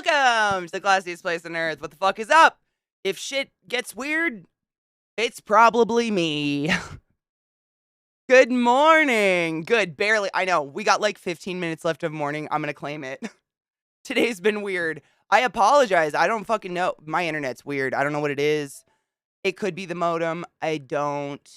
Welcome to the classiest place on earth. What the fuck is up? If shit gets weird, it's probably me. Good morning. Good, barely. I know, we got like 15 minutes left of morning. I'm gonna claim it. Today's been weird. I apologize. I don't fucking know. My internet's weird. I don't know what it is. It could be the modem. I don't.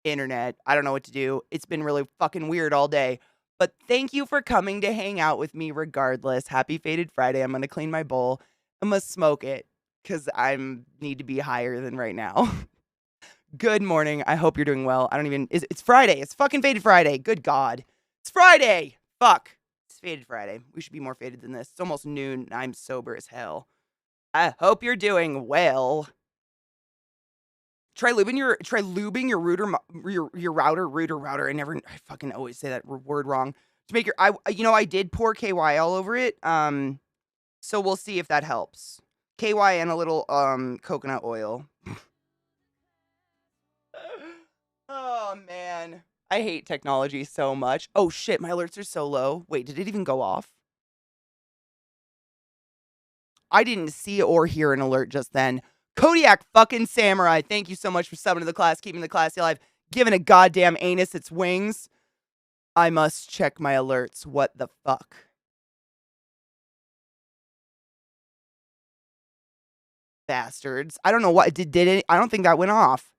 Internet. I don't know what to do. It's been really fucking weird all day. But thank you for coming to hang out with me regardless. Happy Faded Friday. I'm going to clean my bowl. I'm going to smoke it because I need to be higher than right now. Good morning. I hope you're doing well. It's Friday. It's fucking Faded Friday. Good God. It's Friday. Fuck. It's Faded Friday. We should be more faded than this. It's almost noon and I'm sober as hell. I hope you're doing well. Try lubing your router. I fucking always say that word wrong. To make I did pour KY all over it. So we'll see if that helps. KY and a little coconut oil. Oh man, I hate technology so much. Oh shit, my alerts are so low. Wait, did it even go off? I didn't see or hear an alert just then. Kodiak fucking Samurai, thank you so much for subbing to the class, keeping the classy alive, giving a goddamn anus its wings. I must check my alerts. What the fuck? Bastards. I don't know what did it. I don't think that went off.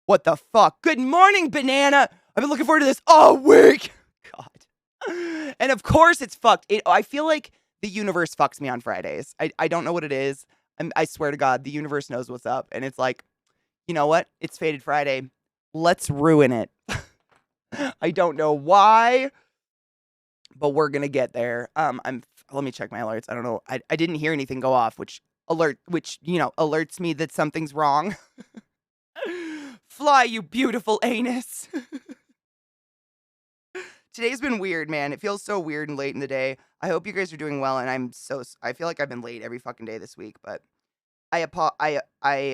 What the fuck? Good morning, banana. I've been looking forward to this all week. God. And of course it's fucked. I feel like the universe fucks me on Fridays. I don't know what it is. I swear to God, the universe knows what's up. And it's like, you know what? It's Faded Friday. Let's ruin it. I don't know why, but we're going to get there. Let me check my alerts. I don't know. I didn't hear anything go off, which alerts me that something's wrong. Fly, you beautiful anus. Today's been weird, man. It feels so weird and late in the day. I hope you guys are doing well, and I feel like I've been late every fucking day this week, but I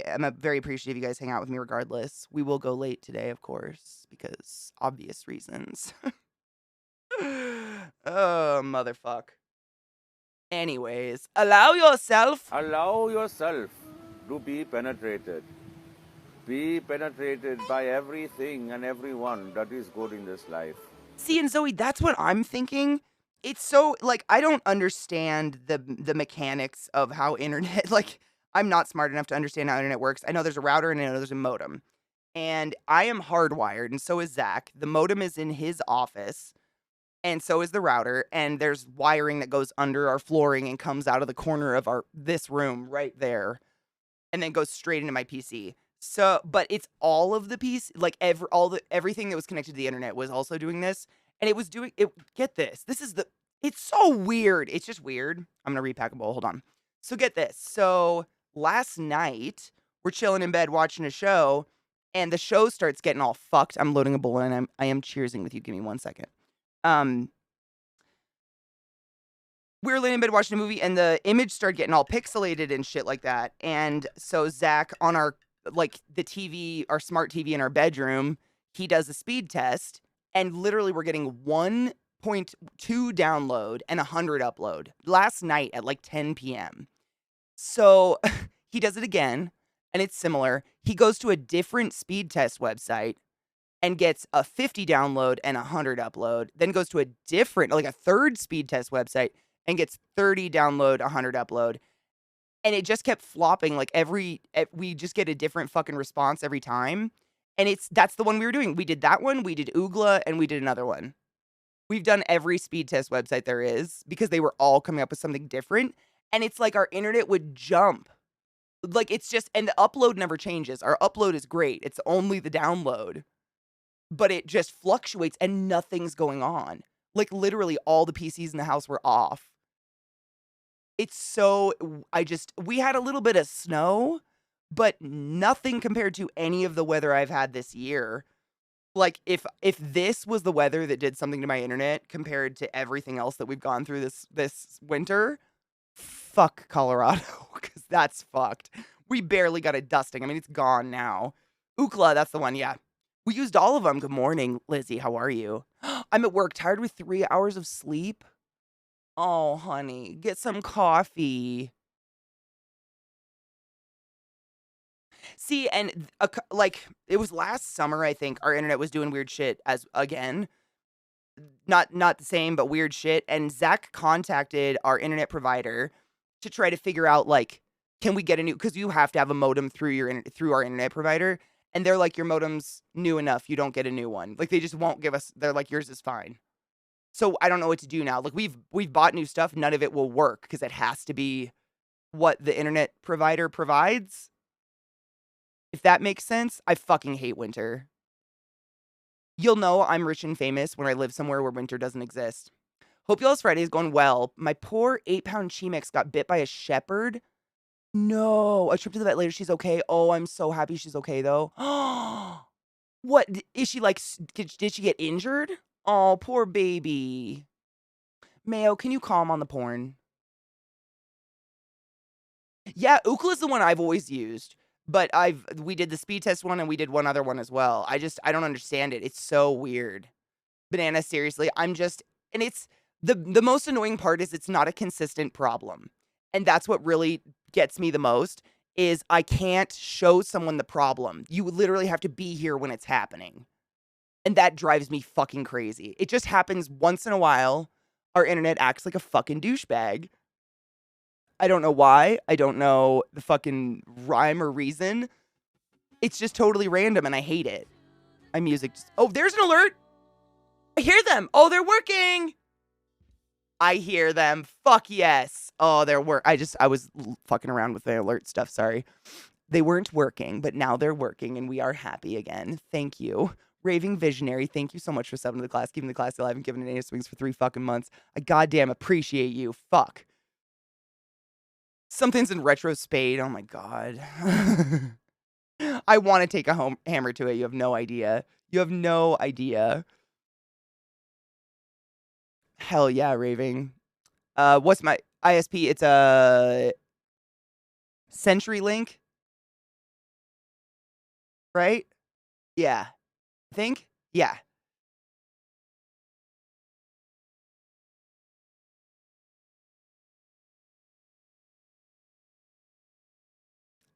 am very appreciative you guys hang out with me regardless. We will go late today, of course, because obvious reasons. Oh, motherfuck. Anyways, allow yourself to be penetrated. Be penetrated by everything and everyone that is good in this life. See, and Zoe, that's what I'm thinking. It's so, like, I don't understand the mechanics of how internet, like, I'm not smart enough to understand how internet works. I know there's a router and I know there's a modem. And I am hardwired, and so is Zach. The modem is in his office, and so is the router. And there's wiring that goes under our flooring and comes out of the corner of this room right there, and then goes straight into my PC. So, but it's all of the piece, like everything that was connected to the internet was also doing this, and it was doing it. Get this. It's so weird. It's just weird. I'm gonna repack a bowl. Hold on. So get this. So last night we're chilling in bed watching a show, and the show starts getting all fucked. I'm loading a bowl and I am cheersing with you. Give me 1 second. We were laying in bed watching a movie, and the image started getting all pixelated and shit like that. And so Zach, on the TV, our smart TV in our bedroom, he does a speed test, and literally we're getting 1.2 download and 100 upload last night at like 10 p.m. So he does it again, and it's similar. He goes to a different speed test website and gets a 50 download and 100 upload, then goes to a third speed test website and gets 30 download, 100 upload. And it just kept flopping, like we just get a different fucking response every time. And that's the one we were doing. We did that one, we did Oogla, and we did another one. We've done every speed test website there is because they were all coming up with something different. And it's like our internet would jump. Like and the upload never changes. Our upload is great. It's only the download. But it just fluctuates and nothing's going on. Like literally all the PCs in the house were off. We had a little bit of snow, but nothing compared to any of the weather I've had this year. Like if this was the weather that did something to my internet compared to everything else that we've gone through this winter, fuck Colorado, because that's fucked. We barely got a dusting. I mean, it's gone now. Ookla, that's the one, yeah. We used all of them. Good morning, Lizzie. How are you? I'm at work, tired with 3 hours of sleep. Oh, honey, get some coffee. See, and like it was last summer, I think our internet was doing weird shit as again. Not the same, but weird shit. And Zach contacted our internet provider to try to figure out like, can we get a new? Because you have to have a modem through through our internet provider, and they're like, your modem's new enough, you don't get a new one. Like they just won't give us. They're like, yours is fine. So I don't know what to do now. Like we've bought new stuff, none of it will work because it has to be what the internet provider provides. If that makes sense, I fucking hate winter. You'll know I'm rich and famous when I live somewhere where winter doesn't exist. Hope y'all's Friday is going well. My poor 8-pound Chimex got bit by a shepherd. No, a trip to the vet later. She's okay. Oh, I'm so happy she's okay though. What is she like? Did she get injured? Oh, poor baby. Mayo, can you calm on the porn? Yeah, Ookla is the one I've always used, but we did the speed test one and we did one other one as well. I don't understand it. It's so weird. Banana, seriously, and it's the most annoying part is it's not a consistent problem. And that's what really gets me the most is I can't show someone the problem. You literally have to be here when it's happening. And that drives me fucking crazy. It just happens once in a while. Our internet acts like a fucking douchebag. I don't know why. I don't know the fucking rhyme or reason. It's just totally random and I hate it. My music just, oh, there's an alert. I hear them. Oh, they're working. I hear them. Fuck yes. Oh, I was fucking around with the alert stuff. Sorry. They weren't working, but now they're working and we are happy again. Thank you. Raving Visionary, thank you so much for subbing to the class, keeping the class alive and giving it swings for 3 fucking months. I goddamn appreciate you. Fuck. Something's in retro spade. Oh my god. I want to take a hammer to it. You have no idea. You have no idea. Hell yeah, raving. What's my ISP? It's a CenturyLink, right? Yeah. I think? Yeah.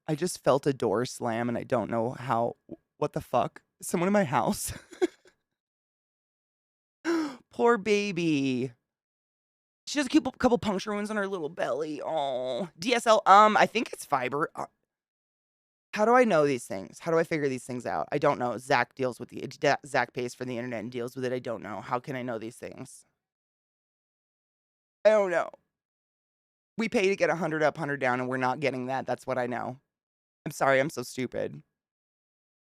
I just felt a door slam and I don't know how. What the fuck? Is someone in my house? Poor baby. She has a couple puncture wounds on her little belly. Oh, DSL. I think it's fiber. How do I know these things? How do I figure these things out? I don't know. Zach deals with Zach pays for the internet and deals with it. I don't know. How can I know these things? I don't know. We pay to get 100 up, 100 down, and we're not getting that. That's what I know. I'm sorry. I'm so stupid.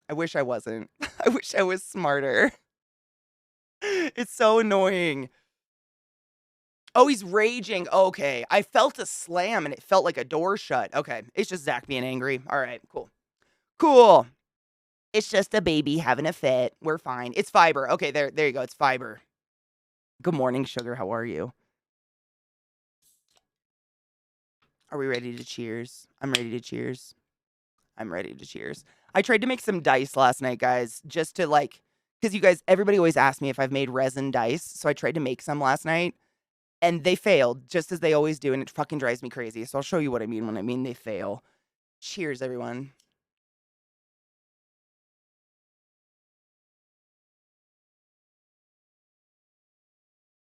I wish I wasn't. I wish I was smarter. It's so annoying. Oh, he's raging. Okay. I felt a slam and it felt like a door shut. Okay. It's just Zach being angry. All right. Cool. Cool. It's just a baby having a fit. We're fine. It's fiber. Okay. There you go. It's fiber. Good morning, sugar. How are you? Are we ready to cheers? I'm ready to cheers. I'm ready to cheers. I tried to make some dice last night, guys, just to like, because you guys, everybody always asks me if I've made resin dice. So I tried to make some last night and they failed just as they always do. And it fucking drives me crazy. So I'll show you what I mean when I mean they fail. Cheers, everyone.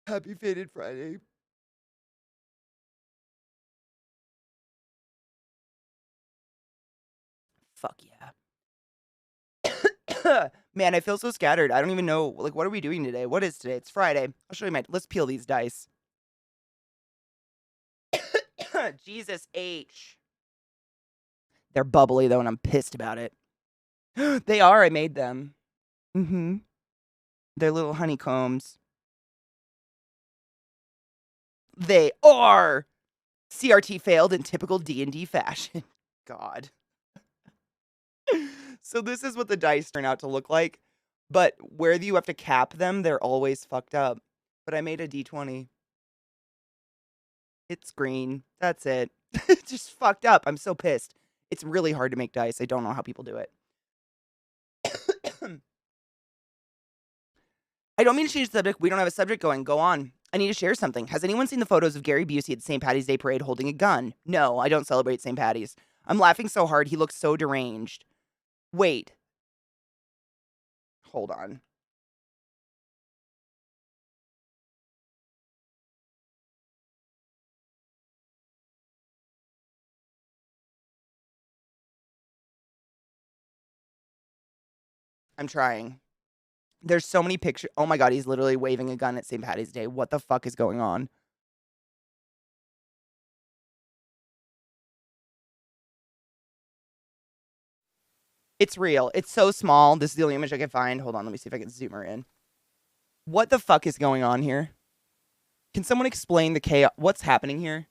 Happy Faded Friday. Fuck yeah. Man, I feel so scattered. I don't even know, like, what are we doing today? What is today? It's Friday. I'll show you let's peel these dice. Jesus H. They're bubbly, though, and I'm pissed about it. They are. I made them. Mm-hmm. They're little honeycombs. They are. CRT failed in typical D&D fashion. God. So this is what the dice turn out to look like. But where you have to cap them, they're always fucked up. But I made a D20. It's green. That's it. It's just fucked up. I'm so pissed. It's really hard to make dice. I don't know how people do it. I don't mean to change the subject. We don't have a subject going. Go on. I need to share something. Has anyone seen the photos of Gary Busey at the St. Patty's Day parade holding a gun? No, I don't celebrate St. Patty's. I'm laughing so hard. He looks so deranged. Wait. Hold on. I'm trying. There's so many pictures. Oh my God, he's literally waving a gun at St. Patty's Day. What the fuck is going on? It's real. It's so small. This is the only image I can find. Hold on, let me see if I can zoom her in. What the fuck is going on here? Can someone explain the chaos? What's happening here?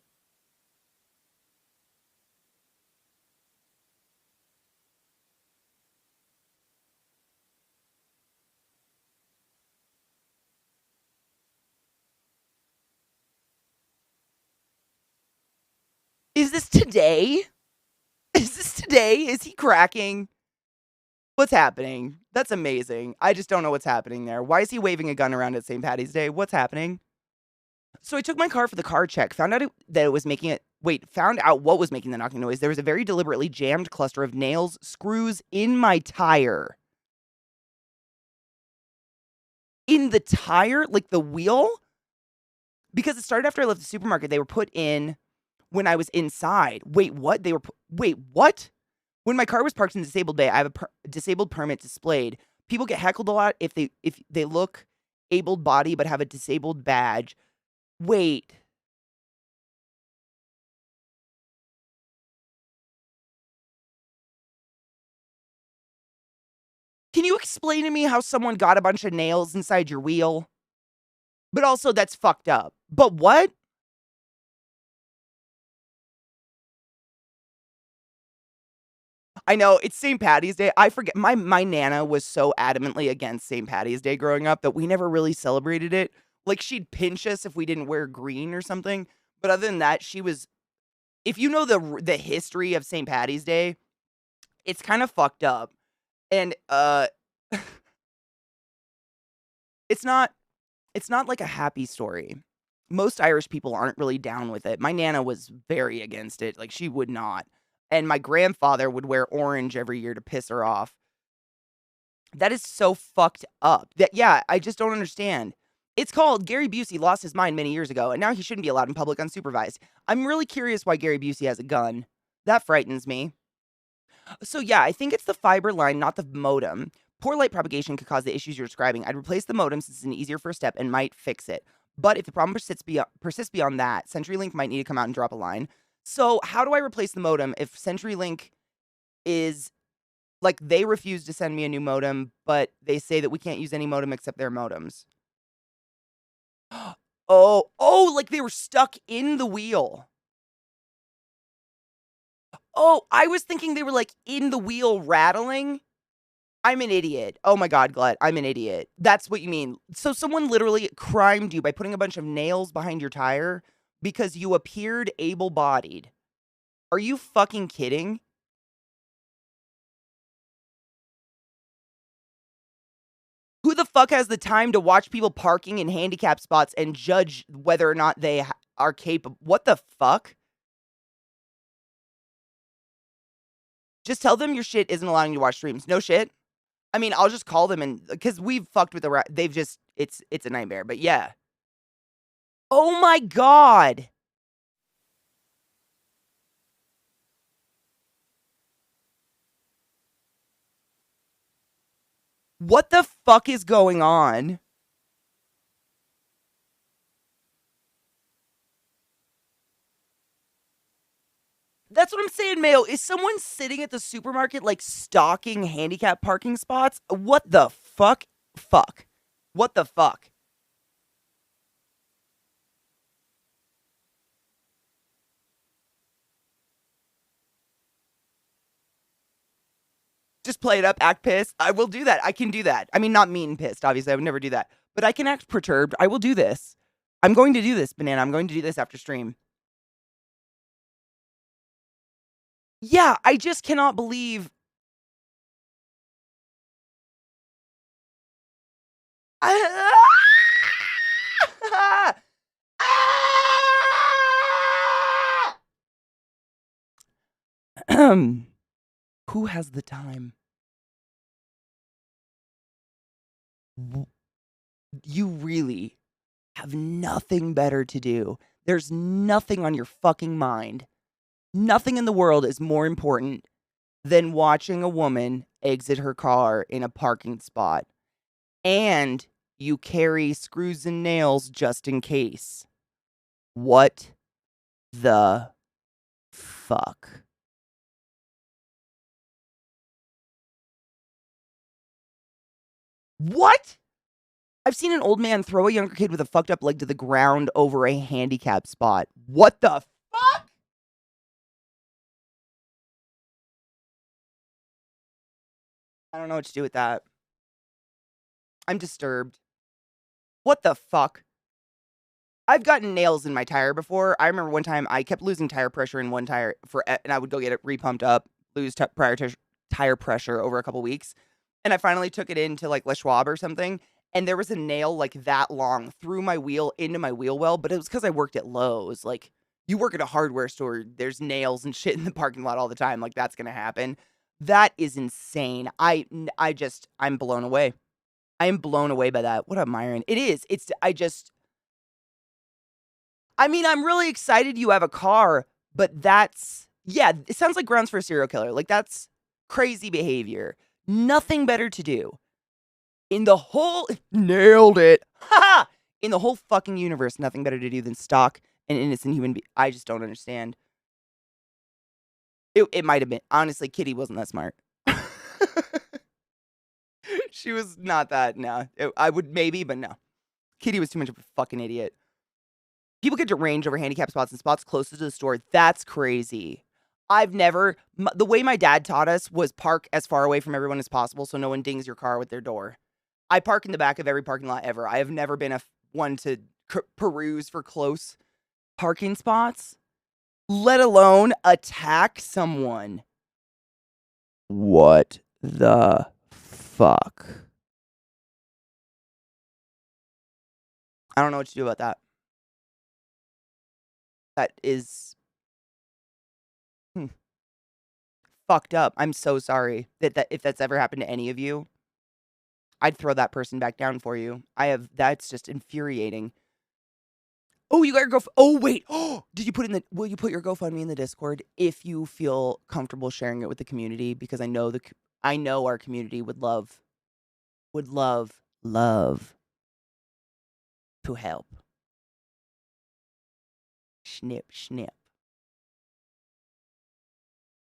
Is this today? Is this today? Is he cracking? What's happening? That's amazing. I just don't know what's happening there. Why is he waving a gun around at St. Patty's Day? What's happening? So I took my car for the car check, found out that it was making it. Wait, found out what was making the knocking noise. There was a very deliberately jammed cluster of nails, screws in my tire. In the tire? Like the wheel? Because it started after I left the supermarket. They were put in when I was inside. Wait, what? Wait, what? When my car was parked in disabled bay, I have a disabled permit displayed. People get heckled a lot if they look able body but have a disabled badge. Wait. Can you explain to me how someone got a bunch of nails inside your wheel? But also, that's fucked up. But what? I know, it's St. Patty's Day. I forget. My Nana was so adamantly against St. Patty's Day growing up that we never really celebrated it. Like, she'd pinch us if we didn't wear green or something. But other than that, she was. If you know the history of St. Patty's Day, it's kind of fucked up. And it's not like a happy story. Most Irish people aren't really down with it. My Nana was very against it. Like, she would not. And my grandfather would wear orange every year to piss her off. That is so fucked up. That yeah, I just don't understand. It's called Gary Busey lost his mind many years ago, and now he shouldn't be allowed in public unsupervised. I'm really curious why Gary Busey has a gun. That frightens me. So yeah, I think it's the fiber line, not the modem. Poor light propagation could cause the issues you're describing. I'd replace the modem since it's an easier first step and might fix it. But if the problem persists beyond that, CenturyLink might need to come out and drop a line. So how do I replace the modem if CenturyLink is like they refuse to send me a new modem, but they say that we can't use any modem except their modems? Oh, like they were stuck in the wheel. Oh, I was thinking they were like in the wheel rattling. I'm an idiot. Oh my God, Glut, I'm an idiot. That's what you mean. So someone literally crimed you by putting a bunch of nails behind your tire because you appeared able-bodied. Are you fucking kidding? Who the fuck has the time to watch people parking in handicap spots and judge whether or not they are capable? What the fuck? Just tell them your shit isn't allowing you to watch streams. No shit. I mean, I'll just call them and because we've fucked with they've just it's a nightmare. But yeah. Oh my God. What the fuck is going on? That's what I'm saying, Mayo. Is someone sitting at the supermarket like stalking handicap parking spots? What the fuck? Fuck. What the fuck? Just play it up, act pissed. I will do that. I can do that. I mean, not mean pissed, obviously. I would never do that. But I can act perturbed. I will do this. I'm going to do this, Banana. I'm going to do this after stream. Yeah, I just cannot believe Who has the time? You really have nothing better to do. There's nothing on your fucking mind. Nothing in the world is more important than watching a woman exit her car in a parking spot. And you carry screws and nails just in case. What the fuck? What? I've seen an old man throw a younger kid with a fucked up leg to the ground over a handicap spot. What the fuck? I don't know what to do with that. I'm disturbed. What the fuck? I've gotten nails in my tire before. I remember one time I kept losing tire pressure in one tire and I would go get it repumped up, lose tire pressure over a couple weeks. And I finally took it into like Les Schwab or something. And there was a nail like that long through my wheel into my wheel well. But it was because I worked at Lowe's. Like, you work at a hardware store, there's nails and shit in the parking lot all the time. Like, that's going to happen. That is insane. I'm blown away. I am blown away by that. What up, Myron? It is. I mean, I'm really excited you have a car, but yeah, it sounds like grounds for a serial killer. Like, that's crazy behavior. Nothing better to do. Nailed it. Ha! In the whole fucking universe, nothing better to do than stalk an innocent human being. I just don't understand. It might have been. Honestly, Kitty wasn't that smart. She was not that, no. I would maybe, but no. Kitty was too much of a fucking idiot. People get deranged over handicap spots and spots closest to the store. That's crazy. The way my dad taught us was park as far away from everyone as possible so no one dings your car with their door. I park in the back of every parking lot ever. I have never been one to peruse for close parking spots, let alone attack someone. What the fuck? I don't know what to do about that. That is fucked up. I'm so sorry that if that's ever happened to any of you, I'd throw that person back down for you. That's just infuriating. Oh, you got your oh, wait. Oh, will you put your GoFundMe in the Discord if you feel comfortable sharing it with the community? Because I know our community would love to help. Snip, snip.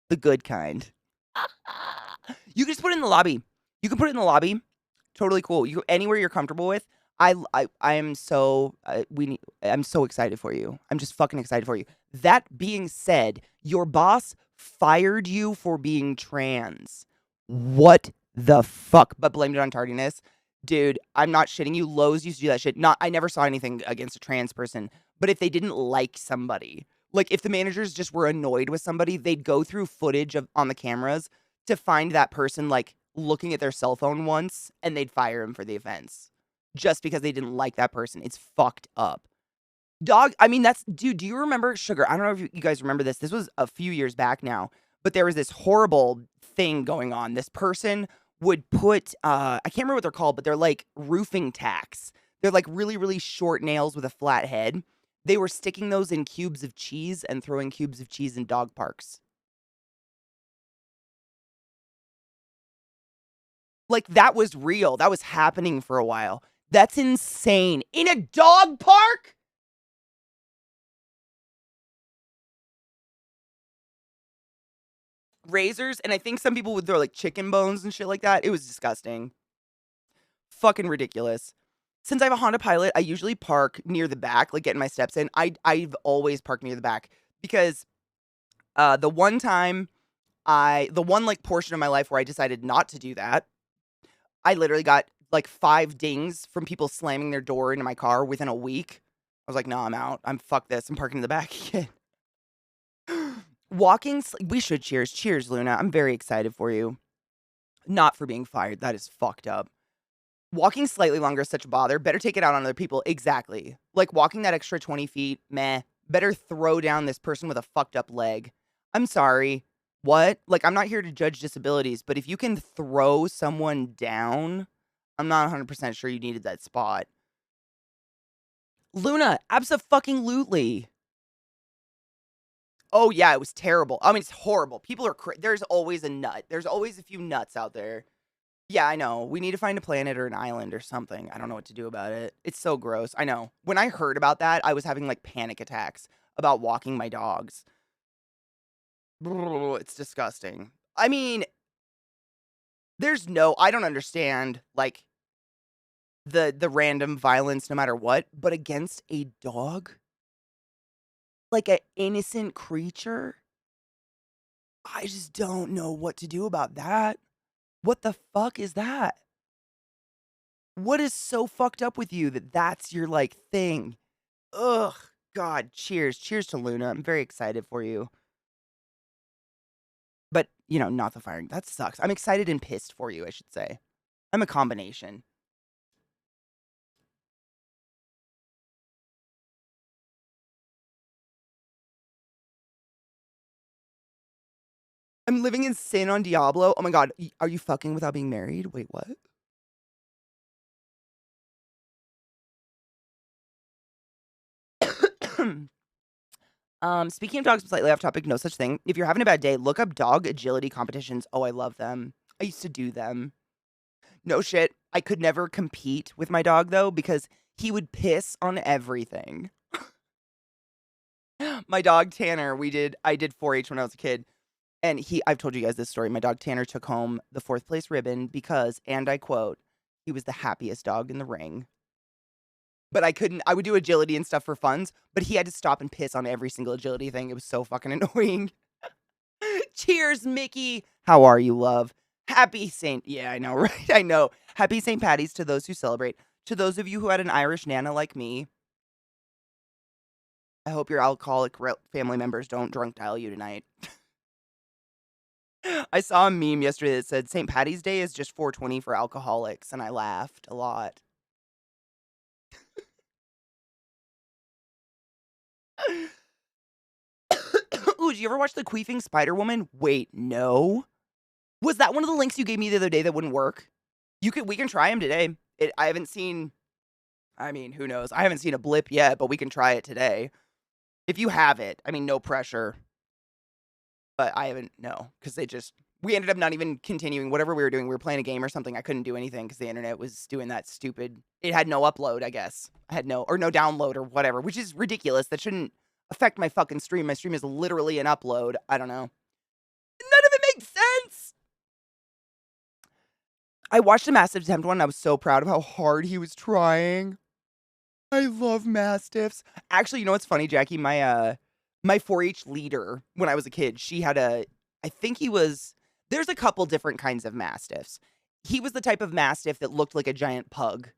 The good kind. You can just put it in the lobby. You can put it in the lobby. Totally cool. Anywhere you're comfortable with. I'm so excited for you. I'm just fucking excited for you. That being said, your boss fired you for being trans. What the fuck? But blamed it on tardiness. Dude, I'm not shitting you. Lowe's used to do that shit. I never saw anything against a trans person, but if they didn't like somebody, like if the managers just were annoyed with somebody, they'd go through footage on the cameras to find that person like looking at their cell phone once, and they'd fire him for the offense just because they didn't like that person. It's fucked up. Dog, I mean, dude, do you remember Sugar? I don't know if you guys remember this. This was a few years back now, but there was this horrible thing going on. This person would put, I can't remember what they're called, but they're like roofing tacks. They're like really, really short nails with a flat head. They were sticking those in cubes of cheese and throwing cubes of cheese in dog parks. Like, that was real. That was happening for a while. That's insane. In a dog park? Razors, and I think some people would throw like chicken bones and shit like that. It was disgusting. Fucking ridiculous. Since I have a Honda Pilot, I usually park near the back, like getting my steps in. I've always parked near the back because the one like portion of my life where I decided not to do that, I literally got like 5 dings from people slamming their door into my car within a week. I was like, no, I'm out. Fuck this. I'm parking in the back again. We should cheers. Cheers, Luna. I'm very excited for you. Not for being fired. That is fucked up. Walking slightly longer is such a bother. Better take it out on other people. Exactly. Like walking that extra 20 feet, meh. Better throw down this person with a fucked up leg. I'm sorry. What? Like, I'm not here to judge disabilities, but if you can throw someone down, I'm not 100% sure you needed that spot. Luna, abso-fucking-lutely. Oh, yeah, it was terrible. I mean, it's horrible. People are there's always a nut. There's always a few nuts out there. Yeah, I know. We need to find a planet or an island or something. I don't know what to do about it. It's so gross. I know. When I heard about that, I was having like panic attacks about walking my dogs. It's disgusting. I mean, I don't understand like the random violence no matter what, but against a dog? Like an innocent creature? I just don't know what to do about that. What the fuck is that? What is so fucked up with you that that's your like thing? Ugh, God, cheers. Cheers to Luna. I'm very excited for you. But, not the firing. That sucks. I'm excited and pissed for you, I should say. I'm a combination. I'm living in sin on Diablo. Oh my God. Are you fucking without being married? Wait, what? Speaking of dogs, slightly off topic, no such thing. If you're having a bad day, look up dog agility competitions. Oh, I love them. I used to do them. No shit. I could never compete with my dog though because he would piss on everything. My dog Tanner, I did 4-H when I was a kid. And I've told you guys this story. My dog Tanner took home the 4th place ribbon because, and I quote, he was the happiest dog in the ring. But I would do agility and stuff for funs, but he had to stop and piss on every single agility thing. It was so fucking annoying. Cheers, Mickey. How are you, love? Yeah, I know, right? I know. Happy St. Patty's to those who celebrate. To those of you who had an Irish Nana like me, I hope your alcoholic family members don't drunk dial you tonight. I saw a meme yesterday that said St. Patty's Day is just 420 for alcoholics, and I laughed a lot. Ooh, did you ever watch the Queefing Spider Woman? Wait, no. Was that one of the links you gave me the other day that wouldn't work? We can try them today. I haven't seen, I mean, who knows? I haven't seen a blip yet, but we can try it today. If you have it, I mean, no pressure. But I haven't, no, because we ended up not even continuing whatever we were doing. We were playing a game or something. I couldn't do anything because the internet was doing that stupid, it had no upload, I guess. I had no download or whatever, which is ridiculous. That shouldn't affect my fucking stream. My stream is literally an upload. I don't know. None of it makes sense. I watched a Mastiff Attempt one and I was so proud of how hard he was trying. I love Mastiffs. Actually, you know what's funny, Jackie? My 4-H leader when I was a kid, she had there's a couple different kinds of Mastiffs. He was the type of Mastiff that looked like a giant pug.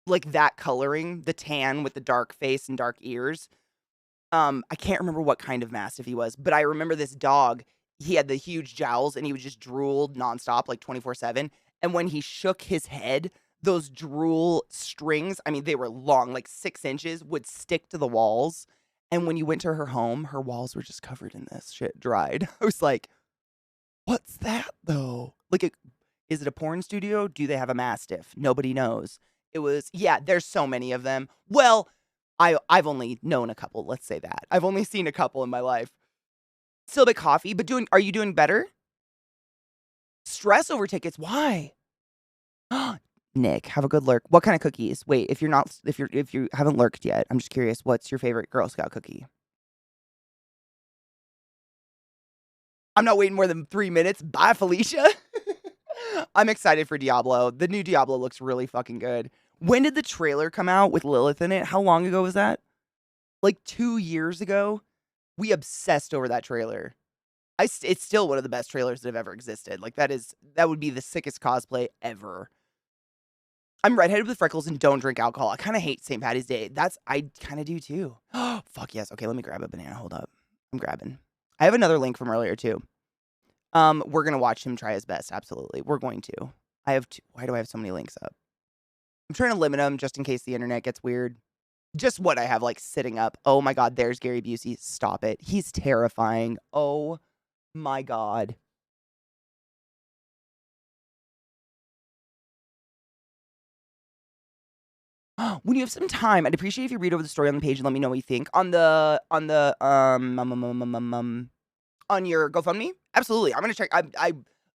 Like that coloring, the tan with the dark face and dark ears. I can't remember what kind of Mastiff he was, but I remember this dog. He had the huge jowls and he would just drool nonstop, like 24/7. And when he shook his head, those drool strings, I mean, they were long, like 6 inches, would stick to the walls. And when you went to her home, her walls were just covered in this shit, dried. I was like, what's that though? Like, is it a porn studio? Do they have a Mastiff? Nobody knows. Yeah, there's so many of them. Well, I've only known a couple, let's say that. I've only seen a couple in my life. Still a bit coffee, but are you doing better? Stress over tickets, why? Nick, have a good lurk. What kind of cookies? Wait, if you haven't lurked yet, I'm just curious, what's your favorite Girl Scout cookie? I'm not waiting more than 3 minutes. Bye, Felicia. I'm excited for Diablo. The new Diablo looks really fucking good. When did the trailer come out with Lilith in it? How long ago was that? Like 2 years ago? We obsessed over that trailer. It's still one of the best trailers that have ever existed. Like that would be the sickest cosplay ever. I'm redheaded with freckles and don't drink alcohol. I kind of hate St. Patty's Day. I kind of do too. Oh, fuck yes. Okay, let me grab a banana. Hold up. I'm grabbing. I have another link from earlier too. We're gonna watch him try his best. Absolutely, we're going to. I have. Why do I have so many links up? I'm trying to limit them just in case the internet gets weird. Just what I have, like, sitting up. Oh my god, there's Gary Busey. Stop it. He's terrifying. Oh my god. When you have some time, I'd appreciate if you read over the story on the page and let me know what you think. On your GoFundMe? Absolutely. I'm gonna check.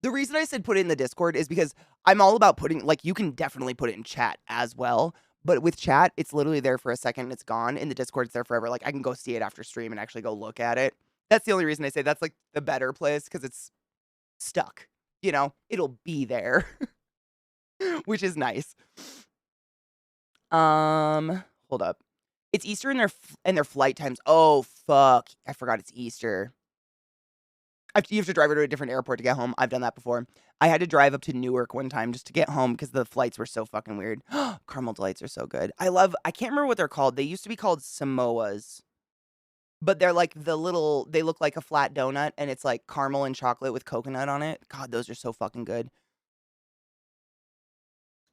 The reason I said put it in the Discord is because I'm all about putting, like, you can definitely put it in chat as well. But with chat, it's literally there for a second and it's gone. In the Discord, it's there forever. Like, I can go see it after stream and actually go look at it. That's the only reason I say that's, like, the better place, because it's stuck. You know, it'll be there, which is nice. Hold up. It's Easter in their flight times. Oh, fuck. I forgot it's Easter. You have to drive her to a different airport to get home. I've done that before. I had to drive up to Newark one time just to get home because the flights were so fucking weird. Caramel delights are so good. I can't remember what they're called. They used to be called Samoas. But they're like they look like a flat donut and it's like caramel and chocolate with coconut on it. God, those are so fucking good.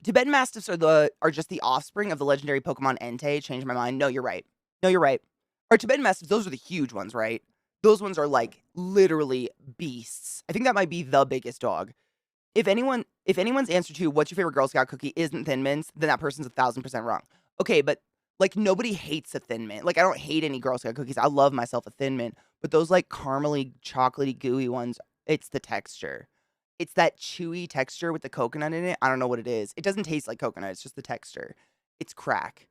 Tibetan Mastiffs are just the offspring of the legendary Pokemon Entei. Changed my mind. No, you're right. No, you're right. Or Tibetan Mastiffs, those are the huge ones, right? Those ones are, like, literally beasts. I think that might be the biggest dog. If anyone's answer to what's your favorite Girl Scout cookie isn't Thin Mints, then that person's 1,000% wrong. Okay, but, like, nobody hates a Thin Mint. Like, I don't hate any Girl Scout cookies. I love myself a Thin Mint. But those, like, caramely, chocolatey, gooey ones, it's the texture. It's that chewy texture with the coconut in it. I don't know what it is. It doesn't taste like coconut. It's just the texture. It's crack.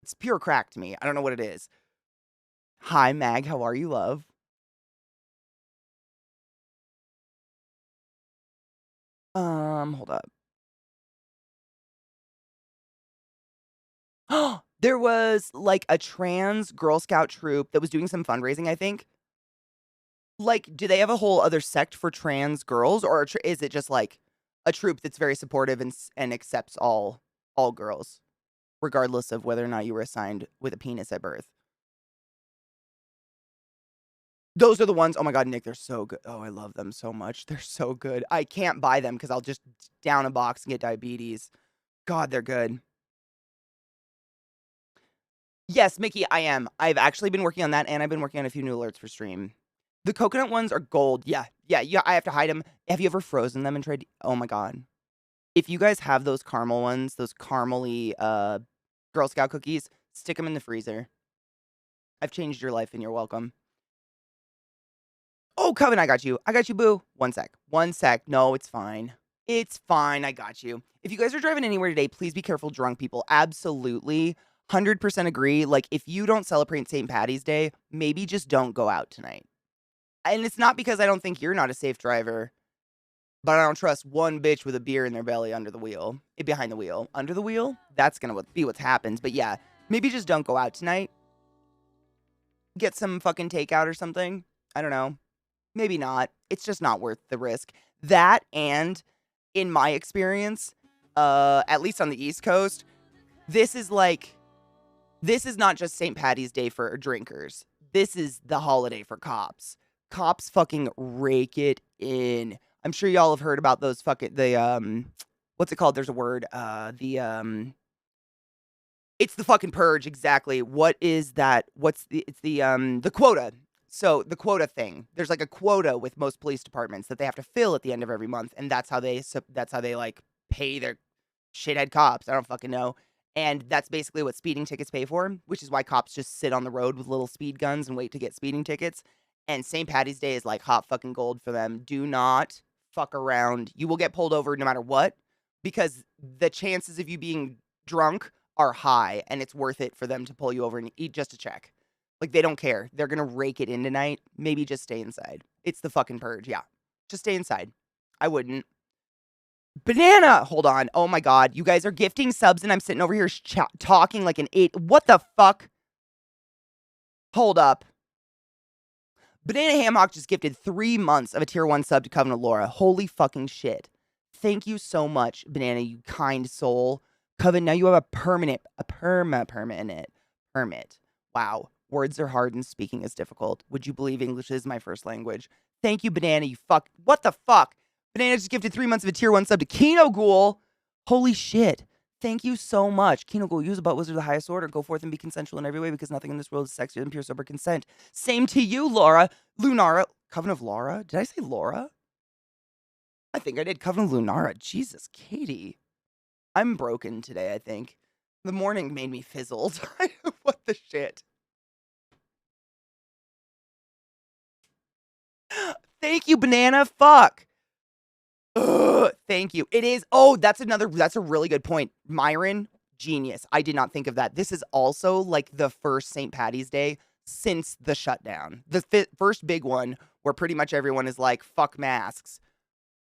It's pure crack to me. I don't know what it is. Hi, Mag. How are you, love? Hold up. There was, like, a trans Girl Scout troop that was doing some fundraising, I think. Like, do they have a whole other sect for trans girls, or is it just, like, a troop that's very supportive and accepts all girls, regardless of whether or not you were assigned with a penis at birth? Those are the ones. Oh my god, Nick, they're so good. Oh, I love them so much. They're so good. I can't buy them because I'll just down a box and get diabetes. God, they're good. Yes, Mickey, I am. I've actually been working on that, and I've been working on a few new alerts for stream. The coconut ones are gold. Yeah, I have to hide them. Have you ever frozen them and tried? Oh my god. If you guys have those caramel ones, those caramely Girl Scout cookies, stick them in the freezer. I've changed your life, and you're welcome. Oh, Coven, I got you. I got you, boo. One sec. No, it's fine. It's fine. I got you. If you guys are driving anywhere today, please be careful, drunk people. Absolutely. 100% agree. Like, if you don't celebrate St. Patty's Day, maybe just don't go out tonight. And it's not because I don't think you're not a safe driver, but I don't trust one bitch with a beer in their belly under the wheel. Behind the wheel. Under the wheel? That's going to be what happens. But yeah, maybe just don't go out tonight. Get some fucking takeout or something. I don't know. Maybe not. It's just not worth the risk. That, and in my experience, at least on the East Coast, this is not just St. Patty's Day for drinkers. This is the holiday for cops. Cops fucking rake it in. I'm sure y'all have heard about those what's it called? There's a word. It's the fucking purge, exactly. What is that? It's the quota. So the quota thing. There's like a quota with most police departments that they have to fill at the end of every month, and that's how they like pay their shithead cops. I don't fucking know. And that's basically what speeding tickets pay for, which is why cops just sit on the road with little speed guns and wait to get speeding tickets. And St. Patty's Day is like hot fucking gold for them. Do not fuck around. You will get pulled over no matter what, because the chances of you being drunk are high, and it's worth it for them to pull you over and eat just to check. Like, they don't care. They're gonna rake it in tonight. Maybe just stay inside. It's the fucking purge. Yeah. Just stay inside. I wouldn't. Banana! Hold on. Oh my god. You guys are gifting subs and I'm sitting over here talking like an 8. What the fuck? Hold up. Banana Hammock just gifted 3 months of a tier 1 sub to Covenant Laura. Holy fucking shit. Thank you so much, Banana, you kind soul. Coven, now you have a permit. Wow. Words are hard and speaking is difficult. Would you believe English is my first language? Thank you, Banana, you fuck. What the fuck? Banana just gifted 3 months of a tier 1 sub to Kino Ghoul. Holy shit. thank you so much. Kino, go use a butt wizard of the highest order. Go forth and be consensual in every way because nothing in this world is sexier than pure sober consent. Same to you, Laura. Lunara. Coven of Laura? Did I say Laura? I think I did. Coven of Lunara. Jesus, Katie. I'm broken today, I think. The morning made me fizzled. What the shit? Thank you, banana. Fuck. Ugh, thank you. It is. Oh, that's a really good point. Myron, genius. I did not think of that. This is also like the first St. Patty's Day since the shutdown. The first big one where pretty much everyone is like, fuck masks.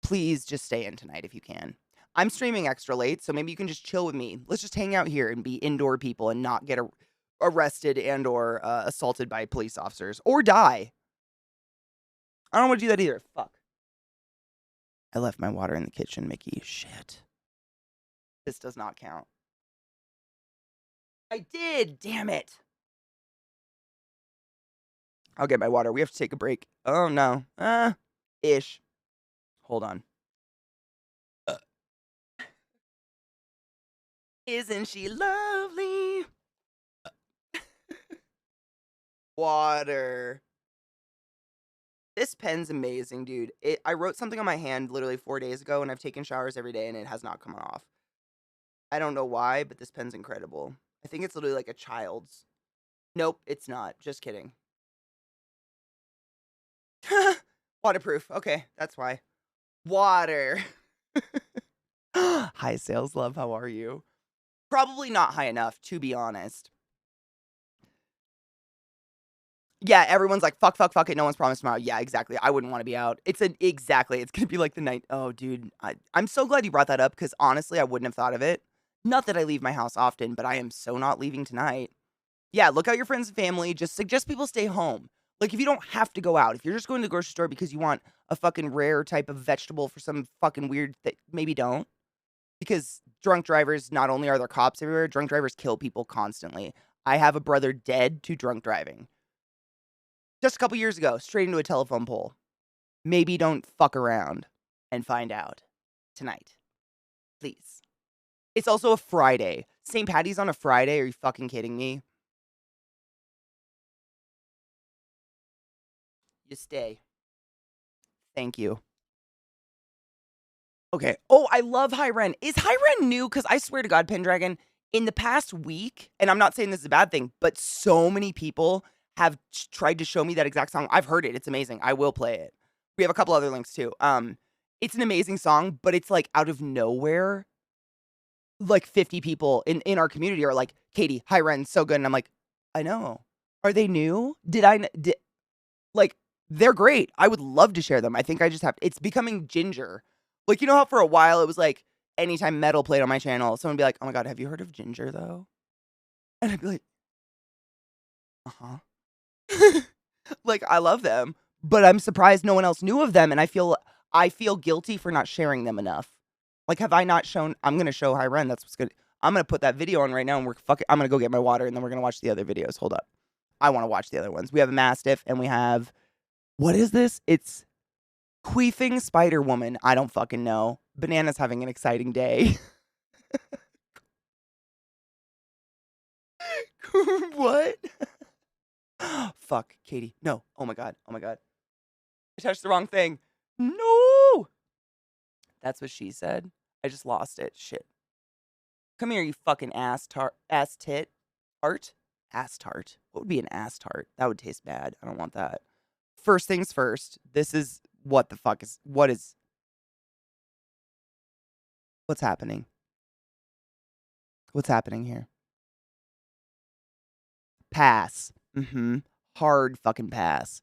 Please just stay in tonight if you can. I'm streaming extra late, so maybe you can just chill with me. Let's just hang out here and be indoor people and not get arrested and or assaulted by police officers or die. I don't want to do that either. Fuck. I left my water in the kitchen, Mickey. Shit. This does not count. I did. Damn it. I'll get my water. We have to take a break. Oh, no. Ish. Hold on. Isn't she lovely? Water. This pen's amazing, dude. I wrote something on my hand literally 4 days ago, and I've taken showers every day, and it has not come off. I don't know why, but this pen's incredible. I think it's literally like a child's. Nope, it's not. Just kidding. Waterproof. Okay, that's why. Water. Hi, sales love. How are you? Probably not high enough, to be honest. Yeah, everyone's like, fuck it. No one's promised tomorrow. Yeah, exactly. I wouldn't want to be out. Exactly. It's going to be like the night. Oh, dude. I'm so glad you brought that up because honestly, I wouldn't have thought of it. Not that I leave my house often, but I am so not leaving tonight. Yeah, look out your friends and family. Just suggest people stay home. Like, if you don't have to go out, if you're just going to the grocery store because you want a fucking rare type of vegetable for some fucking weird thing, maybe don't. Because drunk drivers, not only are there cops everywhere, drunk drivers kill people constantly. I have a brother dead to drunk driving. Just a couple years ago, straight into a telephone pole. Maybe don't fuck around and find out tonight. Please. It's also a Friday. St. Patty's on a Friday? Are you fucking kidding me? You stay. Thank you. Okay. Oh, I love High Ren. Is High Ren new? Because I swear to God, Pendragon, in the past week, and I'm not saying this is a bad thing, but so many people have tried to show me that exact song. I've heard it. It's amazing. I will play it. We have a couple other links too. It's an amazing song, but it's like out of nowhere. Like 50 people in our community are like, Katie, High Ren, so good. And I'm like, I know. Are they new? Like, they're great. I would love to share them. I think I just have, it's becoming Ginger. Like, you know how for a while it was like, anytime metal played on my channel, someone would be like, oh my God, have you heard of Ginger though? And I'd be like, uh-huh. Like, I love them, but I'm surprised no one else knew of them. And I feel guilty for not sharing them enough. Like, have I not shown, I'm going to show High Ren. That's what's good. I'm going to put that video on right now and I'm going to go get my water and then we're going to watch the other videos. Hold up. I want to watch the other ones. We have a Mastiff and we have, what is this? It's Queefing Spider Woman. I don't fucking know. Banana's having an exciting day. What? Fuck, Katie. No. Oh my God. Oh my God. I touched the wrong thing. No. That's what she said. I just lost it. Shit. Come here, you fucking ass tit. Tart? Ass tart. What would be an ass tart? That would taste bad. I don't want that. First things first. This is what's happening? What's happening here? Pass. Hard fucking pass.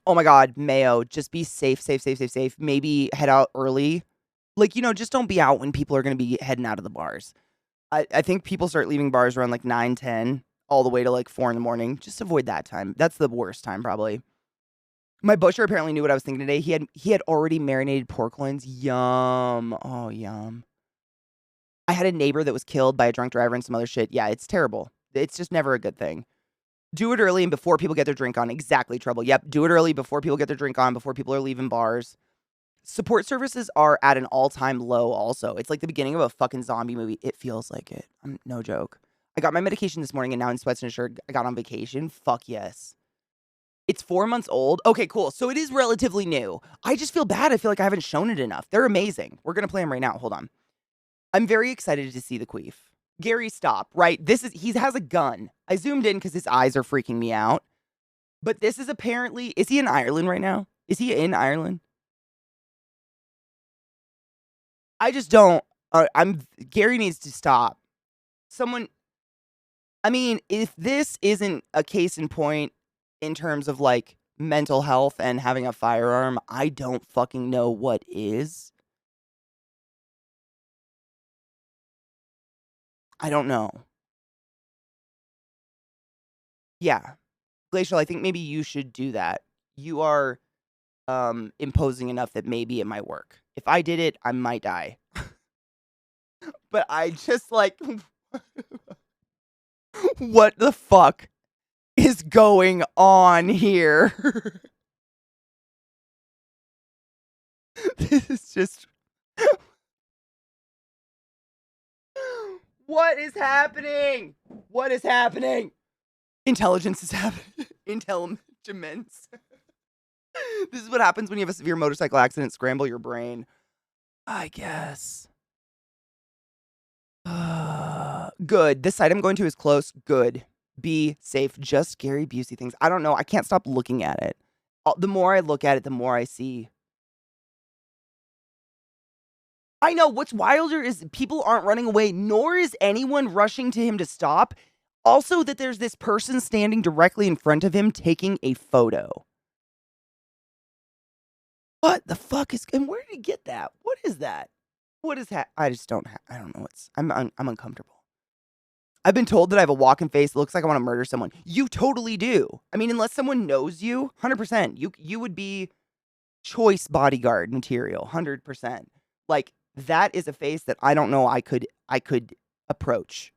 Oh my God, Mayo, just be safe. Maybe head out early. Like, just don't be out when people are going to be heading out of the bars. I think people start leaving bars around like 9, 10, all the way to like 4 in the morning. Just avoid that time. That's the worst time, probably. My butcher apparently knew what I was thinking today. He had already marinated pork loins. Yum. Oh, yum. I had a neighbor that was killed by a drunk driver and some other shit. Yeah, it's terrible. It's just never a good thing. Do it early and before people get their drink on. Exactly, Trouble. Yep, do it early before people get their drink on, before people are leaving bars. Support services are at an all-time low also. It's like the beginning of a fucking zombie movie. It feels like it. No joke. I got my medication this morning and now in sweats and a shirt. I got on vacation. Fuck yes. It's 4 months old. Okay, cool. So it is relatively new. I just feel bad. I feel like I haven't shown it enough. They're amazing. We're going to play them right now. Hold on. I'm very excited to see the queef. Gary, stop, right? He has a gun. I zoomed in because his eyes are freaking me out. But this is apparently, is he in Ireland right now? Is he in Ireland? I just don't, Gary needs to stop. I mean, if this isn't a case in point in terms of like mental health and having a firearm, I don't fucking know what is. I don't know. Yeah. Glacial, I think maybe you should do that. You are imposing enough that maybe it might work. If I did it, I might die. But I just like what the fuck is going on here? This is just what is happening? What is happening? Intelligence is happening. Intelligence. This is what happens when you have a severe motorcycle accident. Scramble your brain. I guess. Good. This site I'm going to is close. Good. Be safe. Just Gary Busey things. I don't know. I can't stop looking at it. The more I look at it, the more I see. I know. What's wilder is people aren't running away, nor is anyone rushing to him to stop. Also, that there's this person standing directly in front of him taking a photo. What the fuck is, and where did he get that? What is that? What is that? I just don't, I don't know what's, I'm uncomfortable. I've been told that I have a walking face that looks like I want to murder someone. You totally do. I mean, unless someone knows you, 100%, you would be choice bodyguard material, 100%. Like, that is a face that I don't know I could approach.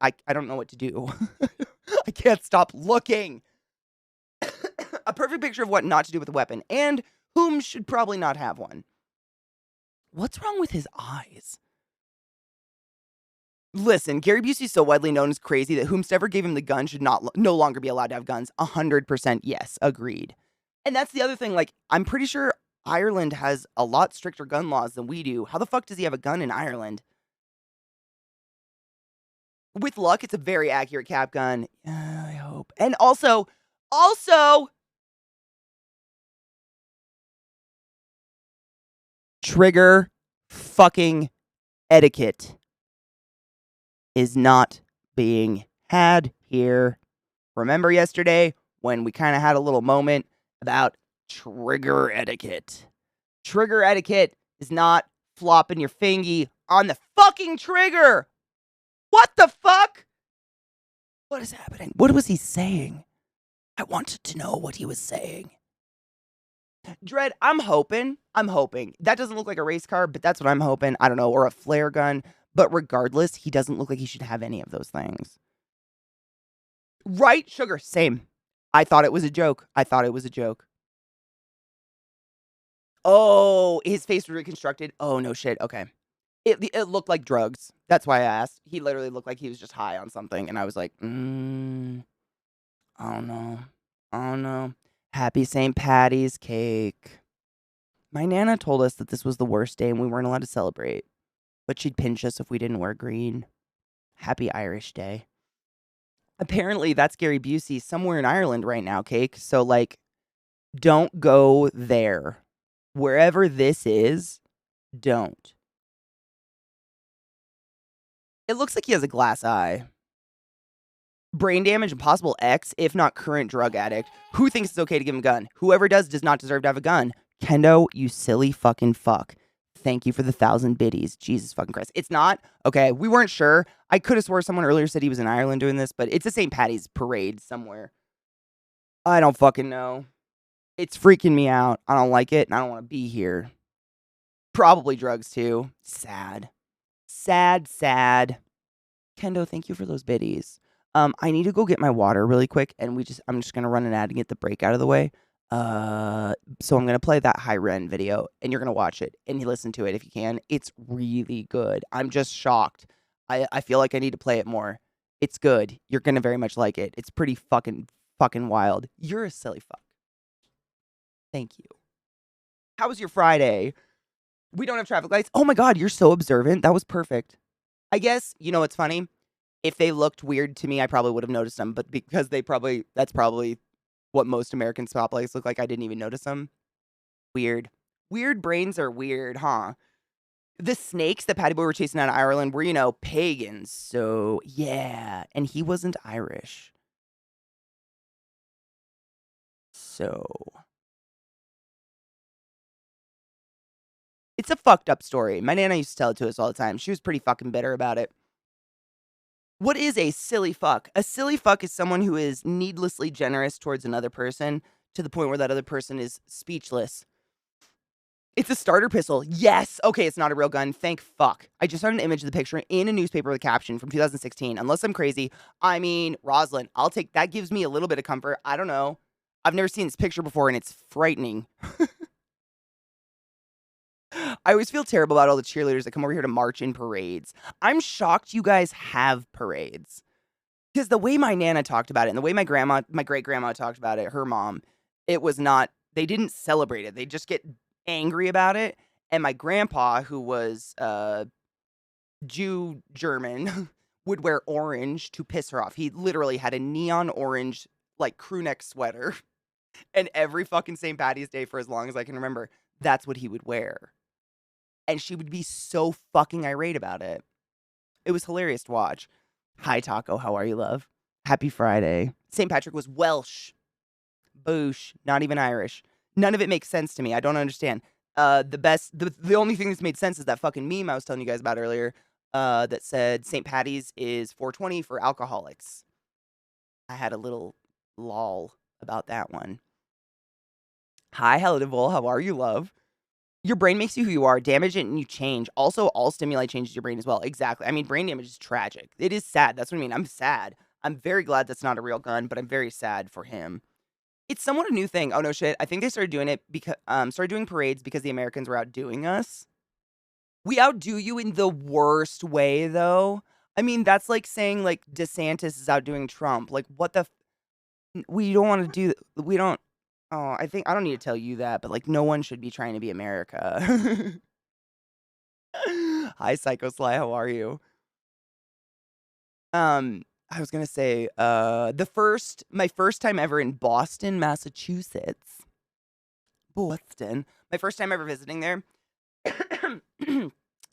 I don't know what to do. I can't stop looking. A perfect picture of what not to do with a weapon, and whom should probably not have one. What's wrong with his eyes? Listen, Gary Busey's so widely known as crazy that whomsoever gave him the gun should no longer be allowed to have guns. 100% yes, agreed. And that's the other thing, like, I'm pretty sure Ireland has a lot stricter gun laws than we do. How the fuck does he have a gun in Ireland? With luck, it's a very accurate cap gun. I hope. And also, trigger fucking etiquette is not being had here. Remember yesterday when we kind of had a little moment about trigger etiquette? Trigger etiquette is not flopping your fingy on the fucking trigger. What the fuck? What is happening? What was he saying? I wanted to know what he was saying. Dread, I'm hoping. That doesn't look like a race car, but that's what I'm hoping. I don't know, or a flare gun. But regardless, he doesn't look like he should have any of those things. Right, Sugar? Same. I thought it was a joke. Oh, his face was reconstructed. Oh, no shit. Okay. It looked like drugs. That's why I asked. He literally looked like he was just high on something. And I was like, I don't know. Happy St. Patty's cake. My Nana told us that this was the worst day and we weren't allowed to celebrate. But she'd pinch us if we didn't wear green. Happy Irish Day. Apparently, that's Gary Busey somewhere in Ireland right now, Cake. So, like, don't go there. Wherever this is, don't. It looks like he has a glass eye. Brain damage and possible X, if not current drug addict. Who thinks it's okay to give him a gun? Whoever does not deserve to have a gun. Kendo, you silly fucking fuck. Thank you for the 1,000 biddies. Jesus fucking Christ. It's not? Okay, we weren't sure. I could have swore someone earlier said he was in Ireland doing this, but it's a St. Patty's parade somewhere. I don't fucking know. It's freaking me out. I don't like it, and I don't want to be here. Probably drugs, too. Sad. Sad. Kendo, thank you for those biddies. I need to go get my water really quick, and I'm just going to run an ad and get the break out of the way. So I'm gonna play that High Ren video, and you're gonna watch it, and you listen to it if you can. It's really good. I'm just shocked. I feel like I need to play it more. It's good. You're gonna very much like it. It's pretty fucking wild. You're a silly fuck. Thank you. How was your Friday? We don't have traffic lights. Oh my god, you're so observant. That was perfect. I guess, you know what's funny? If they looked weird to me, I probably would have noticed them, but because that's probably what most American stoplights look like, I didn't even notice them. Weird. Weird brains are weird, huh? The snakes that Patty Boy were chasing out of Ireland were, pagans. So, yeah. And he wasn't Irish. So, it's a fucked up story. My Nana used to tell it to us all the time. She was pretty fucking bitter about it. What is a silly fuck? A silly fuck is someone who is needlessly generous towards another person to the point where that other person is speechless. It's a starter pistol. Yes. Okay, it's not a real gun. Thank fuck. I just found an image of the picture in a newspaper with a caption from 2016. Unless I'm crazy. I mean, Rosalind, I'll take that. Gives me a little bit of comfort. I don't know. I've never seen this picture before and it's frightening. I always feel terrible about all the cheerleaders that come over here to march in parades. I'm shocked you guys have parades. Because the way my Nana talked about it and the way my great grandma talked about it, her mom, it was not, they didn't celebrate it. They just get angry about it. And my grandpa, who was Jew German, would wear orange to piss her off. He literally had a neon orange, like, crew neck sweater. And every fucking St. Patty's Day for as long as I can remember, that's what he would wear. And she would be so fucking irate about it. It was hilarious to watch. Hi, Taco. How are you, love? Happy Friday. St. Patrick was Welsh. Boosh. Not even Irish. None of it makes sense to me. I don't understand. The only thing that's made sense is that fucking meme I was telling you guys about earlier that said St. Patty's is 420 for alcoholics. I had a little lol about that one. Hi, Hello Devil. How are you, love? Your brain makes you who you are. Damage it and you change. Also, all stimuli changes your brain as well. Exactly. I mean, brain damage is tragic. It is sad. That's what I mean. I'm sad. I'm very glad that's not a real gun, but I'm very sad for him. It's somewhat a new thing. Oh no shit. I think they started doing it because started doing parades because the Americans were outdoing us. We outdo you in the worst way though. I mean, that's like saying like DeSantis is outdoing Trump. Like what the we don't want to do we don't Oh, I think I don't need to tell you that, but like no one should be trying to be America. Hi, Psycho Sly. How are you? I was gonna say, my first time ever in Boston, Massachusetts. Boston. My first time ever visiting there.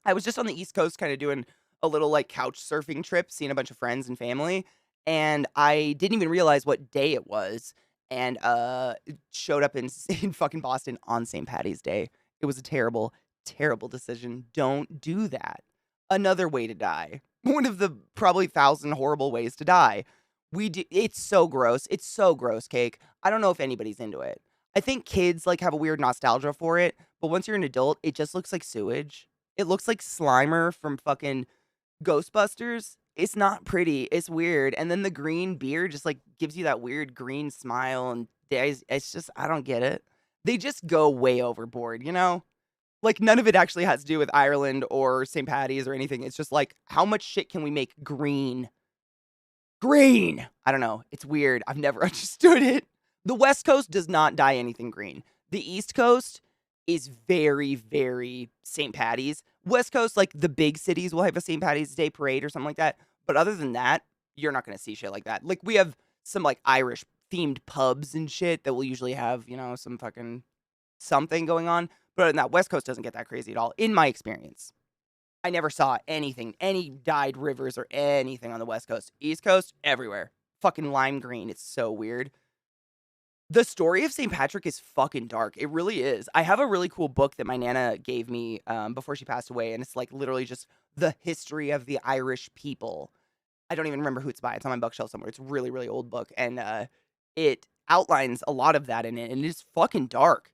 I was just on the East Coast, kind of doing a little like couch surfing trip, seeing a bunch of friends and family, and I didn't even realize what day it was, and showed up in in fucking Boston on St. Patty's Day. It was a terrible, terrible decision. Don't do that. Another way to die. One of the probably 1,000 horrible ways to die. It's so gross. It's so gross, Cake. I don't know if anybody's into it. I think kids like have a weird nostalgia for it, but once you're an adult, it just looks like sewage. It looks like Slimer from fucking Ghostbusters. It's not pretty. It's weird. And then the green beer just like gives you that weird green smile and it's just I don't get it. They just go way overboard, you know? Like none of it actually has to do with Ireland or St. Patty's or anything. It's just like how much shit can we make green? Green. I don't know. It's weird. I've never understood it. The West Coast does not dye anything green. The East Coast is very, very St. Patty's. West Coast, like the big cities will have a St. Patty's Day parade or something like that. But other than that, you're not going to see shit like that. Like we have some like Irish themed pubs and shit that will usually have, some fucking something going on. But in that West Coast doesn't get that crazy at all, in my experience. I never saw anything, any dyed rivers or anything on the West Coast. East Coast, everywhere. Fucking lime green. It's so weird. The story of St. Patrick is fucking dark. It really is. I have a really cool book that my Nana gave me before she passed away, and it's like literally just the history of the Irish people. I don't even remember who it's by. It's on my bookshelf somewhere. It's a really, really old book, and it outlines a lot of that in it, and it is fucking dark.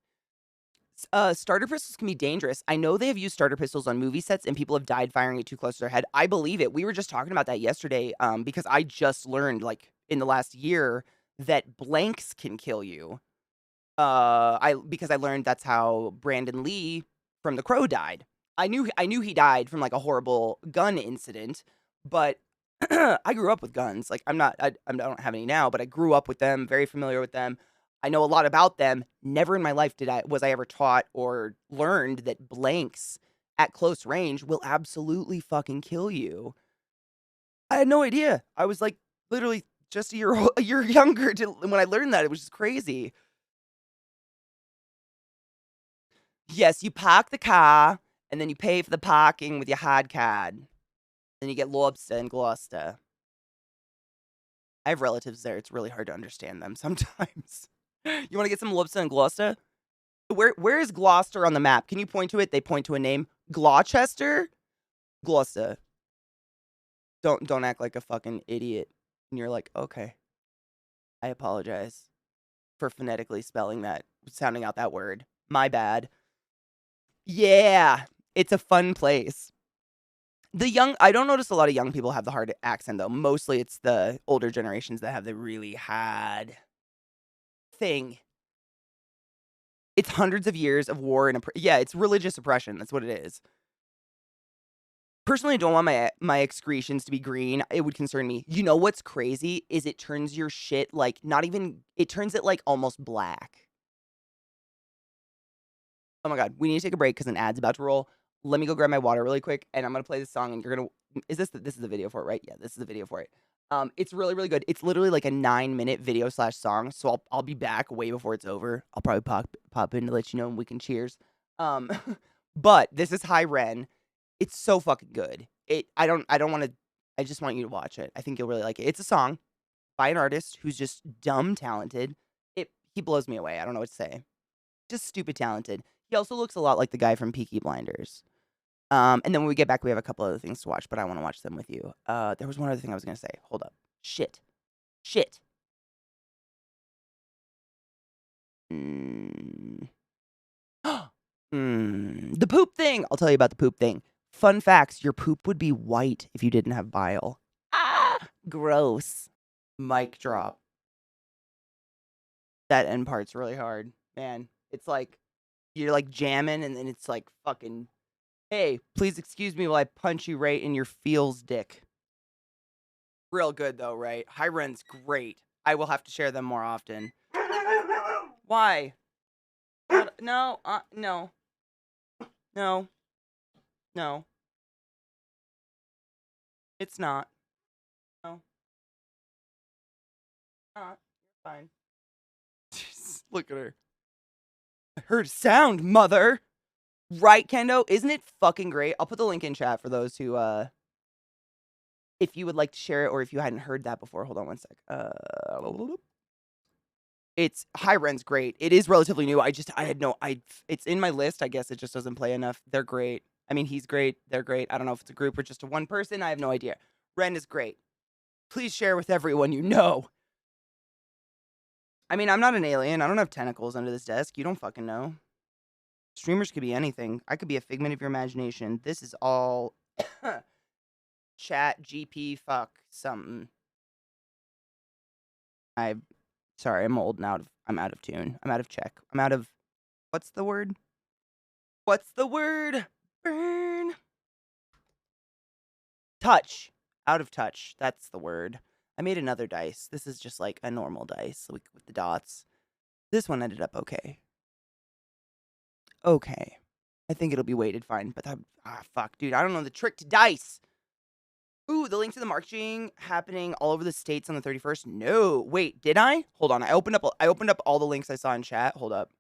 Starter pistols can be dangerous. I know they have used starter pistols on movie sets and people have died firing it too close to their head. I believe it. We were just talking about that yesterday because I just learned, like, in the last year that blanks can kill you. Because I learned that's how Brandon Lee from The Crow died. I knew he died from like a horrible gun incident, but I grew up with guns. Like I don't have any now, but I grew up with them, very familiar with them. I know a lot about them. Never in my life was I ever taught or learned that blanks at close range will absolutely fucking kill you. I had no idea. I was like literally just a year younger when I learned that. It was just crazy. Yes, you park the car, and then you pay for the parking with your hard card. Then you get lobster in Gloucester. I have relatives there. It's really hard to understand them sometimes. You want to get some lobster in Gloucester? Where is Gloucester on the map? Can you point to it? They point to a name. Gloucester? Gloucester. Don't act like a fucking idiot. And you're like, okay. I apologize for phonetically sounding out that word. My bad. Yeah, it's a fun place. I don't notice a lot of young people have the hard accent, though. Mostly it's the older generations that have the really hard thing. It's hundreds of years of war and it's religious oppression. That's what it is. Personally, I don't want my excretions to be green. It would concern me. You know what's crazy is it turns your shit like it turns it like almost black. Oh my god, we need to take a break because an ad's about to roll. Let me go grab my water really quick, and I'm gonna play this song, and you're gonna. This is the video for it, right? Yeah, this is the video for it. It's really, really good. It's literally like a 9-minute video / song. So I'll be back way before it's over. I'll probably pop in to let you know, and we can cheers. But this is High Ren. It's so fucking good. I don't want to. I just want you to watch it. I think you'll really like it. It's a song by an artist who's just dumb talented. He blows me away. I don't know what to say. Just stupid talented. He also looks a lot like the guy from Peaky Blinders. And then when we get back, we have a couple other things to watch, but I want to watch them with you. There was one other thing I was going to say. Hold up. Shit. The poop thing. I'll tell you about the poop thing. Fun facts. Your poop would be white if you didn't have bile. Ah, gross. Mic drop. That end part's really hard. Man, it's like you're like jamming and then it's like fucking, hey, please excuse me while I punch you right in your feels dick. Real good though, right? High Ren's great. I will have to share them more often. Why? No. It's not. No. Not. Fine. Look at her. I heard a sound, mother. Right, Kendo? Isn't it fucking great? I'll put the link in chat for those who, if you would like to share it or if you hadn't heard that before. Hold on one sec. It's High Ren's great. It is relatively new. It's in my list. I guess it just doesn't play enough. They're great. I mean, he's great. They're great. I don't know if it's a group or just a one person. I have no idea. Ren is great. Please share with everyone you know. I mean, I'm not an alien. I don't have tentacles under this desk. You don't fucking know. Streamers could be anything. I could be a figment of your imagination. This is all chat GP fuck something. Sorry, I'm old now. I'm out of tune. I'm out of check. I'm out of, what's the word? Burn. Touch. Out of touch. That's the word. I made another dice. This is just like a normal dice with the dots. This one ended up okay. Okay. I think it'll be weighted fine, but fuck, dude. I don't know the trick to dice. Ooh, the link to the marching happening all over the states on the 31st. No, wait, did I? Hold on. I opened up all the links I saw in chat. Hold up.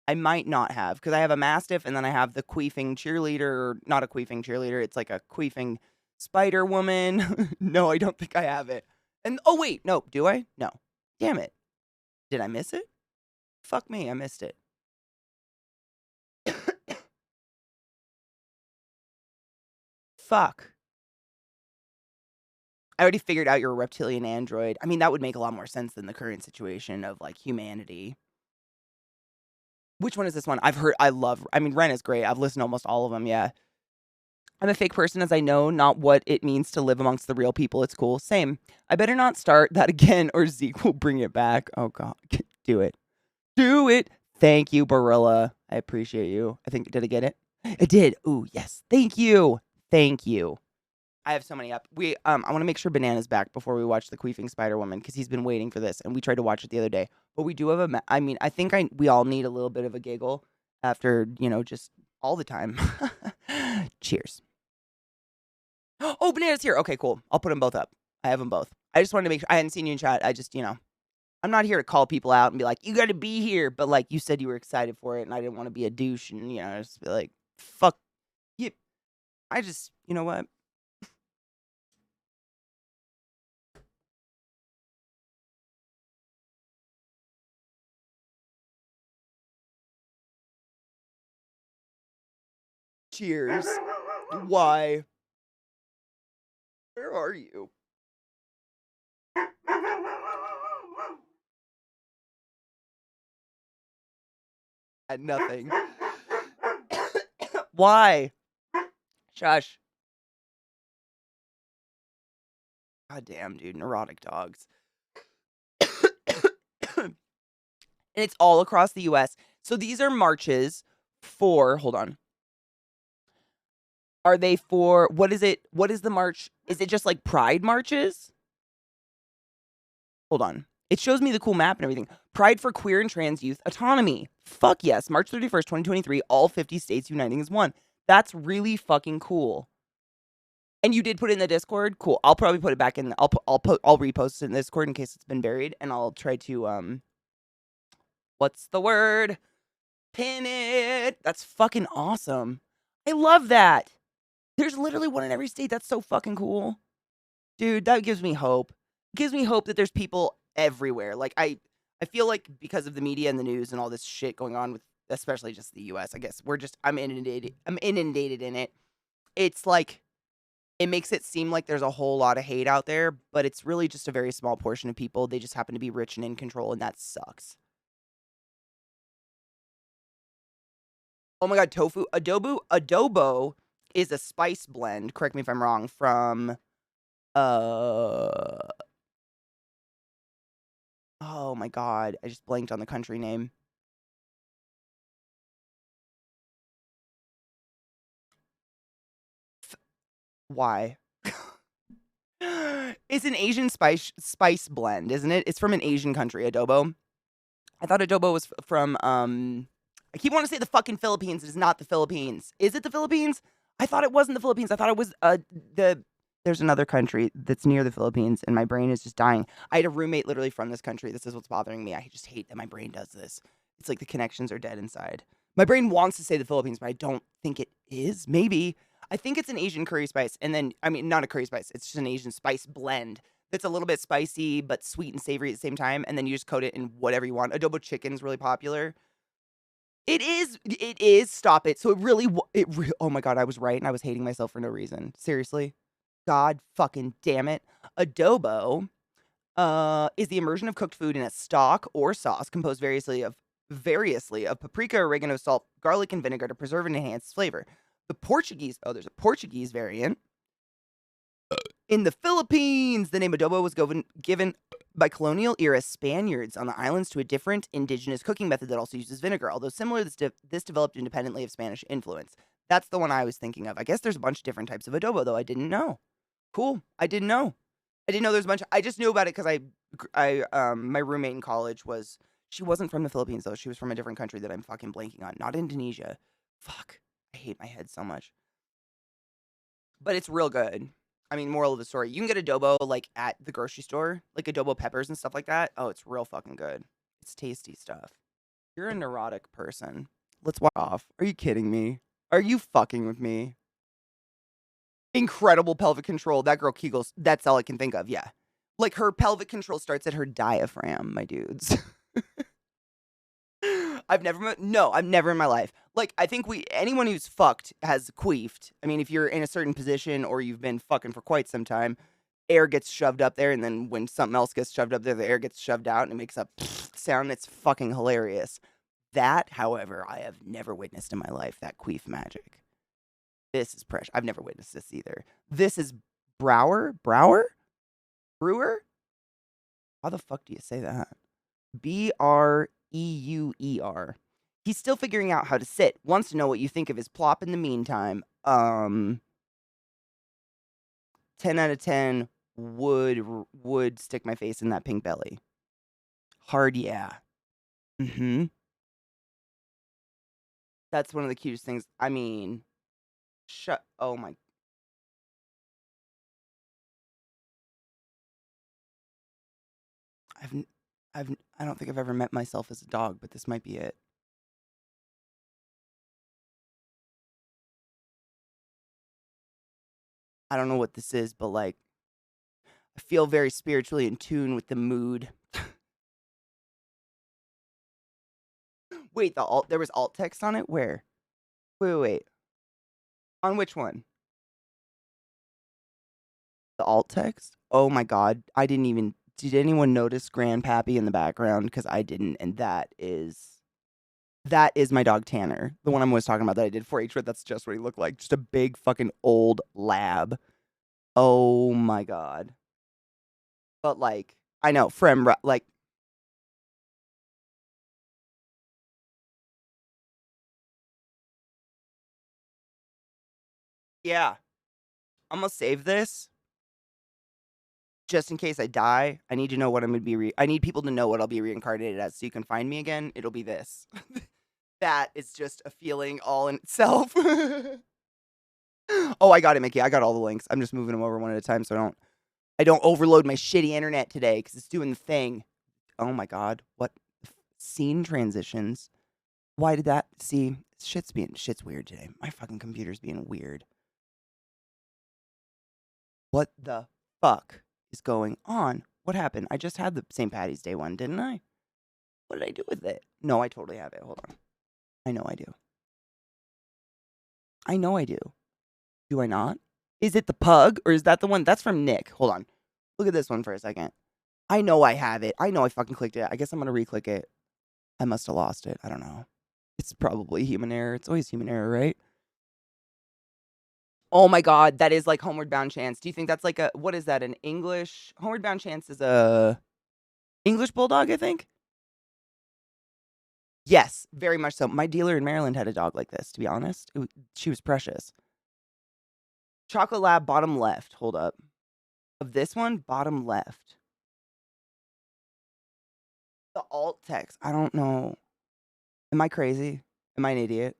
I might not have, because I have a Mastiff and then I have the queefing cheerleader, or not a queefing cheerleader. It's like a queefing spider woman. No, I don't think I have it. And oh wait, no, do I? No. Damn it. Did I miss it? Fuck me, I missed it. Fuck. I already figured out you're a reptilian android. I mean, that would make a lot more sense than the current situation of, like, humanity. Which one is this one? Ren is great. I've listened to almost all of them, yeah. I'm a fake person as I know not what it means to live amongst the real people. It's cool. Same. I better not start that again or Zeke will bring it back. Oh, God. Do it. Do it. Thank you, Barilla. I appreciate you. I think, did I get it? I did. Ooh, yes. Thank you. Thank you. I have so many up. I want to make sure Banana's back before we watch the Queefing Spider Woman because he's been waiting for this, and we tried to watch it the other day. But we do have I mean, I think we all need a little bit of a giggle after just all the time. Cheers. Oh, Banana's here. Okay, cool. I'll put them both up. I have them both. I just wanted to make sure I hadn't seen you in chat. I just I'm not here to call people out and be like, you got to be here. But like you said, you were excited for it, and I didn't want to be a douche and just be like, fuck you. I just, you know what? Cheers. Why? Where are you? At nothing. Why? Shush. God damn, dude. Neurotic dogs. And it's all across the US. So these are marches for, hold on. Are they for, what is it? What is the march? Is it just like pride marches? Hold on. It shows me the cool map and everything. Pride for Queer and Trans Youth Autonomy. Fuck yes. March 31st, 2023. All 50 states uniting as one. That's really fucking cool. And you did put it in the Discord? Cool. I'll probably put it back in. I'll repost it in the Discord in case it's been buried. And I'll try to, what's the word? Pin it. That's fucking awesome. I love that. There's literally one in every state. That's so fucking cool. Dude, that gives me hope. It gives me hope that there's people everywhere. Like, I feel like because of the media and the news and all this shit going on with, especially just the US, I guess, I'm inundated in it. It's like, it makes it seem like there's a whole lot of hate out there, but it's really just a very small portion of people. They just happen to be rich and in control, and that sucks. Oh my god, tofu. Adobo is a spice blend, correct me if I'm wrong, from oh my god, I just blanked on the country name. Why? It's an Asian spice blend, isn't it? It's from an Asian country, adobo. I thought adobo was from I keep wanting to say the fucking Philippines. It is not the Philippines. Is it the Philippines? I thought it wasn't the Philippines. I thought it was there's another country that's near the Philippines, and my brain is just dying. I had a roommate literally from this country. This is what's bothering me. I just hate that my brain does this. It's like the connections are dead inside. My brain wants to say the Philippines, but I don't think it is. Maybe. I think it's an Asian curry spice, and then, I mean, not a curry spice. It's just an Asian spice blend that's a little bit spicy, but sweet and savory at the same time, and then you just coat it in whatever you want. Adobo chicken's really popular. It is, stop it. So oh my god, I was right, and I was hating myself for no reason. Seriously. God fucking damn it. Adobo is the immersion of cooked food in a stock or sauce composed variously of paprika, oregano, salt, garlic, and vinegar to preserve and enhance its flavor. There's a Portuguese variant. In the Philippines, the name adobo was given by colonial era Spaniards on the islands to a different indigenous cooking method that also uses vinegar. Although similar, this developed independently of Spanish influence. That's the one I was thinking of. I guess there's a bunch of different types of adobo, though. I didn't know. Cool. I didn't know there's a bunch. I just knew about it because my roommate in college she wasn't from the Philippines, though. She was from a different country that I'm fucking blanking on. Not Indonesia. Fuck. I hate my head so much. But it's real good. I mean, moral of the story, you can get adobo, like, at the grocery store, like adobo peppers and stuff like that. Oh, it's real fucking good. It's tasty stuff. You're a neurotic person. Let's walk off. Are you kidding me? Are you fucking with me? Incredible pelvic control. That girl kegels. That's all I can think of, yeah. Like, her pelvic control starts at her diaphragm, my dudes. I've never in my life. Like, I think anyone who's fucked has queefed. I mean, if you're in a certain position or you've been fucking for quite some time, air gets shoved up there, and then when something else gets shoved up there, the air gets shoved out, and it makes a sound that's fucking hilarious. That, however, I have never witnessed in my life, that queef magic. This is precious. I've never witnessed this either. This is Brewer? How the fuck do you say that? Breuer. He's still figuring out how to sit. Wants to know what you think of his plop in the meantime. 10 out of 10 would stick my face in that pink belly. Hard yeah. Mm-hmm. That's one of the cutest things. I mean, oh my. I don't think I've ever met myself as a dog, but this might be it. I don't know what this is, but like, I feel very spiritually in tune with the mood. Wait, there was alt text on it? Where? Wait. On which one? The alt text? Oh my god. Did anyone notice Grandpappy in the background? Because I didn't, and that is my dog Tanner. The one I'm always talking about that I did 4-H with. That's just what he looked like. Just a big fucking old lab. Oh my god. But like, I know, like, yeah. I'm gonna save this just in case I die. I need to know what I'm gonna be. I need people to know what I'll be reincarnated as, so you can find me again. It'll be this. That is just a feeling all in itself. Oh, I got it, Mickey. I got all the links. I'm just moving them over one at a time, so I don't overload my shitty internet today because it's doing the thing. Oh my god, what scene transitions? Why did that? See, shit's weird today. My fucking computer's being weird. What the fuck is going on? What happened? I just had the St. Patty's Day one, didn't I? What did I do with it? No, I totally have it. Hold on. I know I do. I know I do. Do I not? Is it the pug or is that the one? That's from Nick. Hold on. Look at this one for a second. I know I have it. I know I fucking clicked it. I guess I'm going to re-click it. I must have lost it. I don't know. It's probably human error. It's always human error, right? Oh my god, that is like Homeward Bound Chance. Do you think that's like what is that, an English? Homeward Bound Chance is a English bulldog, I think? Yes, very much so. My dealer in Maryland had a dog like this, to be honest. She was precious. Chocolate Lab, bottom left. Hold up. Of this one, bottom left. The alt text. I don't know. Am I crazy? Am I an idiot?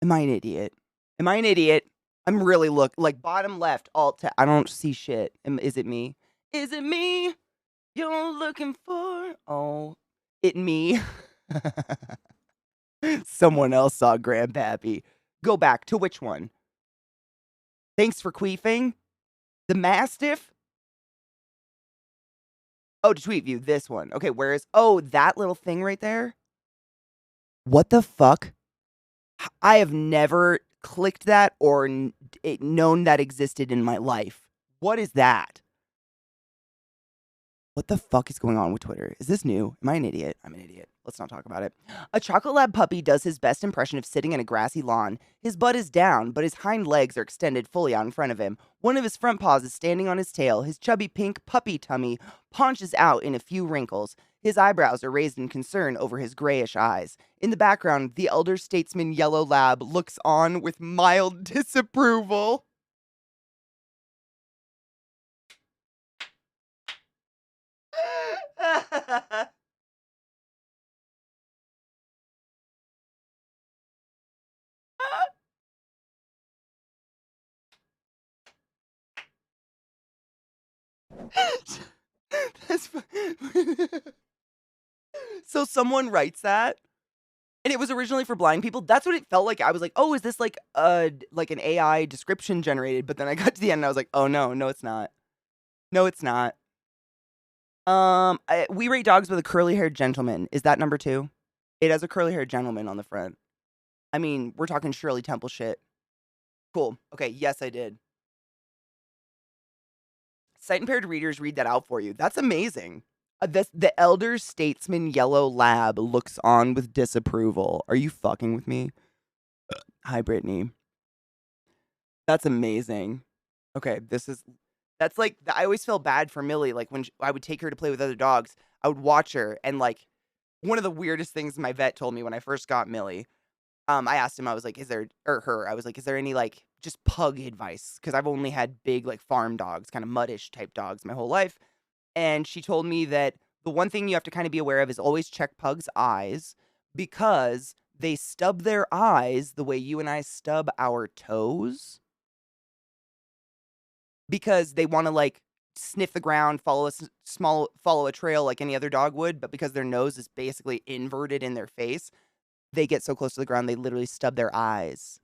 Am I an idiot? Am I an idiot? I'm really like bottom left, alt text. I don't see shit. Is it me? Is it me you're looking for? Oh, it me. Someone else saw Grandpappy. Go back to which one? Thanks for queefing. The Mastiff? Oh, to tweet view, this one. Okay, oh, that little thing right there? What the fuck? I have never clicked that or known that existed in my life. What is that? What the fuck is going on with Twitter? Is this new? Am I an idiot? I'm an idiot. Let's not talk about it. A Chocolate Lab puppy does his best impression of sitting in a grassy lawn. His butt is down, but his hind legs are extended fully out in front of him. One of his front paws is standing on his tail. His chubby pink puppy tummy paunches out in a few wrinkles. His eyebrows are raised in concern over his grayish eyes. In the background, the elder statesman Yellow Lab looks on with mild disapproval. So someone writes that, and it was originally for blind people. That's what it felt like. I was like, oh, is this like an AI description generated? But then I got to the end and I was like, oh no, it's not. No, it's not. We rate dogs with a curly-haired gentleman. Is that number 2? It has a curly-haired gentleman on the front. I mean, we're talking Shirley Temple shit. Cool. Okay, yes, I did. Sight-impaired readers read that out for you. That's amazing. The elder statesman Yellow Lab looks on with disapproval. Are you fucking with me? Hi, Brittany. That's amazing. Okay, that's like, I always felt bad for Millie. Like when I would take her to play with other dogs, I would watch her, and, like, one of the weirdest things my vet told me when I first got Millie, I asked him, I was like, "Is there" or her, I was like, "Is there any, like, just pug advice?" Because 'Cause I've only had big, like, farm dogs, kinda muddish type dogs my whole life, and she told me that the one thing you have to kinda be aware of is always check pugs' eyes because they stub their eyes the way you and I stub our toes because they wanna, like, sniff the ground, follow a trail like any other dog would, but because their nose is basically inverted in their face, they get so close to the ground, they literally stub their eyes.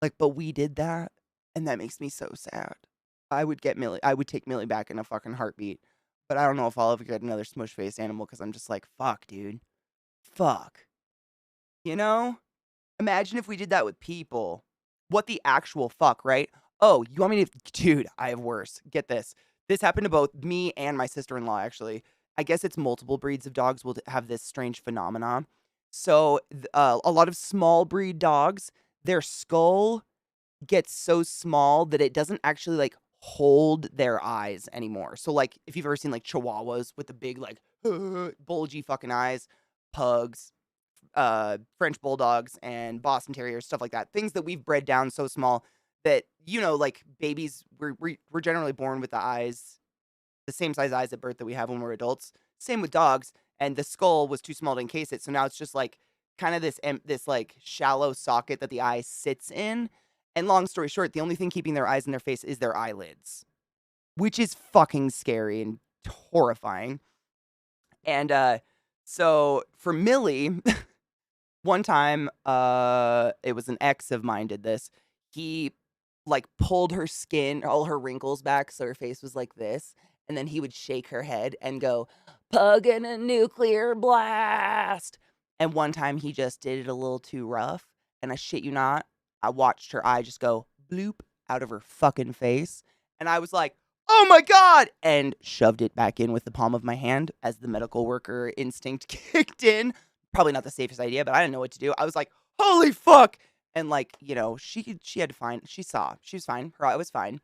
Like, but we did that, and that makes me so sad. I would take Millie back in a fucking heartbeat, but I don't know if I'll ever get another smush-faced animal because 'cause I'm just like, "Fuck, dude. Fuck." You know? Imagine if we did that with people. What the actual fuck, right? Oh, you want me to dude, I have worse. Get this. This happened to both me and my sister-in-law, actually. I guess it's multiple breeds of dogs will have this strange phenomenon. So, a lot of small breed dogs, their skull gets so small that it doesn't actually, like, hold their eyes anymore. So, like, if you've ever seen, like, chihuahuas with the big, like, bulgy fucking eyes, pugs, French bulldogs and Boston terriers, stuff like that. Things that we've bred down so small that, like, babies, we're generally born with the eyes, the same size eyes at birth that we have when we're adults. Same with dogs, and the skull was too small to encase it, so now it's just, like, kinda this, like, shallow socket that the eye sits in, and long story short, the only thing keeping their eyes in their face is their eyelids, which is fucking scary and horrifying, and, so for Millie one time, it was an ex of mine did this. He, like, pulled her skin, all her wrinkles back, so her face was like this, and then he would shake her head and go, "Pug in a nuclear blast." And one time he just did it a little too rough, and I shit you not, I watched her eye just go bloop out of her fucking face, and I was like, "Oh my god!" and shoved it back in with the palm of my hand as the medical worker instinct kicked in. Probably not the safest idea, but I didn't know what to do. I was like, "Holy fuck!" And, like, she had to find she saw. She was fine. Her eye was fine.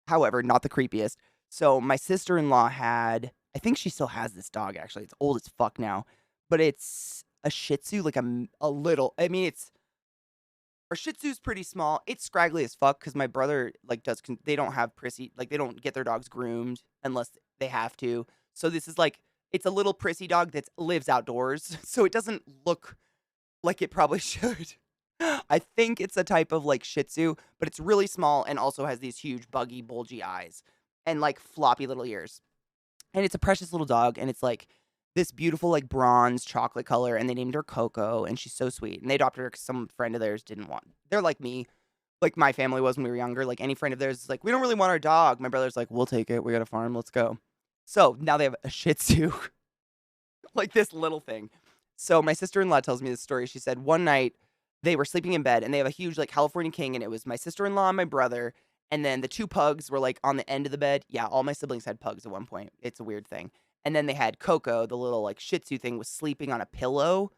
However, not the creepiest. So, my sister-in-law had I think she still has this dog, actually. It's old as fuck now, but it's a Shih Tzu, like, a little I mean, it's our Shih Tzu's pretty small. It's scraggly as fuck because my brother, like, they don't have prissy like, they don't get their dogs groomed unless they have to. So, this is, like it's a little prissy dog that lives outdoors, so it doesn't look like it probably should. I think it's a type of, like, Shih Tzu, but it's really small and also has these huge, buggy, bulgy eyes and, like, floppy little ears. And it's a precious little dog, and it's, like, this beautiful, like, bronze chocolate color, and they named her Coco, and she's so sweet. And they adopted her because some friend of theirs didn't want they're like me, like my family was when we were younger. Like, any friend of theirs is like, "We don't really want our dog." My brother's like, "We'll take it. We got a farm. Let's go." So, now they have a Shih Tzu, like, this little thing. So, my sister-in-law tells me this story. She said one night they were sleeping in bed, and they have a huge, like, California King, and it was my sister-in-law and my brother, and then the 2 pugs were, like, on the end of the bed. Yeah, all my siblings had pugs at one point. It's a weird thing. And then they had Coco, the little, like, Shih Tzu thing, was sleeping on a pillow,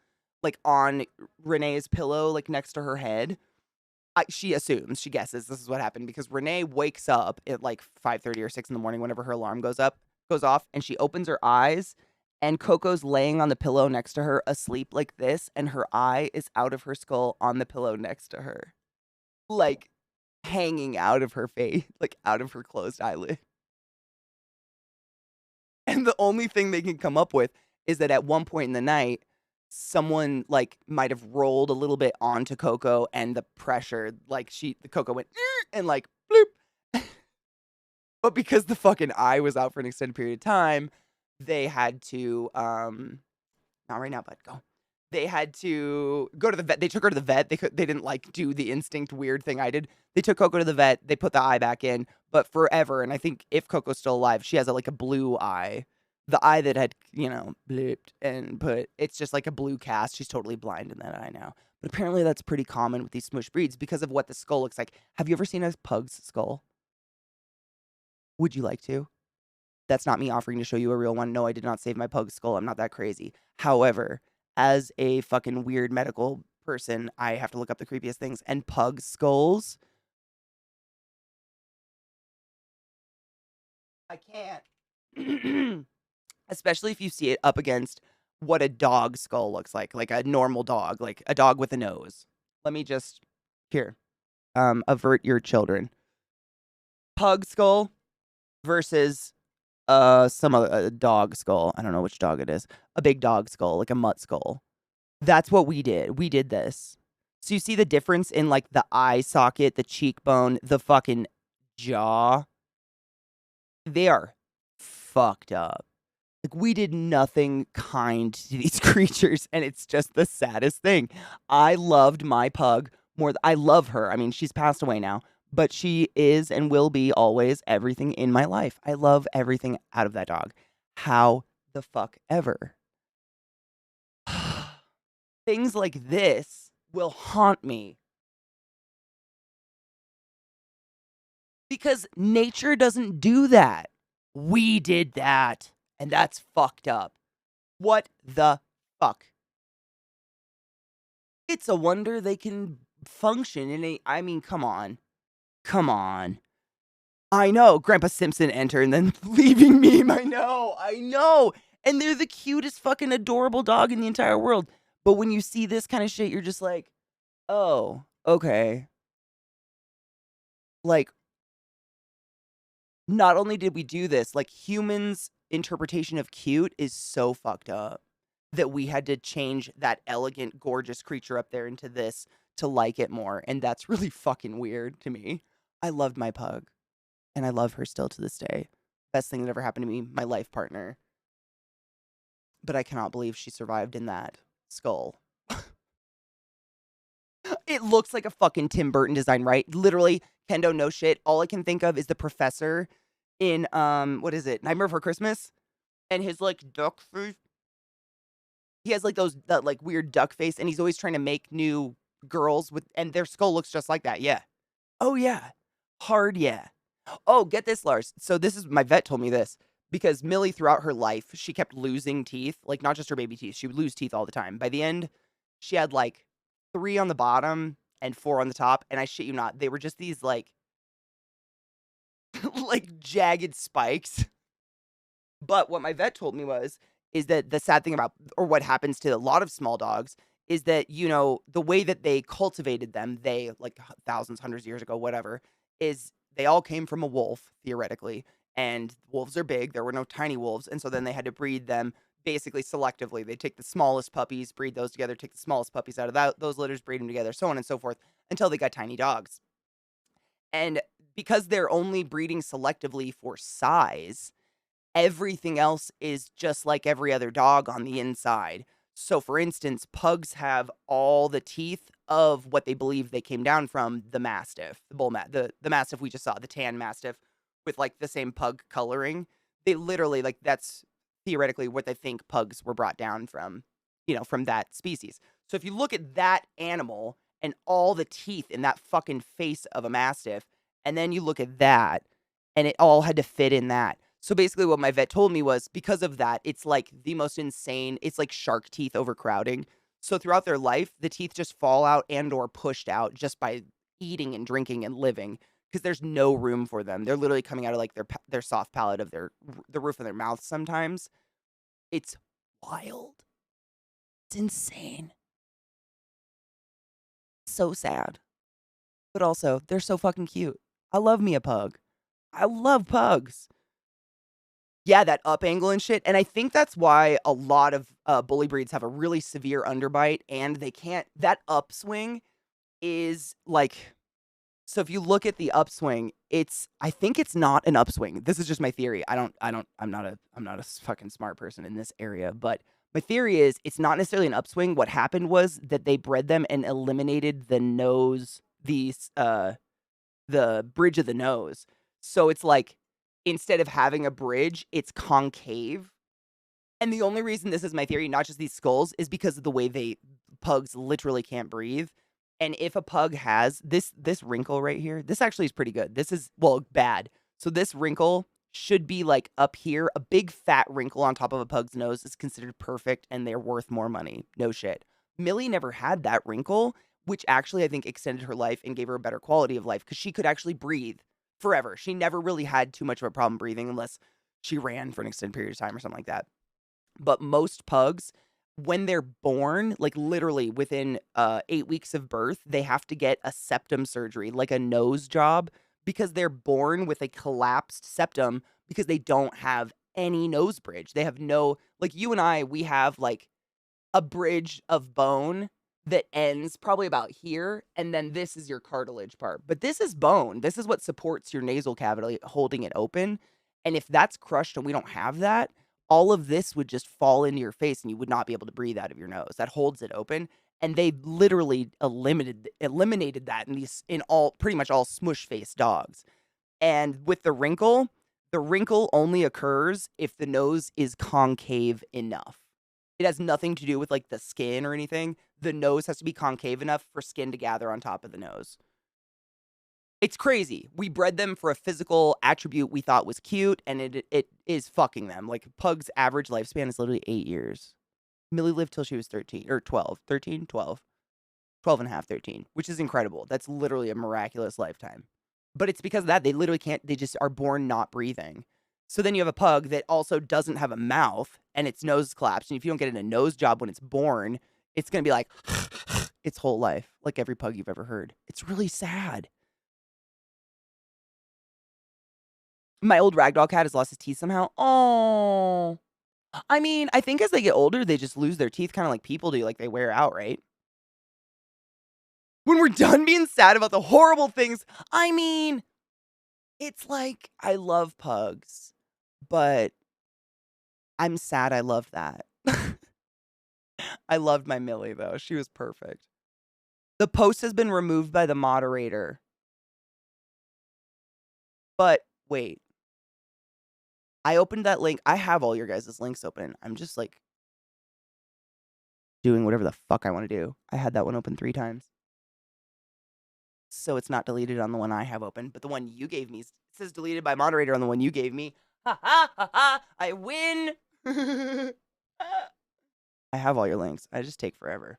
like, on Renee's pillow, like, next to her head. She assumes, she guesses this is what happened because Renee wakes up at, like, 5:30 or 6 in the morning whenever her alarm goes off, and she opens her eyes, and Coco's laying on the pillow next to her asleep like this, and her eye is out of her skull on the pillow next to her, like, hanging out of her face, like, out of her closed eyelid. And the only thing they can come up with is that at one point in the night, someone, like, might have rolled a little bit onto Coco and the pressure, like, the Coco went, "Er," and, like, bloop. But because the fucking eye was out for an extended period of time, they had to, not right now, bud, go. They had to go to the vet. They took her to the vet. They didn't, like, do the instinct weird thing I did. They took Coco to the vet. They put the eye back in, but forever, and I think if Coco's still alive, she has a blue eye. The eye that had, blipped and put it's just like a blue cast. She's totally blind in that eye now. But apparently that's pretty common with these smush breeds because of what the skull looks like. Have you ever seen a pug's skull? Would you like to? That's not me offering to show you a real one. No, I did not save my pug skull. I'm not that crazy. However, as a fucking weird medical person, I have to look up the creepiest things. And pug skulls, I can't. especially if you see it up against what a dog skull looks like a normal dog, like a dog with a nose. Let me just here, avert your children. Pug skull versus some other dog skull. I don't know which dog it is. A big dog skull, like a mutt skull. That's what we did. We did this. So you see the difference in like the eye socket, the cheekbone, the fucking jaw. They are fucked up. Like we did nothing kind to these creatures, and it's just the saddest thing. I loved my pug more. I love her. I mean, she's passed away now, but she is and will be always everything in my life. I love everything out of that dog. How the fuck ever? Things like this will haunt me because nature doesn't do that. We did that, and that's fucked up. What the fuck? It's a wonder they can function in a. I mean, come on. Come on. I know, Grandpa Simpson enter and then leaving meme. I know, I know. And they're the cutest fucking adorable dog in the entire world. But when you see this kind of shit, you're just like, oh, okay. Like, not only did we do this, like humans' interpretation of cute is so fucked up that we had to change that elegant, gorgeous creature up there into this to like it more. And that's really fucking weird to me. I loved my pug, and I love her still to this day. Best thing that ever happened to me, my life partner. But I cannot believe she survived in that skull. It looks like a fucking Tim Burton design, right? Literally, Kendo, no shit. All I can think of is the professor in what is it? Nightmare Before Christmas? And his like duck face. He has like that like weird duck face, and he's always trying to make new girls with, and their skull looks just like that. Yeah. Oh yeah. Hard yeah. Oh, get this, Lars. So this is my vet told me this because Millie throughout her life, she kept losing teeth, like not just her baby teeth. She would lose teeth all the time. By the end, she had like 3 on the bottom and 4 on the top, and I shit you not, they were just these like like jagged spikes. But what my vet told me is that the sad thing about, or what happens to a lot of small dogs, is that, you know, the way that they cultivated them, they like thousands, hundreds of years ago, whatever, is they all came from a wolf, theoretically. And wolves are big. There were no tiny wolves. And so then they had to breed them basically selectively. They take the smallest puppies, breed those together, take the smallest puppies out of those litters, breed them together, so on and so forth, until they got tiny dogs. And because they're only breeding selectively for size, everything else is just like every other dog on the inside. So, for instance, pugs have all the teeth of what they believe they came down from the mastiff, the mastiff we just saw, the tan mastiff with like the same pug coloring. They literally like that's theoretically what they think pugs were brought down from, you know, from that species. So, if you look at that animal and all the teeth in that fucking face of a mastiff, and then you look at that, and it all had to fit in that. So basically what my vet told me was because of that, it's like the most insane, it's like shark teeth overcrowding. So throughout their life, the teeth just fall out and or pushed out just by eating and drinking and living because there's no room for them. They're literally coming out of like their soft palate of the roof of their mouth sometimes. It's wild. It's insane. So sad. But also, they're so fucking cute. I love me a pug. I love pugs. Yeah, that up angle and shit, and I think that's why a lot of, bully breeds have a really severe underbite, and they can't that upswing is, like so if you look at the upswing, I think it's not an upswing. This is just my theory. I'm not a fucking smart person in this area, but my theory is it's not necessarily an upswing. What happened was that they bred them and eliminated the nose, the bridge of the nose. So it's like instead of having a bridge, it's concave. And the only reason this is my theory, not just these skulls, is because of the way pugs literally can't breathe. And if a pug has this wrinkle right here, this actually is pretty good. This is well bad. So this wrinkle should be like up here. A big fat wrinkle on top of a pug's nose is considered perfect and they're worth more money. No shit. Millie never had that wrinkle, which actually I think extended her life and gave her a better quality of life because she could actually breathe forever. She never really had too much of a problem breathing unless she ran for an extended period of time or something like that. But most pugs, when they're born, like literally within 8 weeks of birth, they have to get a septum surgery, like a nose job, because they're born with a collapsed septum because they don't have any nose bridge. They have no, like you and I, we have like a bridge of bone that ends probably about here, and then this is your cartilage part. But this is bone. This is what supports your nasal cavity, holding it open. And if that's crushed and we don't have that, all of this would just fall into your face and you would not be able to breathe out of your nose. That holds it open. And they literally eliminated that in all pretty much all smush face dogs. And with the wrinkle only occurs if the nose is concave enough. It has nothing to do with like the skin or anything. The nose has to be concave enough for skin to gather on top of the nose. It's crazy. We bred them for a physical attribute we thought was cute, and it is fucking them. Like, pug's average lifespan is literally 8 years. Millie lived till she was 13, or 12. 13? 12. 12 and a half, 13, which is incredible. That's literally a miraculous lifetime. But it's because of that. They literally can't, they just are born not breathing. So then you have a pug that also doesn't have a mouth, and its nose is collapsed. And if you don't get it a nose job when it's born, it's going to be like its whole life, like every pug you've ever heard. It's really sad. My old ragdoll cat has lost his teeth somehow. Oh, I mean, I think as they get older, they just lose their teeth kind of like people do. Like, they wear out, right? When we're done being sad about the horrible things, I mean, it's like, I love pugs, but I'm sad I love that. I loved my Millie, though. She was perfect. The post has been removed by the moderator. But wait. I opened that link. I have all your guys' links open. I'm just like doing whatever the fuck I want to do. I had that one open 3 times. So it's not deleted on the one I have open, but the one you gave me, it says deleted by moderator on the one you gave me. Ha ha ha ha! I win! I have all your links. I just take forever.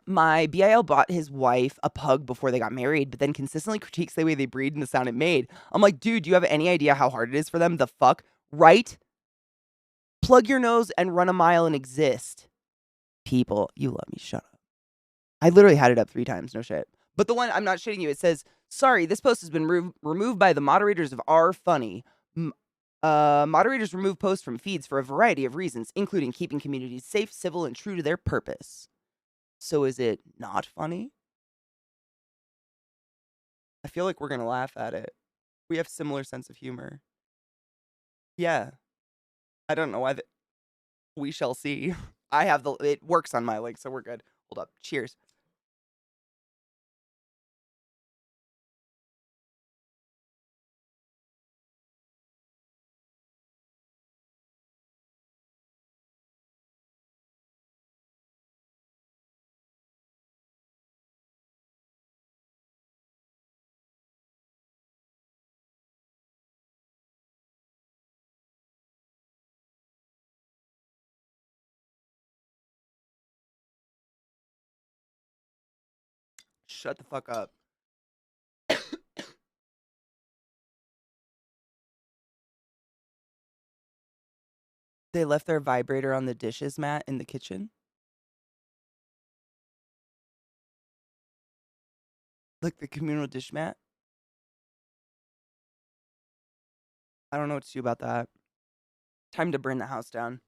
My BIL bought his wife a pug before they got married, but then consistently critiques the way they breed and the sound it made. I'm like, dude, do you have any idea how hard it is for them? The fuck? Right? Plug your nose and run a mile and exist. People, you let me shut up. I literally had it up 3 times, no shit. But the one, I'm not shitting you, it says, sorry, this post has been removed by the moderators of R Funny. Moderators remove posts from feeds for a variety of reasons, including keeping communities safe, civil, and true to their purpose. So is it not funny? I feel like we're going to laugh at it. We have similar sense of humor. Yeah. I don't know why we shall see. I have it works on my link, so we're good. Hold up. Cheers. Shut the fuck up. They left their vibrator on the dishes mat in the kitchen. Like the communal dish mat. I don't know what to do about that. Time to burn the house down.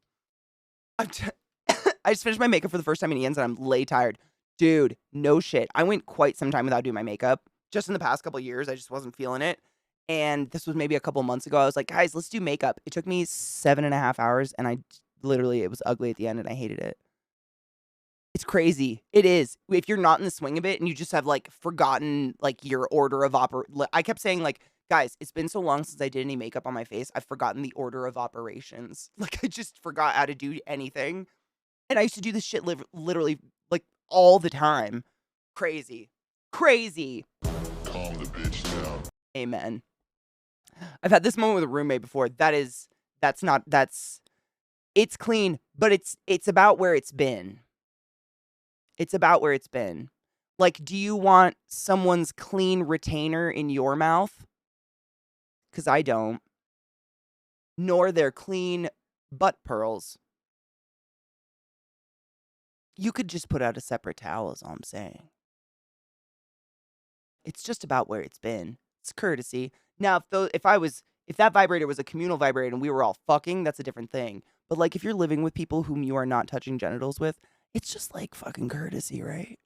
I just finished my makeup for the first time in Ian's and I'm lay tired. Dude, no shit. I went quite some time without doing my makeup. Just in the past couple years, I just wasn't feeling it. And this was maybe a couple months ago. I was like, guys, let's do makeup. It took me 7.5 hours and I literally, it was ugly at the end and I hated it. It's crazy. It is. If you're not in the swing of it and you just have like forgotten like your order of I kept saying like, guys, it's been so long since I did any makeup on my face. I've forgotten the order of operations. Like, I just forgot how to do anything. And I used to do this shit literally like all the time. Crazy. Crazy. Calm the bitch down. Amen. I've had this moment with a roommate before. It's clean, but it's about where it's been. It's about where it's been. Like, do you want someone's clean retainer in your mouth? Because I don't. Nor their clean butt pearls. You could just put out a separate towel, is all I'm saying. It's just about where it's been. It's courtesy. Now, if that vibrator was a communal vibrator and we were all fucking, that's a different thing. But like if you're living with people whom you are not touching genitals with, it's just like fucking courtesy, right?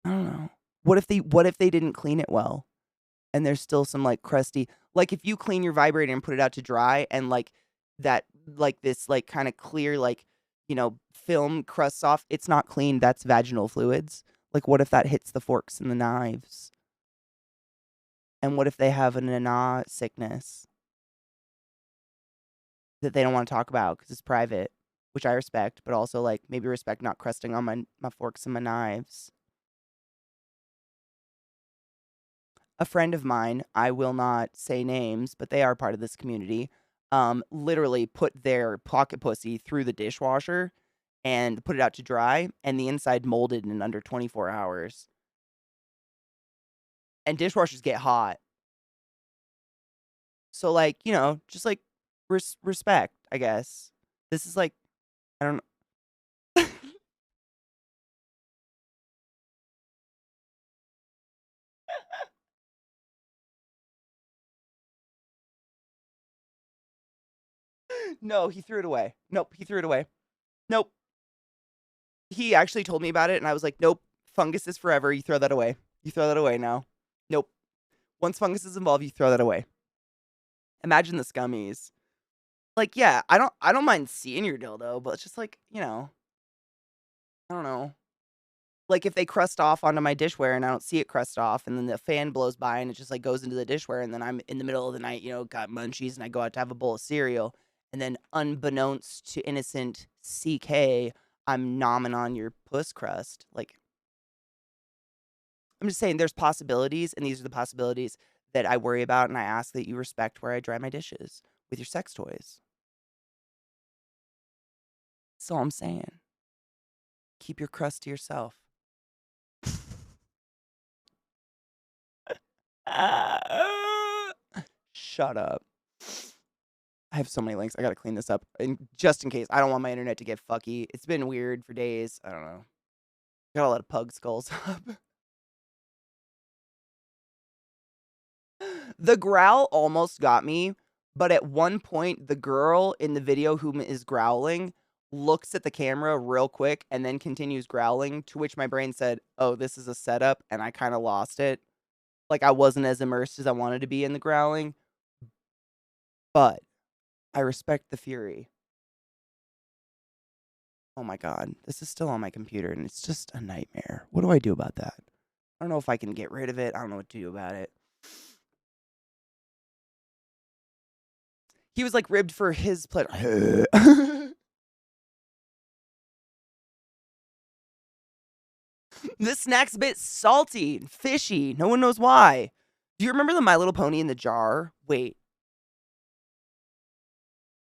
I don't know. What if they didn't clean it well? And there's still some like crusty, like if you clean your vibrator and put it out to dry and like that like this like kind of clear like, film crusts off, it's not clean, that's vaginal fluids. Like what if that hits the forks and the knives? And what if they have an ana sickness that they don't want to talk about because it's private, which I respect, but also like maybe respect not crusting on my forks and my knives. A friend of mine, I will not say names, but they are part of this community, literally put their pocket pussy through the dishwasher and put it out to dry, and the inside molded in under 24 hours. And dishwashers get hot. So, like, just like respect, I guess. This is like, I don't know. No, he threw it away. Nope, he threw it away. Nope. He actually told me about it, and I was like, nope, fungus is forever. You throw that away. You throw that away now. Nope. Once fungus is involved, you throw that away. Imagine the scummies. Like, yeah, I don't mind seeing your dildo, but it's just like, I don't know. Like if they crust off onto my dishware and I don't see it crust off, and then the fan blows by and it just like goes into the dishware, and then I'm in the middle of the night, got munchies, and I go out to have a bowl of cereal, and then unbeknownst to innocent CK, I'm nomming on your puss crust. Like, I'm just saying there's possibilities, and these are the possibilities that I worry about, and I ask that you respect where I dry my dishes with your sex toys. That's all I'm saying. Keep your crust to yourself. Shut up. I have so many links. I gotta clean this up. And just in case, I don't want my internet to get fucky. It's been weird for days. I don't know. Got a lot of pug skulls up. The growl almost got me, but at one point, the girl in the video who is growling looks at the camera real quick and then continues growling, to which my brain said, oh, this is a setup, and I kind of lost it. Like, I wasn't as immersed as I wanted to be in the growling, but I respect the fury. Oh my god, this is still on my computer, and it's just a nightmare. What do I do about that? I don't know if I can get rid of it. I don't know what to do about it. He was like ribbed for his pleasure. This snack's a bit salty and fishy. No one knows why. Do you remember the My Little Pony in the jar? Wait.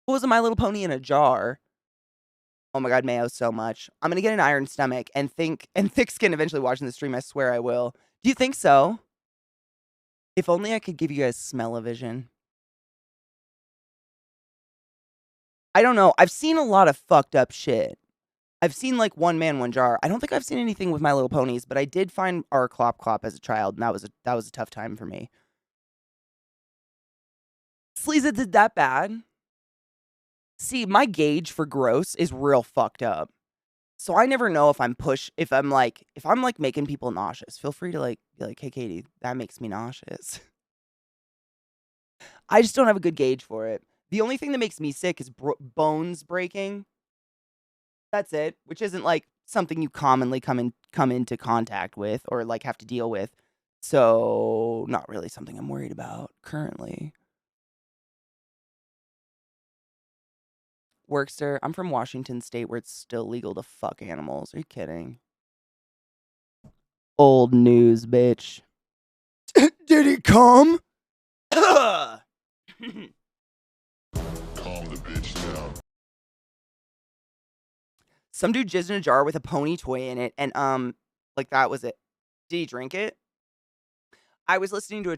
What was a My Little Pony in a jar? Oh my god, mayo so much. I'm gonna get an iron stomach and thick skin eventually watching the stream. I swear I will. Do you think so? If only I could give you guys smell-o-vision. I don't know. I've seen a lot of fucked up shit. I've seen like One Man, One Jar. I don't think I've seen anything with My Little Ponies, but I did find our Clop Clop as a child, and that was a tough time for me. Sleaza did that bad. See, my gauge for gross is real fucked up. So I never know if I'm making people nauseous. Feel free to like be like, hey Katie, that makes me nauseous. I just don't have a good gauge for it. The only thing that makes me sick is bones breaking. That's it, which isn't like something you commonly come into contact with or like have to deal with. So not really something I'm worried about currently. Workster, I'm from Washington State where it's still legal to fuck animals. Are you kidding? Old news, bitch. Did he come? Calm the bitch down. Some dude jizzed in a jar with a pony toy in it, and like that was it. Did he drink it? I was listening to a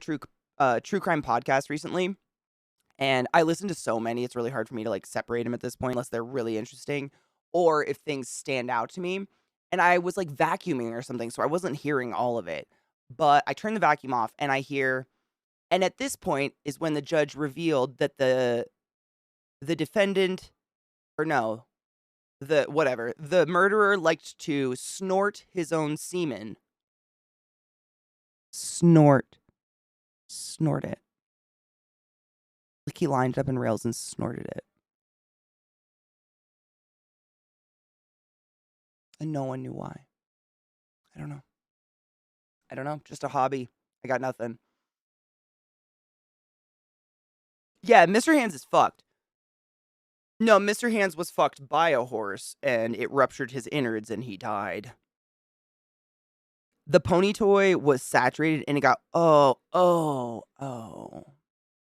true crime podcast recently, And I listen to so many, it's really hard for me to, like, separate them at this point unless they're really interesting or if things stand out to me. And I was, like, vacuuming or something, so I wasn't hearing all of it. But I turned the vacuum off and I hear and at this point is when the judge revealed that the defendant or no, the murderer liked to snort his own semen. Snort. Snort it. Like he lined it up in rails and snorted it. And no one knew why. I don't know. I don't know. Just a hobby. I got nothing. Yeah, Mr. Hands is fucked. No, Mr. Hands was fucked by a horse and it ruptured his innards and he died. The pony toy was saturated and it got oh.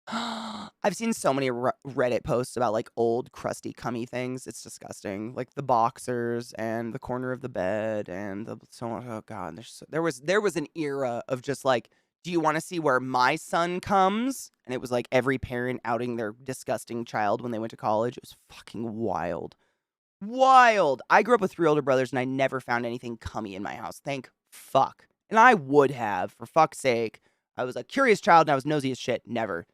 I've seen so many Reddit posts about like old crusty cummy things. It's disgusting. Like the boxers and the corner of the bed and the oh god, there was an era of just like, do you want to see where my son comes? And it was like every parent outing their disgusting child when they went to college. It was fucking wild. Wild. I grew up with 3 older brothers and I never found anything cummy in my house. Thank fuck. And I would have, for fuck's sake. I was a curious child and I was nosy as shit. Never.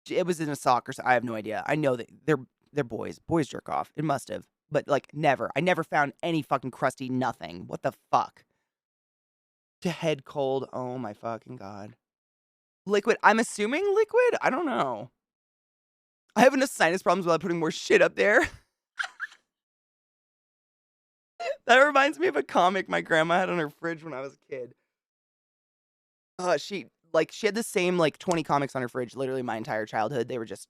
It was in a sock or so. I have no idea. I know that they're boys. Boys jerk off. It must have. But like never. I never found any fucking crusty nothing. What the fuck? To head cold. Oh my fucking god. Liquid. I'm assuming liquid? I don't know. I have enough sinus problems without putting more shit up there. That reminds me of a comic my grandma had on her fridge when I was a kid. She had the same, 20 comics on her fridge literally my entire childhood. They were just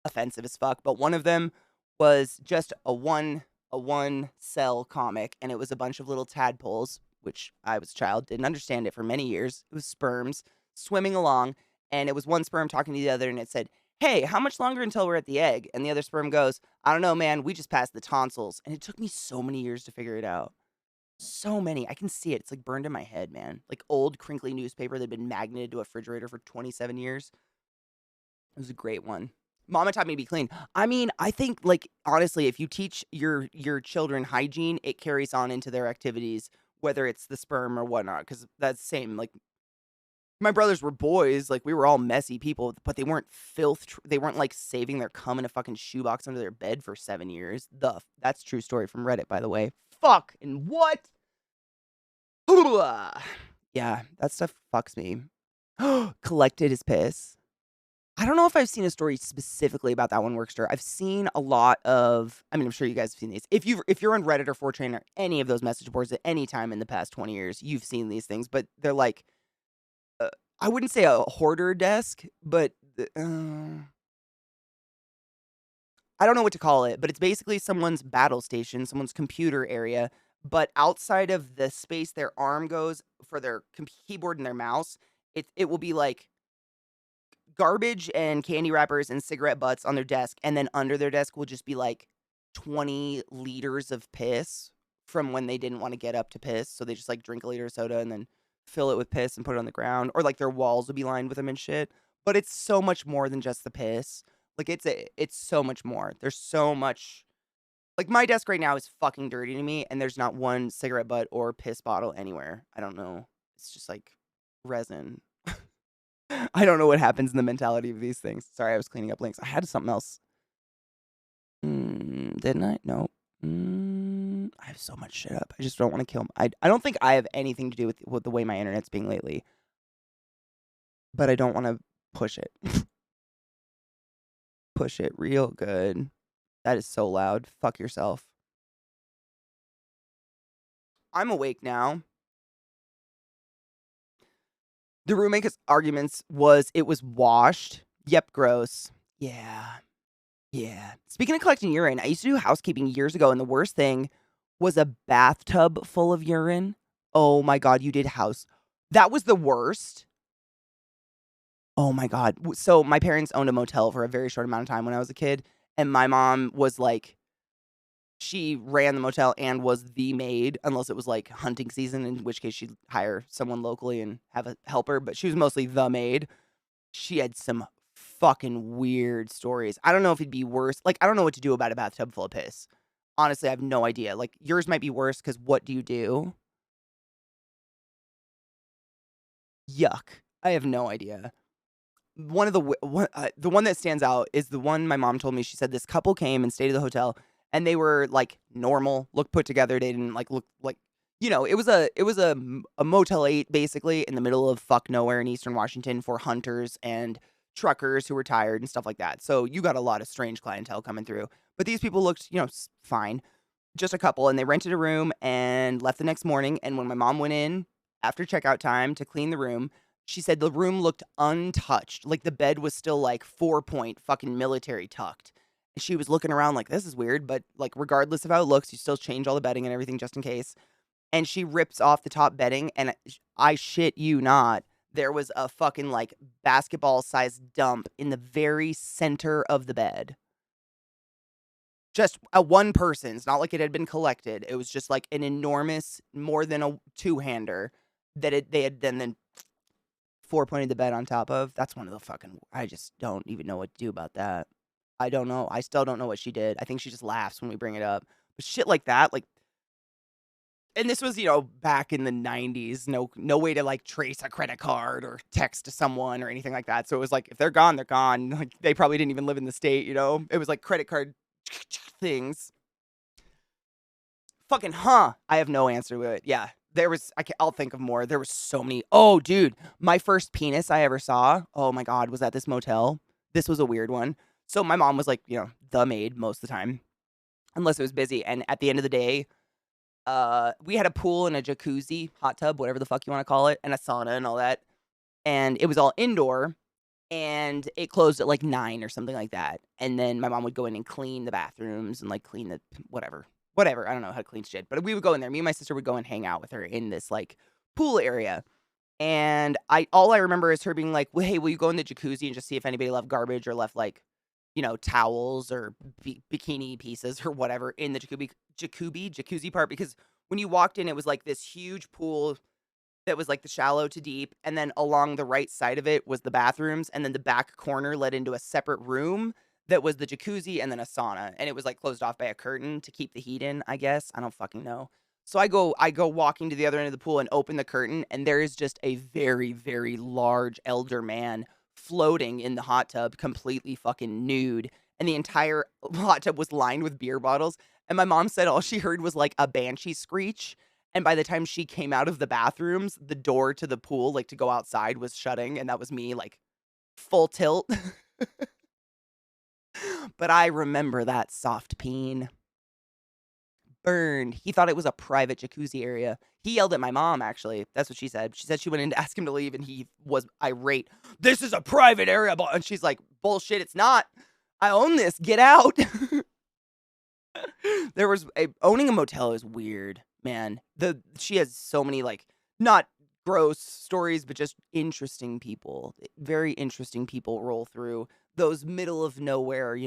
offensive as fuck, but one of them was just a one cell comic, and it was a bunch of little tadpoles, which I was a child, didn't understand it for many years. It was sperms swimming along, and it was one sperm talking to the other, and it said, "Hey, how much longer until we're at the egg?" And the other sperm goes, "I don't know, man. We just passed the tonsils." And it took me so many years to figure it out. So many. I can see it. It's like burned in my head, man. Like old crinkly newspaper that had been magneted to a refrigerator for 27 years. It was a great one. Mama taught me to be clean. I mean, I think honestly, if you teach your children hygiene, it carries on into their activities, whether it's the sperm or whatnot. Because that's the same. Like my brothers were boys. Like we were all messy people, but they weren't filth. They weren't like saving their cum in a fucking shoebox under their bed for 7 years. That's true story from Reddit, by the way. Fuck and what? Yeah, that stuff fucks me. Collected his piss. I don't know if I've seen a story specifically about that one Workster. I've seen a lot of. I mean, I'm sure you guys have seen these. If you're on Reddit or 4chan or any of those message boards at any time in the past 20 years, you've seen these things. But they're like, I wouldn't say a hoarder desk, but I don't know what to call it, but it's basically someone's battle station, someone's computer area, but outside of the space their arm goes for their keyboard and their mouse, it will be like garbage and candy wrappers and cigarette butts on their desk, and then under their desk will just be like 20 liters of piss from when they didn't want to get up to piss, so they just like drink a liter of soda and then fill it with piss and put it on the ground, or like their walls will be lined with them and shit. But it's so much more than just the piss. Like, it's so much more. There's so much like, my desk right now is fucking dirty to me, and there's not one cigarette butt or piss bottle anywhere. I don't know. It's just, like, resin. I don't know what happens in the mentality of these things. Sorry, I was cleaning up links. I had something else. Didn't I? No. I have so much shit up. I just don't wanna kill I don't think I have anything to do with the way my internet's being lately. But I don't wanna push it. Push it real good. That is so loud. Fuck yourself. I'm awake now. The roommate's arguments was it was washed. Yep, gross. Yeah. Yeah. Speaking of collecting urine, I used to do housekeeping years ago, and the worst thing was a bathtub full of urine. Oh my god, you did house. That was the worst. Oh my god. So my parents owned a motel for a very short amount of time when I was a kid, and my mom was like she ran the motel and was the maid, unless it was like hunting season, in which case she'd hire someone locally and have a helper, but she was mostly the maid. She had some fucking weird stories. I don't know if it'd be worse. Like, I don't know what to do about a bathtub full of piss. Honestly, I have no idea. Like, yours might be worse because what do you do? Yuck. I have no idea. One of the one that stands out is the one my mom told me. She said this couple came and stayed at the hotel, and they were like normal, look put together. They didn't like look like it was a Motel 8 basically in the middle of fuck nowhere in Eastern Washington for hunters and truckers who were tired and stuff like that. So you got a lot of strange clientele coming through. But these people looked, fine, just a couple, and they rented a room and left the next morning. And when my mom went in after checkout time to clean the room, she said the room looked untouched. Like the bed was still like 4-point fucking military tucked. She was looking around like, this is weird, but like, regardless of how it looks, you still change all the bedding and everything just in case. And she rips off the top bedding, and I shit you not, there was a fucking like basketball sized dump in the very center of the bed. Just a one person's, not like it had been collected. It was just like an enormous, more than a two-hander that they had then 4-pointed the bed on top of. That's one of the fucking, I just don't even know what to do about that. I don't know. I still don't know what she did. I think she just laughs when we bring it up. But shit like that, like, and this was, back in the 90s. No way to like trace a credit card or text to someone or anything like that. So it was like, if they're gone, they're gone. Like, they probably didn't even live in the state, It was like credit card things. Fucking I have no answer to it. Yeah. I'll think of more. There was so many. Oh, dude, my first penis I ever saw. Oh my God, was at this motel. This was a weird one. So my mom was like, the maid most of the time, unless it was busy. And at the end of the day, we had a pool and a jacuzzi, hot tub, whatever the fuck you want to call it, and a sauna and all that. And it was all indoor, and it closed at like 9 or something like that. And then my mom would go in and clean the bathrooms and like clean the whatever. I don't know how to clean shit, but we would go in there. Me and my sister would go and hang out with her in this like pool area. And all I remember is her being like, well, hey, will you go in the jacuzzi and just see if anybody left garbage or left like, towels or bikini pieces or whatever in the jacuzzi part? Because when you walked in, it was like this huge pool that was like the shallow to deep. And then along the right side of it was the bathrooms. And then the back corner led into a separate room that was the jacuzzi and then a sauna. And it was like closed off by a curtain to keep the heat in, I guess. I don't fucking know. So I go walking to the other end of the pool and open the curtain, and there is just a very, very large elder man floating in the hot tub, completely fucking nude. And the entire hot tub was lined with beer bottles. And my mom said all she heard was like a banshee screech. And by the time she came out of the bathrooms, the door to the pool, like to go outside, was shutting. And that was me, like full tilt. But I remember that soft peen. Burned. He thought it was a private jacuzzi area. He yelled at my mom, actually. That's what she said. She said she went in to ask him to leave, and he was irate. This is a private area. And she's like, bullshit, it's not. I own this. Get out. Owning a motel is weird, man. She has so many, like, not gross stories, but just interesting people. Very interesting people roll through those middle of nowhere,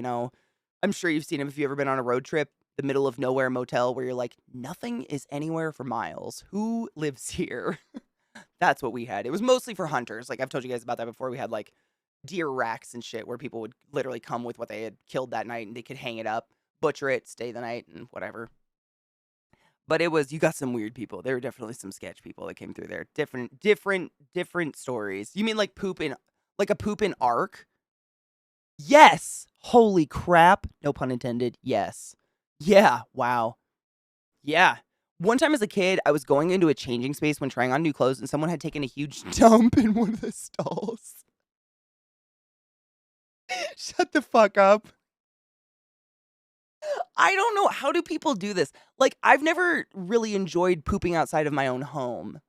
I'm sure you've seen them if you've ever been on a road trip. The middle of nowhere motel where you're like, nothing is anywhere for miles. Who lives here? That's what we had. It was mostly for hunters. Like I've told you guys about that before. We had like deer racks and shit where people would literally come with what they had killed that night and they could hang it up, butcher it, stay the night and whatever. But you got some weird people. There were definitely some sketch people that came through there. Different stories. You mean like a poop in Ark? Yes. Holy crap. No pun intended. Yes. Yeah, wow. Yeah. One time as a kid, I was going into a changing space when trying on new clothes, and someone had taken a huge dump in one of the stalls. Shut the fuck up. I don't know. How do people do this? Like, I've never really enjoyed pooping outside of my own home.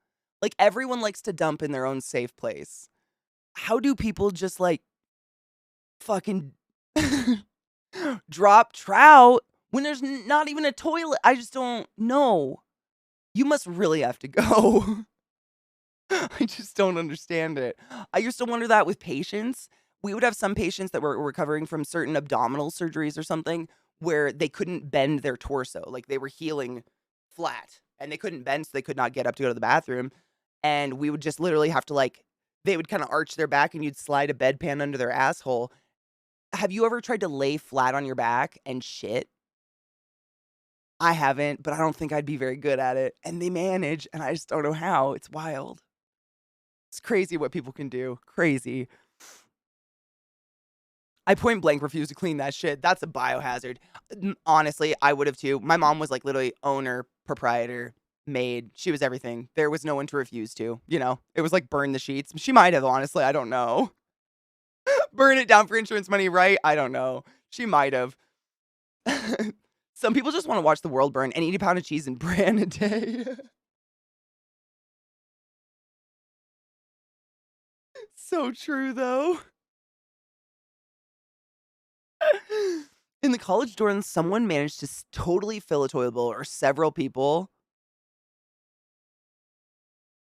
Like, everyone likes to dump in their own safe place. How do people just, like, fucking drop trout when there's not even a toilet? I just don't know. You must really have to go. I just don't understand it. I used to wonder that with patients. We would have some patients that were recovering from certain abdominal surgeries or something where they couldn't bend their torso. Like they were healing flat and they couldn't bend, so they could not get up to go to the bathroom. And we would just literally have to like they would kinda arch their back and you'd slide a bedpan under their asshole. Have you ever tried to lay flat on your back and shit? I haven't, but I don't think I'd be very good at it, and they manage, and I just don't know how. It's wild. It's crazy what people can do. Crazy. I point blank refuse to clean that shit. That's a biohazard. Honestly, I would have too. My mom was like literally owner, proprietor, maid. She was everything. There was no one to refuse to, you know? It was like burn the sheets. She might have, honestly. I don't know. Burn it down for insurance money, right? I don't know. She might have. Some people just want to watch the world burn and eat a pound of cheese and bran a day. So true, though. In the college dorms, someone managed to totally fill a toilet bowl, or several people.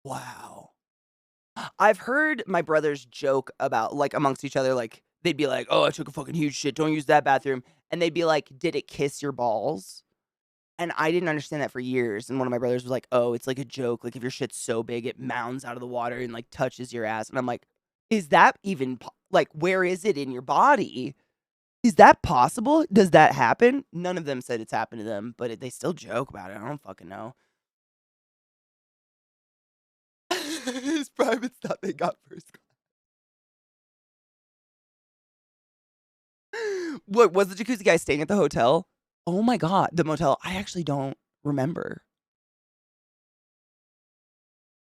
Wow. I've heard my brothers joke about, like, amongst each other, like, they'd be like, "Oh, I took a fucking huge shit. Don't use that bathroom." And they'd be like, "Did it kiss your balls?" And I didn't understand that for years. And one of my brothers was like, "Oh, it's like a joke. Like, if your shit's so big, it mounds out of the water and, like, touches your ass." And I'm like, "Is that even like, where is it in your body? Is that possible? Does that happen?" None of them said it's happened to them, but they still joke about it. I don't fucking know. His private stuff they got first class. What, was the jacuzzi guy staying at the hotel? Oh my god, the motel. I actually don't remember.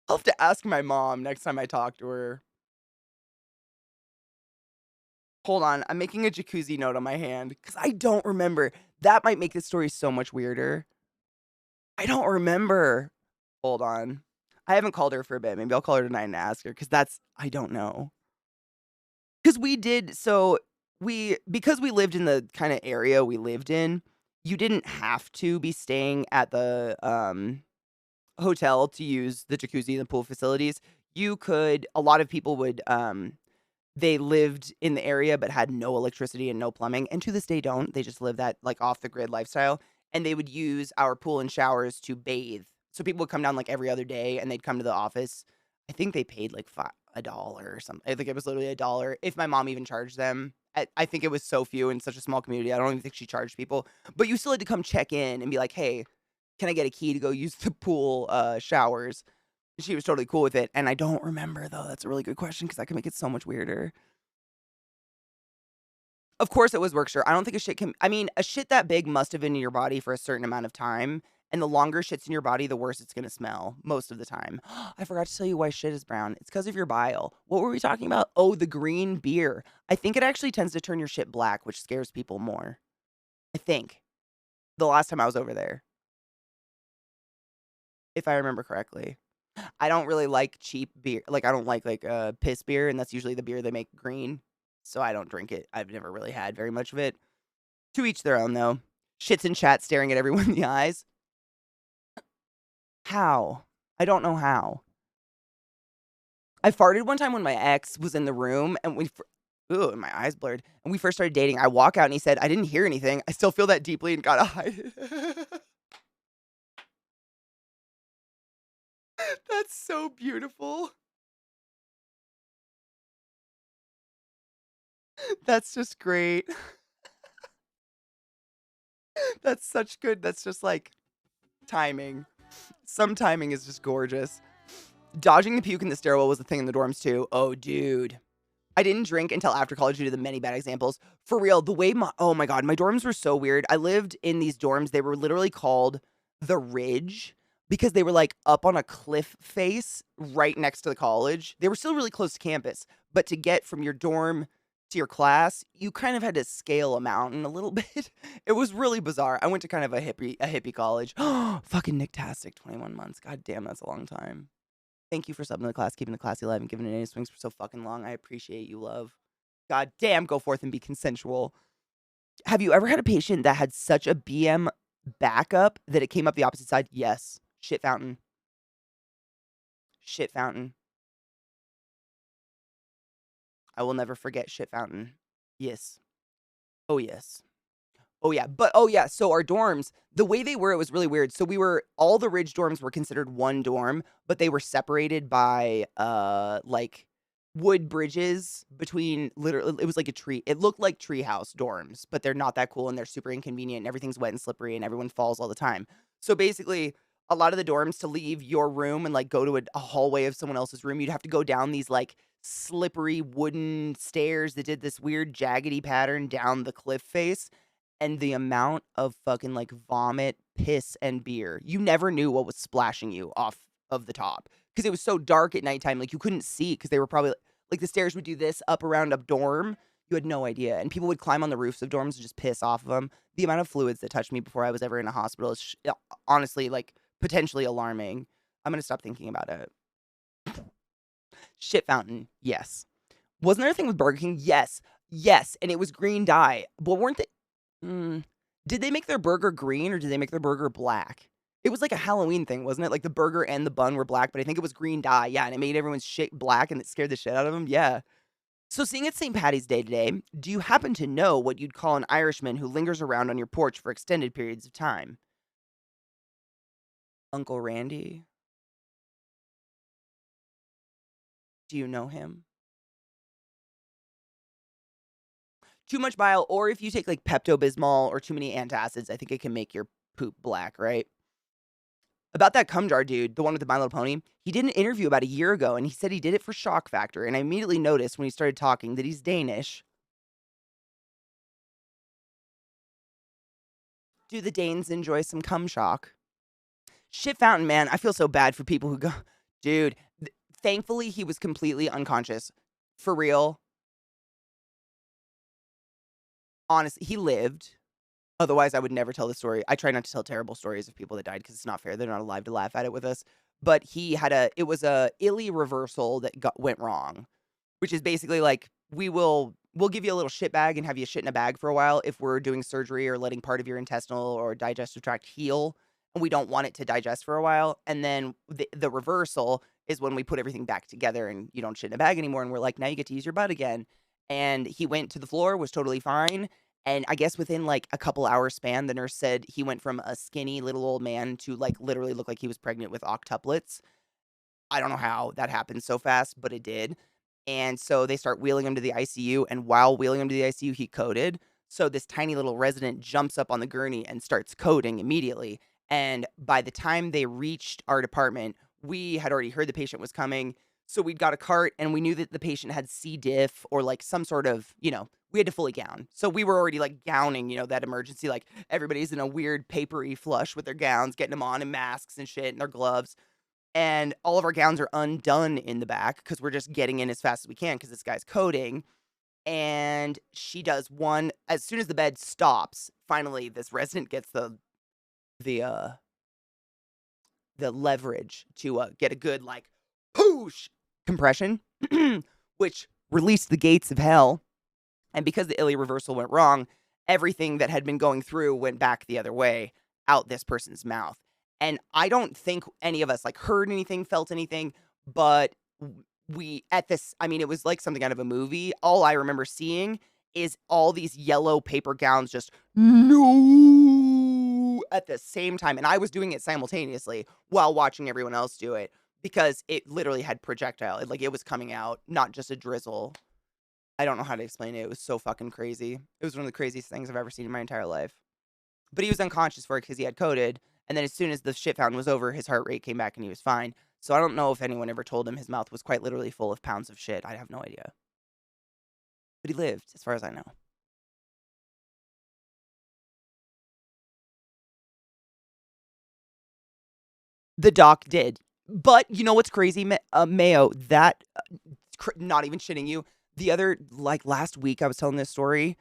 I'll have to ask my mom next time I talk to her. Hold on, I'm making a jacuzzi note on my hand because I don't remember. That might make this story so much weirder. I don't remember. Hold on. I haven't called her for a bit. Maybe I'll call her tonight and ask her because I don't know. Because we did, so because we lived in the kind of area we lived in, you didn't have to be staying at the hotel to use the jacuzzi and the pool facilities. You could, a lot of people would, they lived in the area but had no electricity and no plumbing, and to this day don't. They just live that, like, off the grid lifestyle, and they would use our pool and showers to bathe. So people would come down, like, every other day, and they'd come to the office. I think they paid, like, a dollar or something. I think it was literally a dollar if my mom even charged them. I think it was so few in such a small community. I don't even think she charged people, but you still had to come check in and be like, "Hey, can I get a key to go use the pool, showers?" She was totally cool with it, and I don't remember, though. That's a really good question because that can make it so much weirder. Of course, it was Workshire. I don't think a shit can, I mean, a shit that big must have been in your body for a certain amount of time, and the longer shit's in your body, the worse it's gonna smell most of the time. I forgot to tell you why shit is brown. It's because of your bile. What were we talking about? Oh, the green beer. I think it actually tends to turn your shit black, which scares people more. I think. The last time I was over there, if I remember correctly. I don't really like cheap beer. Like, I don't like, piss beer, and that's usually the beer they make green, so I don't drink it. I've never really had very much of it. To each their own, though. Shits in chat staring at everyone in the eyes. How? I don't know how. I farted one time when my ex was in the room, and ooh, and my eyes blurred, and we first started dating. I walk out, and he said, "I didn't hear anything. I still feel that deeply and gotta hide it." That's so beautiful. That's just great. That's such good, that's just, like, timing. Some timing is just gorgeous. Dodging the puke in the stairwell was a thing in the dorms too. Oh, dude. I didn't drink until after college due to the many bad examples. For real, the way oh my god, my dorms were so weird. I lived in these dorms, they were literally called The Ridge because they were, like, up on a cliff face right next to the college. They were still really close to campus, but to get from your dorm to your class, you kind of had to scale a mountain a little bit. It was really bizarre. I went to kind of a hippie college. Fucking Nicktastic, 21 months. God damn, that's a long time. Thank you for subbing to the class, keeping the classy alive, and giving it any swings for so fucking long. I appreciate you, love. God damn, go forth and be consensual. Have you ever had a patient that had such a BM backup that it came up the opposite side? Yes. Shit fountain. Shit fountain. I will never forget shit fountain. Yes. Oh, yes. Oh, yeah. But, oh, yeah. So our dorms, the way they were, it was really weird. So all the Ridge dorms were considered one dorm, but they were separated by, like, wood bridges between literally it was like a tree. It looked like treehouse dorms, but they're not that cool and they're super inconvenient and everything's wet and slippery and everyone falls all the time. So basically, a lot of the dorms to leave your room and like go to a hallway of someone else's room, you'd have to go down these like slippery wooden stairs that did this weird jaggedy pattern down the cliff face. And the amount of fucking like vomit, piss, and beer, you never knew what was splashing you off of the top because it was so dark at nighttime. Like you couldn't see because they were probably like the stairs would do this up around a dorm. You had no idea. And people would climb on the roofs of dorms and just piss off of them. The amount of fluids that touched me before I was ever in a hospital is honestly like potentially alarming. I'm going to stop thinking about it. Shit fountain. Yes. Wasn't there a thing with Burger King? Yes. Yes. And it was green dye. But weren't they? Did they make their burger green or did they make their burger black? It was like a Halloween thing, wasn't it? Like the burger and the bun were black, but I think it was green dye. Yeah, and it made everyone's shit black and it scared the shit out of them. Yeah. So, seeing it's St. Patty's Day today, do you happen to know what you'd call an Irishman who lingers around on your porch for extended periods of time? Uncle Randy? Do you know him? Too much bile, or if you take like Pepto-Bismol or too many antacids, I think it can make your poop black, right? About that cum jar dude, the one with the My Little Pony, he did an interview about a year ago, and he said he did it for shock factor, and I immediately noticed when he started talking that he's Danish. Do the Danes enjoy some cum shock? Shit fountain, man, I feel so bad for people who go, dude, thankfully he was completely unconscious. For real. Honestly, he lived. Otherwise, I would never tell the story. I try not to tell terrible stories of people that died because it's not fair. They're not alive to laugh at it with us. But it was a illy reversal that went wrong, which is basically like we'll give you a little shit bag and have you shit in a bag for a while if we're doing surgery or letting part of your intestinal or digestive tract heal and we don't want it to digest for a while. And then the reversal is when we put everything back together and you don't shit in a bag anymore and we're like, now you get to use your butt again. And he went to the floor, was totally fine. And I guess within like a couple hours span, the nurse said he went from a skinny little old man to like literally look like he was pregnant with octuplets. I don't know how that happened so fast, but it did. And so they start wheeling him to the ICU. And while wheeling him to the ICU, he coded. So this tiny little resident jumps up on the gurney and starts coding immediately. And by the time they reached our department, we had already heard the patient was coming. So we'd got a cart and we knew that the patient had C. diff or like some sort of, we had to fully gown. So we were already like gowning, that emergency. Like everybody's in a weird papery flush with their gowns, getting them on and masks and shit and their gloves. And all of our gowns are undone in the back because we're just getting in as fast as we can because this guy's coding. And she does one as soon as the bed stops. Finally, this resident gets the leverage to get a good like whoosh compression, which released the gates of hell. And because the ileal reversal went wrong, everything that had been going through went back the other way out this person's mouth. And I don't think any of us like heard anything, felt anything, but it was like something out of a movie. All I remember seeing is all these yellow paper gowns just no at the same time. And I was doing it simultaneously while watching everyone else do it because it literally had projectile. It was coming out, not just a drizzle. I don't know how to explain it. It was so fucking crazy. It was one of the craziest things I've ever seen in my entire life. But he was unconscious for it because he had coded. And then as soon as the shit fountain was over, his heart rate came back and he was fine. So I don't know if anyone ever told him his mouth was quite literally full of pounds of shit. I have no idea. But he lived, as far as I know. The doc did. But you know what's crazy, Mayo? That, not even shitting you, the other, like last week I was telling this story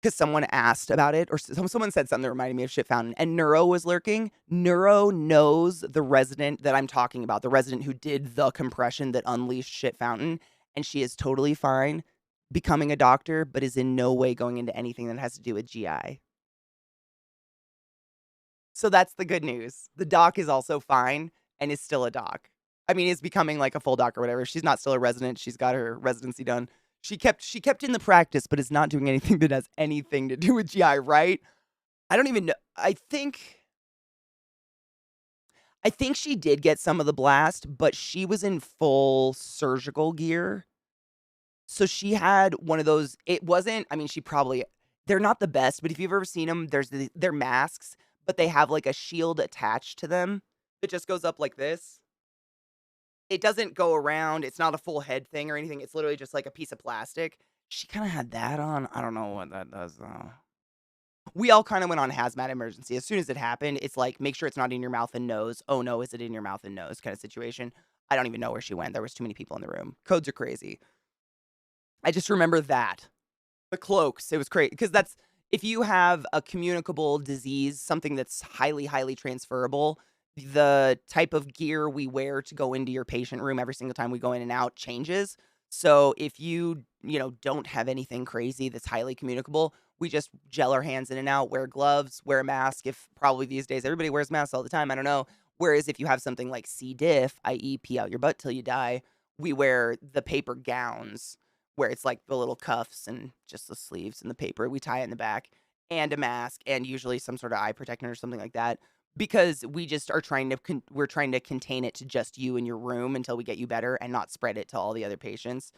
because someone asked about it, or someone said something that reminded me of Shit Fountain, and Neuro was lurking. Neuro knows the resident that I'm talking about, the resident who did the compression that unleashed Shit Fountain, and she is totally fine becoming a doctor, but is in no way going into anything that has to do with GI. So that's the good news. The doc is also fine and is still a doc. I mean, is becoming like a full doc or whatever. She's not still a resident. She's got her residency done. She kept in the practice, but is not doing anything that has anything to do with GI, right? I don't even know. I think she did get some of the blast, but she was in full surgical gear. So she had one of those. It wasn't. I mean, she probably. They're not the best, but if you've ever seen them, they're masks, but they have like a shield attached to them that just goes up like this. It doesn't go around. It's not a full head thing or anything. It's literally just like a piece of plastic. She kind of had that on. I don't know what that does though. We all kind of went on hazmat emergency. As soon as it happened, it's like, make sure it's not in your mouth and nose. Oh no, is it in your mouth and nose kind of situation. I don't even know where she went. There was too many people in the room. Codes are crazy. I just remember that. The cloaks, it was crazy because that's if you have a communicable disease, something that's highly, highly transferable, the type of gear we wear to go into your patient room every single time we go in and out changes. So if you don't have anything crazy that's highly communicable, we just gel our hands in and out, wear gloves, wear a mask. If probably these days everybody wears masks all the time, I don't know. Whereas if you have something like C. diff, i.e., pee out your butt till you die, we wear the paper gowns where it's like the little cuffs and just the sleeves and the paper. We tie it in the back and a mask and usually some sort of eye protectant or something like that because we just are trying to we're trying to contain it to just you in your room until we get you better and not spread it to all the other patients.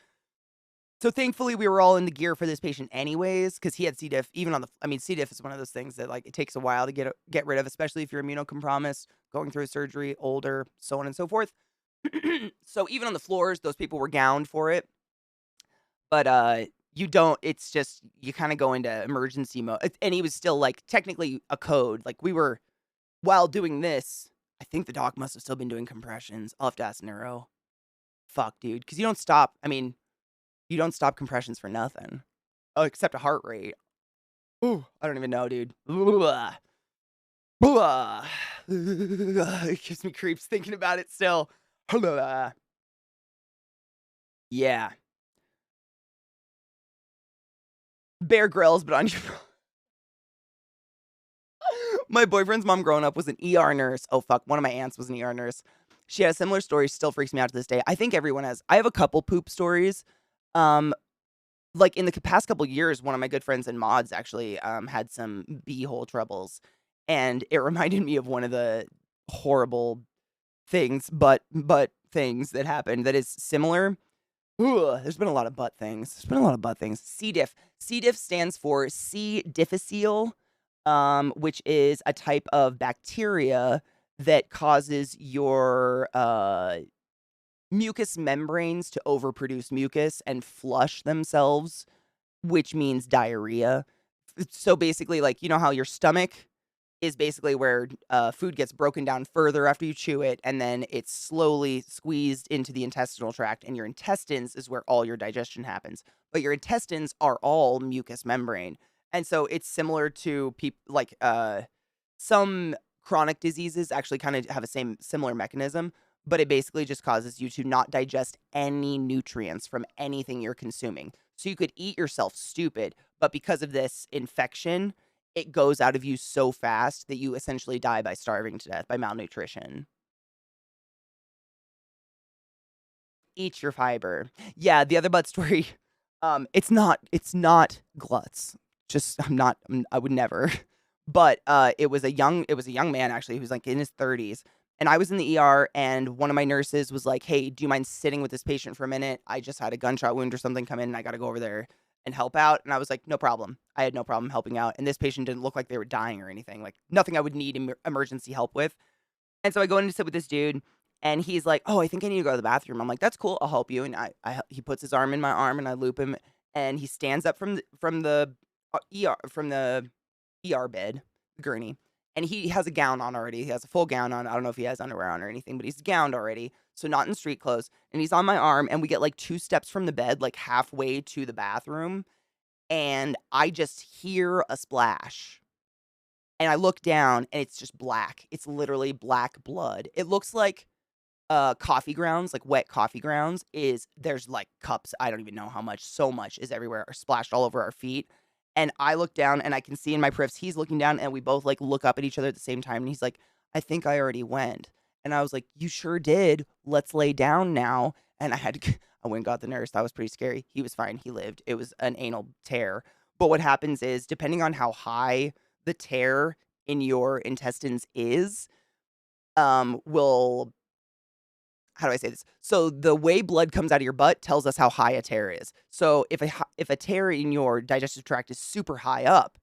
So thankfully we were all in the gear for this patient anyways because he had C. diff. Even on the, I mean, C. diff is one of those things that like it takes a while to get rid of, especially if you're immunocompromised, going through a surgery, older, so on and so forth. So even on the floors, those people were gowned for it. But, you don't it's just you kinda go into emergency mode, and he was still, like, technically a code, like, we were while doing this, I think the doc must have still been doing compressions. I'll have to ask neuro. Fuck, dude, because you don't stop I mean, you don't stop compressions for nothing. Oh, except a heart rate. Ooh, I don't even know, dude. Blah. Blah. It gives me creeps thinking about it still. Blah. Yeah. Bear Grylls, but on your My boyfriend's mom growing up was an ER nurse. Oh, fuck. One of my aunts was an ER nurse. She had a similar story, still freaks me out to this day. I think everyone has. I have a couple poop stories. Um, like in the past couple years, one of my good friends in mods actually had some beehole troubles. And it reminded me of one of the horrible things, but things that happened that is similar. Ooh, there's been a lot of butt things. There's been a lot of butt things. C. diff. C. diff stands for C. difficile, which is a type of bacteria that causes your mucous membranes to overproduce mucus and flush themselves, which means diarrhea. So basically, like, you know how your stomach is basically where food gets broken down further after you chew it, and then it's slowly squeezed into the intestinal tract, and your intestines is where all your digestion happens. But your intestines are all mucous membrane, and so it's similar to people like some chronic diseases actually kind of have a similar mechanism, but it basically just causes you to not digest any nutrients from anything you're consuming. So you could eat yourself stupid, but because of this infection, it goes out of you so fast that you essentially die by starving to death, by malnutrition. Eat your fiber. Yeah, the other butt story, it's not gluts. Just I would never. But, it was a young man actually who's, like, in his 30s, and I was in the ER, and one of my nurses was like, "Hey, do you mind sitting with this patient for a minute? I just had a gunshot wound or something come in, and I gotta go over there and help out," and I was like, "No problem." I had no problem helping out, and this patient didn't look like they were dying or anything, like, nothing I would need emergency help with, and so I go in to sit with this dude, and he's like, "Oh, I think I need to go to the bathroom." I'm like, "That's cool, I'll help you," and he puts his arm in my arm, and I loop him, and he stands up from the ER bed, gurney, and he has a gown on already. He has a full gown on. I don't know if he has underwear on or anything, but he's gowned already, so not in street clothes. And he's on my arm, and we get like 2 steps from the bed, like halfway to the bathroom, and I just hear a splash. And I look down, and it's just black. It's literally black blood. It looks like coffee grounds, like wet coffee grounds, is there's like cups, I don't even know how much, so much is everywhere, are splashed all over our feet. And I look down and I can see in my prifs, he's looking down and we both like look up at each other at the same time. And he's like, I think I already went. And I was like, you sure did. Let's lay down now. And I had to, I went and got the nurse. That was pretty scary. He was fine. He lived. It was an anal tear. But what happens is, depending on how high the tear in your intestines is, will how do I say this? So the way blood comes out of your butt tells us how high a tear is. So if a tear in your digestive tract is super high up,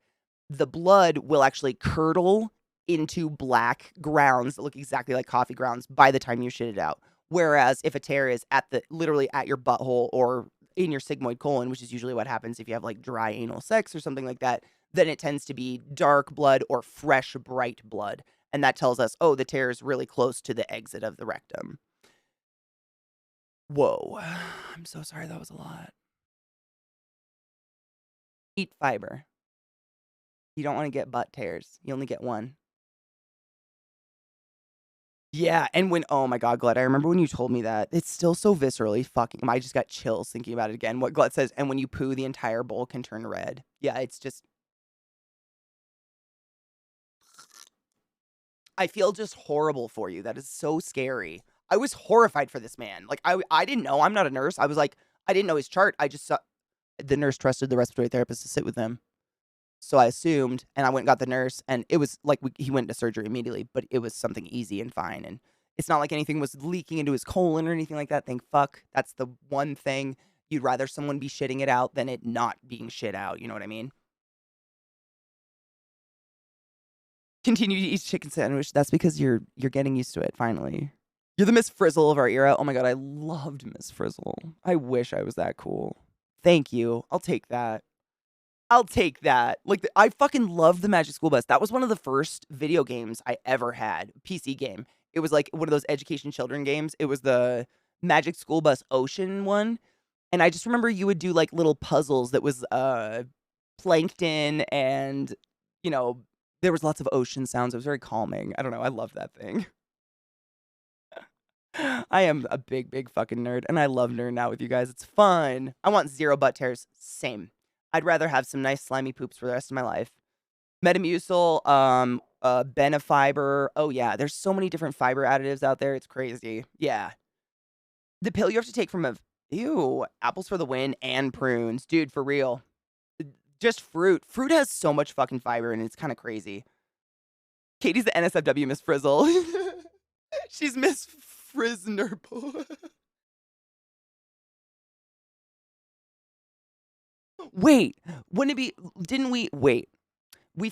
the blood will actually curdle into black grounds that look exactly like coffee grounds by the time you shit it out. Whereas if a tear is literally at your butthole or in your sigmoid colon, which is usually what happens if you have like dry anal sex or something like that, then it tends to be dark blood or fresh, bright blood. And that tells us, oh, the tear is really close to the exit of the rectum. Whoa. I'm so sorry. That was a lot. Eat fiber. You don't want to get butt tears. You only get one. Yeah, and oh my god, Glut, I remember when you told me that. It's still so viscerally fucking I just got chills thinking about it again. What Glut says, and when you poo, the entire bowl can turn red. Yeah, it's just I feel just horrible for you. That is so scary. I was horrified for this man. Like I didn't know. I'm not a nurse. I was like, I didn't know his chart. I just saw the nurse trusted the respiratory therapist to sit with him. So I assumed, and I went and got the nurse, and it was like he went to surgery immediately, but it was something easy and fine. And it's not like anything was leaking into his colon or anything like that. Thank fuck. That's the one thing. You'd rather someone be shitting it out than it not being shit out. You know what I mean? Continue to eat chicken sandwich. That's because you're getting used to it, finally. You're the Miss Frizzle of our era. Oh my god, I loved Miss Frizzle. I wish I was that cool. Thank you. I'll take that. I'll take that. Like, I fucking love the Magic School Bus. That was one of the first video games I ever had, PC game. It was like one of those education children games. It was the Magic School Bus Ocean one. And I just remember you would do like little puzzles that was plankton and, you know, there was lots of ocean sounds. It was very calming. I don't know. I love that thing. I am a big, big fucking nerd, and I love nerding out with you guys. It's fun. I want 0 butt tears. Same. I'd rather have some nice slimy poops for the rest of my life. Metamucil, Benefiber. Oh yeah, there's so many different fiber additives out there. It's crazy. Yeah. The pill you have to take from ew, apples for the win and prunes. Dude, for real. Just fruit. Fruit has so much fucking fiber and it's kind of crazy. Katie's the NSFW Miss Frizzle. She's Miss Friznerple. Wait, wouldn't it be? Didn't we wait?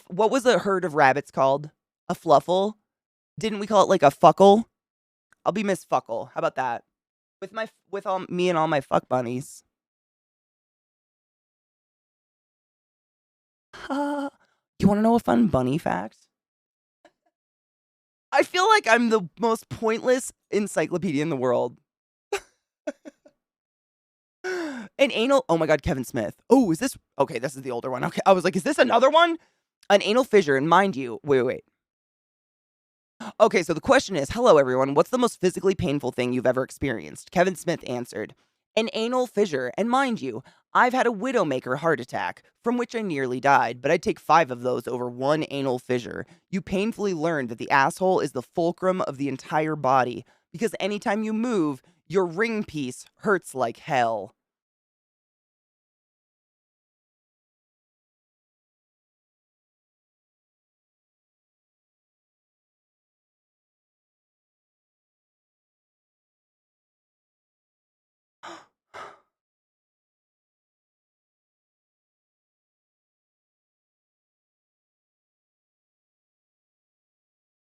What was a herd of rabbits called? A fluffle? Didn't we call it like a fuckle? I'll be Miss Fuckle. How about that? With all me and all my fuck bunnies. You want to know a fun bunny fact? I feel like I'm the most pointless encyclopedia in the world. An anal. Oh my god, Kevin Smith. Oh, is this okay? This is the older one. Okay, I was like, is this another one? An anal fissure, and mind you, wait. Okay, so the question is, hello everyone, what's the most physically painful thing you've ever experienced? Kevin Smith answered, an anal fissure, and mind you, I've had a widowmaker heart attack, from which I nearly died, but I'd take 5 of those over one anal fissure. You painfully learned that the asshole is the fulcrum of the entire body, because anytime you move, your ring piece hurts like hell.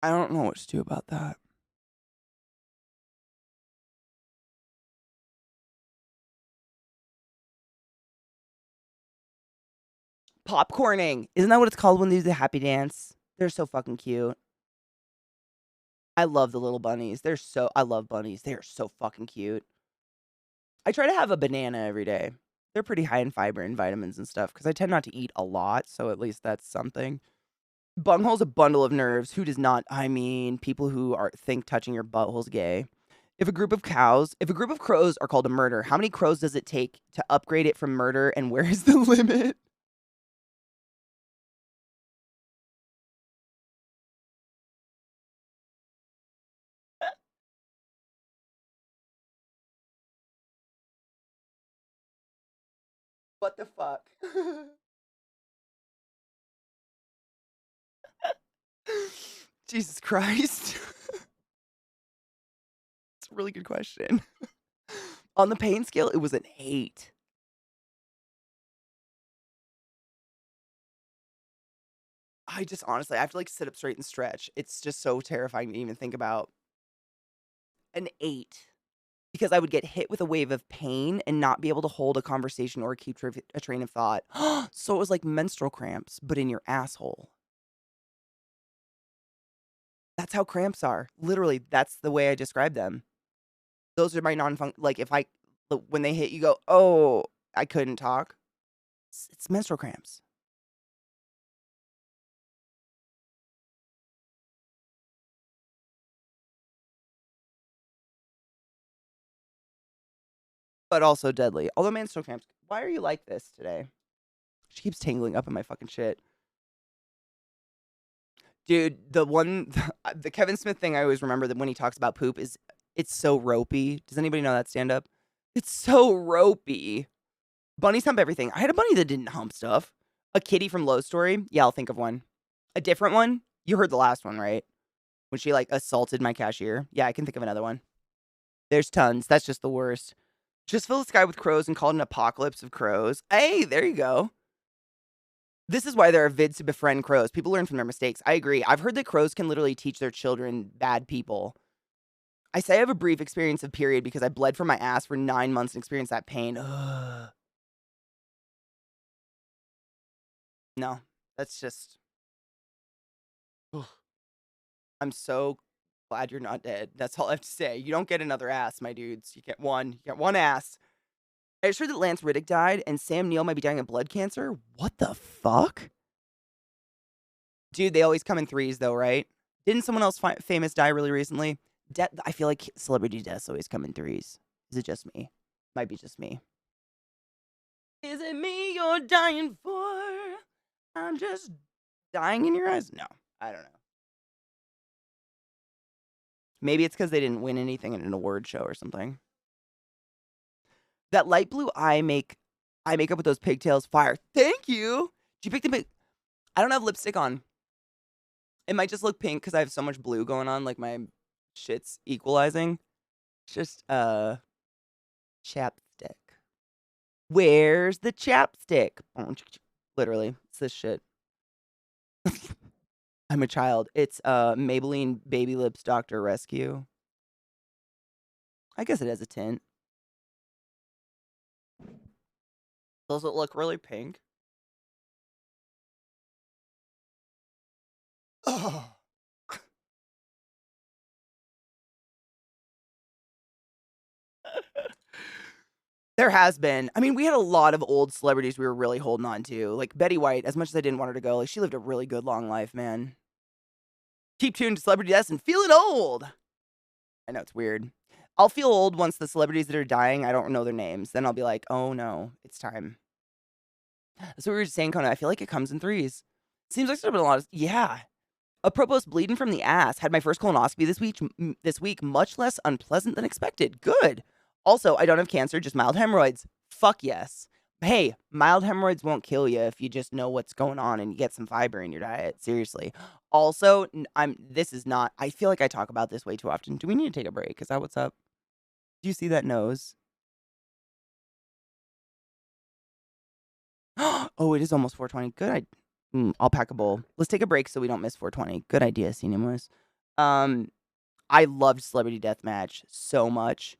I don't know what to do about that. Popcorning. Isn't that what it's called when they do the happy dance? They're so fucking cute. I love the little bunnies. I love bunnies. They are so fucking cute. I try to have a banana every day. They're pretty high in fiber and vitamins and stuff because I tend not to eat a lot, so at least that's something. Bunghole's a bundle of nerves. Who does not? I mean, people who think touching your butthole's gay. If a group of crows are called a murder, how many crows does it take to upgrade it from murder, and where is the limit? What the fuck? Jesus Christ. It's really good question. On the pain scale, it was an 8. I just honestly, I have to like sit up straight and stretch. It's just so terrifying to even think about. An 8. Because I would get hit with a wave of pain and not be able to hold a conversation or keep a train of thought. So it was like menstrual cramps, but in your asshole. That's how cramps are. Literally, that's the way I describe them. Those are my like if I, when they hit you go, oh, I couldn't talk. It's menstrual cramps. But also deadly. Although menstrual cramps, why are you like this today? She keeps tangling up in my fucking shit. Dude, the Kevin Smith thing I always remember that when he talks about poop is it's so ropey. Does anybody know that stand up? It's so ropey. Bunnies hump everything. I had a bunny that didn't hump stuff. A kitty from Low Story. Yeah, I'll think of one. A different one. You heard the last one, right? When she like assaulted my cashier. Yeah, I can think of another one. There's tons. That's just the worst. Just fill the sky with crows and call it an apocalypse of crows. Hey, there you go. This is why there are vids to befriend crows. People learn from their mistakes. I agree. I've heard that crows can literally teach their children bad people. I say I have a brief experience of period because I bled from my ass for 9 months and experienced that pain. Ugh. No, that's just. Ugh. I'm so glad you're not dead. That's all I have to say. You don't get another ass, my dudes. You get one. You get one ass. I just heard that Lance Riddick died and Sam Neill might be dying of blood cancer. What the fuck? Dude, they always come in threes, though, right? Didn't someone else famous die really recently? I feel like celebrity deaths always come in threes. Is it just me? Might be just me. Is it me you're dying for? I'm just dying in your eyes? No, I don't know. Maybe it's because they didn't win anything in an award show or something. That light blue eye makeup with those pigtails fire. Thank you. Did you pick the I don't have lipstick on. It might just look pink because I have so much blue going on, like my shit's equalizing. It's just chapstick. Where's the chapstick? Literally, it's this shit. I'm a child. It's Maybelline Baby Lips Doctor Rescue. I guess it has a tint. Does it look really pink? Oh. There has been. I mean, we had a lot of old celebrities we were really holding on to. Like Betty White, as much as I didn't want her to go, like she lived a really good long life, man. Keep tuned to Celebrity Deaths and feeling old. I know it's weird. I'll feel old once the celebrities that are dying, I don't know their names. Then I'll be like, oh no, it's time. That's what we were just saying, Kona. I feel like it comes in threes. Seems like there's been a lot of, yeah. Apropos bleeding from the ass, had my first colonoscopy this week, much less unpleasant than expected. Good. Also, I don't have cancer, just mild hemorrhoids. Fuck yes. Hey, mild hemorrhoids won't kill you if you just know what's going on and you get some fiber in your diet. Seriously. Also, this is not, I feel like I talk about this way too often. Do we need to take a break? Is that what's up? Do you see that nose? Oh, it is almost 4:20. Good. I'll pack a bowl. Let's take a break so we don't miss 4:20. Good idea, Cinemas. I loved Celebrity Deathmatch so much.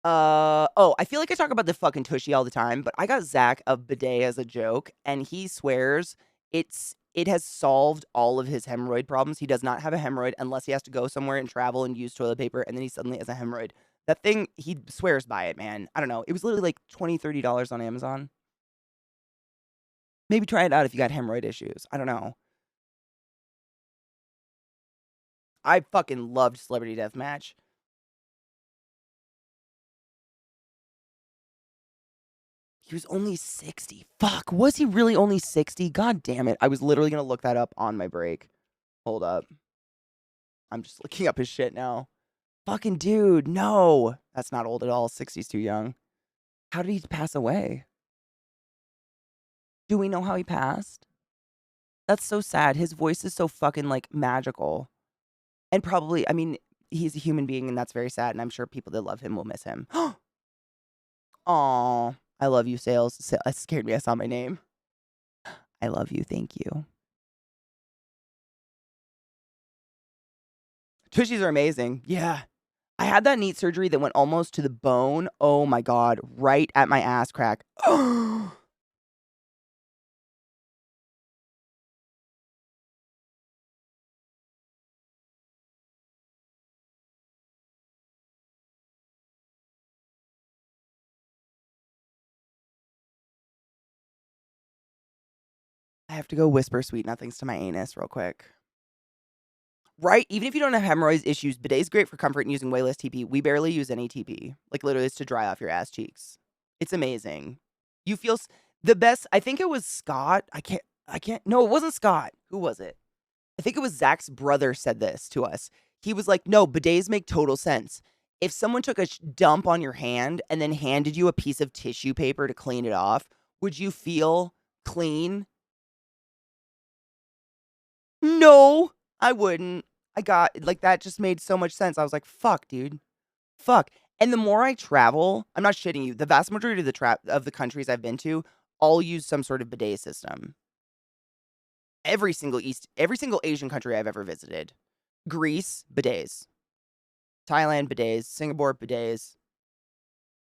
I feel like I talk about the fucking tushy all the time, but I got Zach a bidet as a joke, and he swears it has solved all of his hemorrhoid problems. He does not have a hemorrhoid unless he has to go somewhere and travel and use toilet paper, and then he suddenly has a hemorrhoid. That thing, he swears by it, man. I don't know. It was literally like $20, $30 on Amazon. Maybe try it out if you got hemorrhoid issues. I don't know. I fucking loved Celebrity Deathmatch. He was only 60. Fuck, was he really only 60? God damn it. I was literally going to look that up on my break. Hold up. I'm just looking up his shit now. Fucking dude, no. That's not old at all. 60's too young. How did he pass away? Do we know how he passed? That's so sad. His voice is so fucking, like, magical. And probably, I mean, he's a human being, and that's very sad, and I'm sure people that love him will miss him. Aw, I love you, Sales. It scared me. I saw my name. I love you. Thank you. Tushies are amazing. Yeah. I had that knee surgery that went almost to the bone. Oh my God. Right at my ass crack. I have to go whisper sweet nothings to my anus real quick. Right? Even if you don't have hemorrhoids issues, bidet's great for comfort and using way less TP. We barely use any TP. Like, literally, it's to dry off your ass cheeks. It's amazing. You feel the best. I think it was Scott. No, it wasn't Scott. Who was it? I think it was Zach's brother said this to us. He was like, no, bidets make total sense. If someone took a dump on your hand and then handed you a piece of tissue paper to clean it off, would you feel clean? No, I wouldn't. That just made so much sense. I was like, fuck, dude. Fuck. And the more I travel, I'm not shitting you. The vast majority of the countries I've been to all use some sort of bidet system. Every single Asian country I've ever visited. Greece, bidets. Thailand, bidets. Singapore, bidets.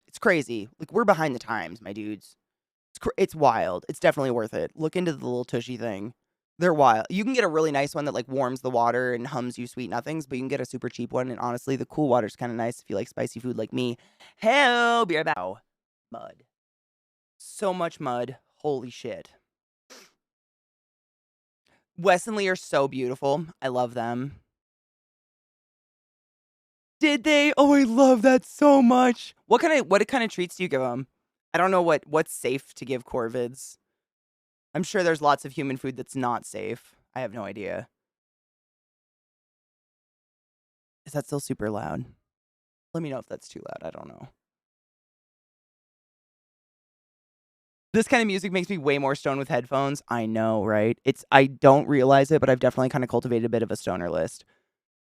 It's crazy. Like, we're behind the times, my dudes. It's wild. It's definitely worth it. Look into the little tushy thing. They're wild. You can get a really nice one that like warms the water and hums you sweet nothings, but you can get a super cheap one. And honestly, the cool water's kind of nice if you like spicy food like me. Hell, beer bow. Mud. So much mud. Holy shit. Wes and Lee are so beautiful. I love them. Did they? Oh, I love that so much. What kind of treats do you give them? I don't know what's safe to give corvids. I'm sure there's lots of human food that's not safe. I have no idea. Is that still super loud? Let me know if that's too loud. I don't know. This kind of music makes me way more stoned with headphones. I know, right? I don't realize it, but I've definitely kind of cultivated a bit of a stoner list.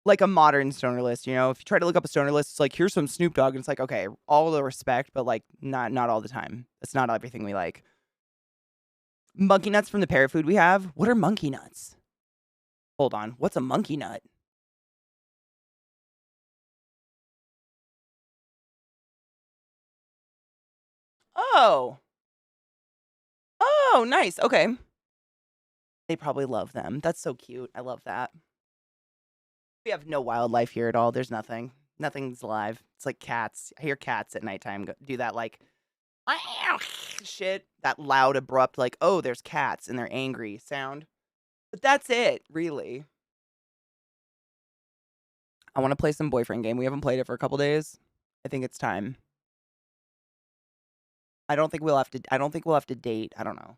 Like a modern stoner list, you know? If you try to look up a stoner list, it's like, here's some Snoop Dogg, and it's like, okay, all the respect, but like not all the time. That's not everything we like. Monkey nuts from the parrot food we have. What are monkey nuts? Hold on. What's a monkey nut? Oh. Oh, nice. Okay. They probably love them. That's so cute. I love that. We have no wildlife here at all. There's nothing. Nothing's alive. It's like cats. I hear cats at nighttime do that like shit. That loud, abrupt, like, oh, there's cats and they're angry sound. But that's it, really. I want to play some boyfriend game. We haven't played it for a couple days. I think it's time. I don't think we'll have to date. I don't know.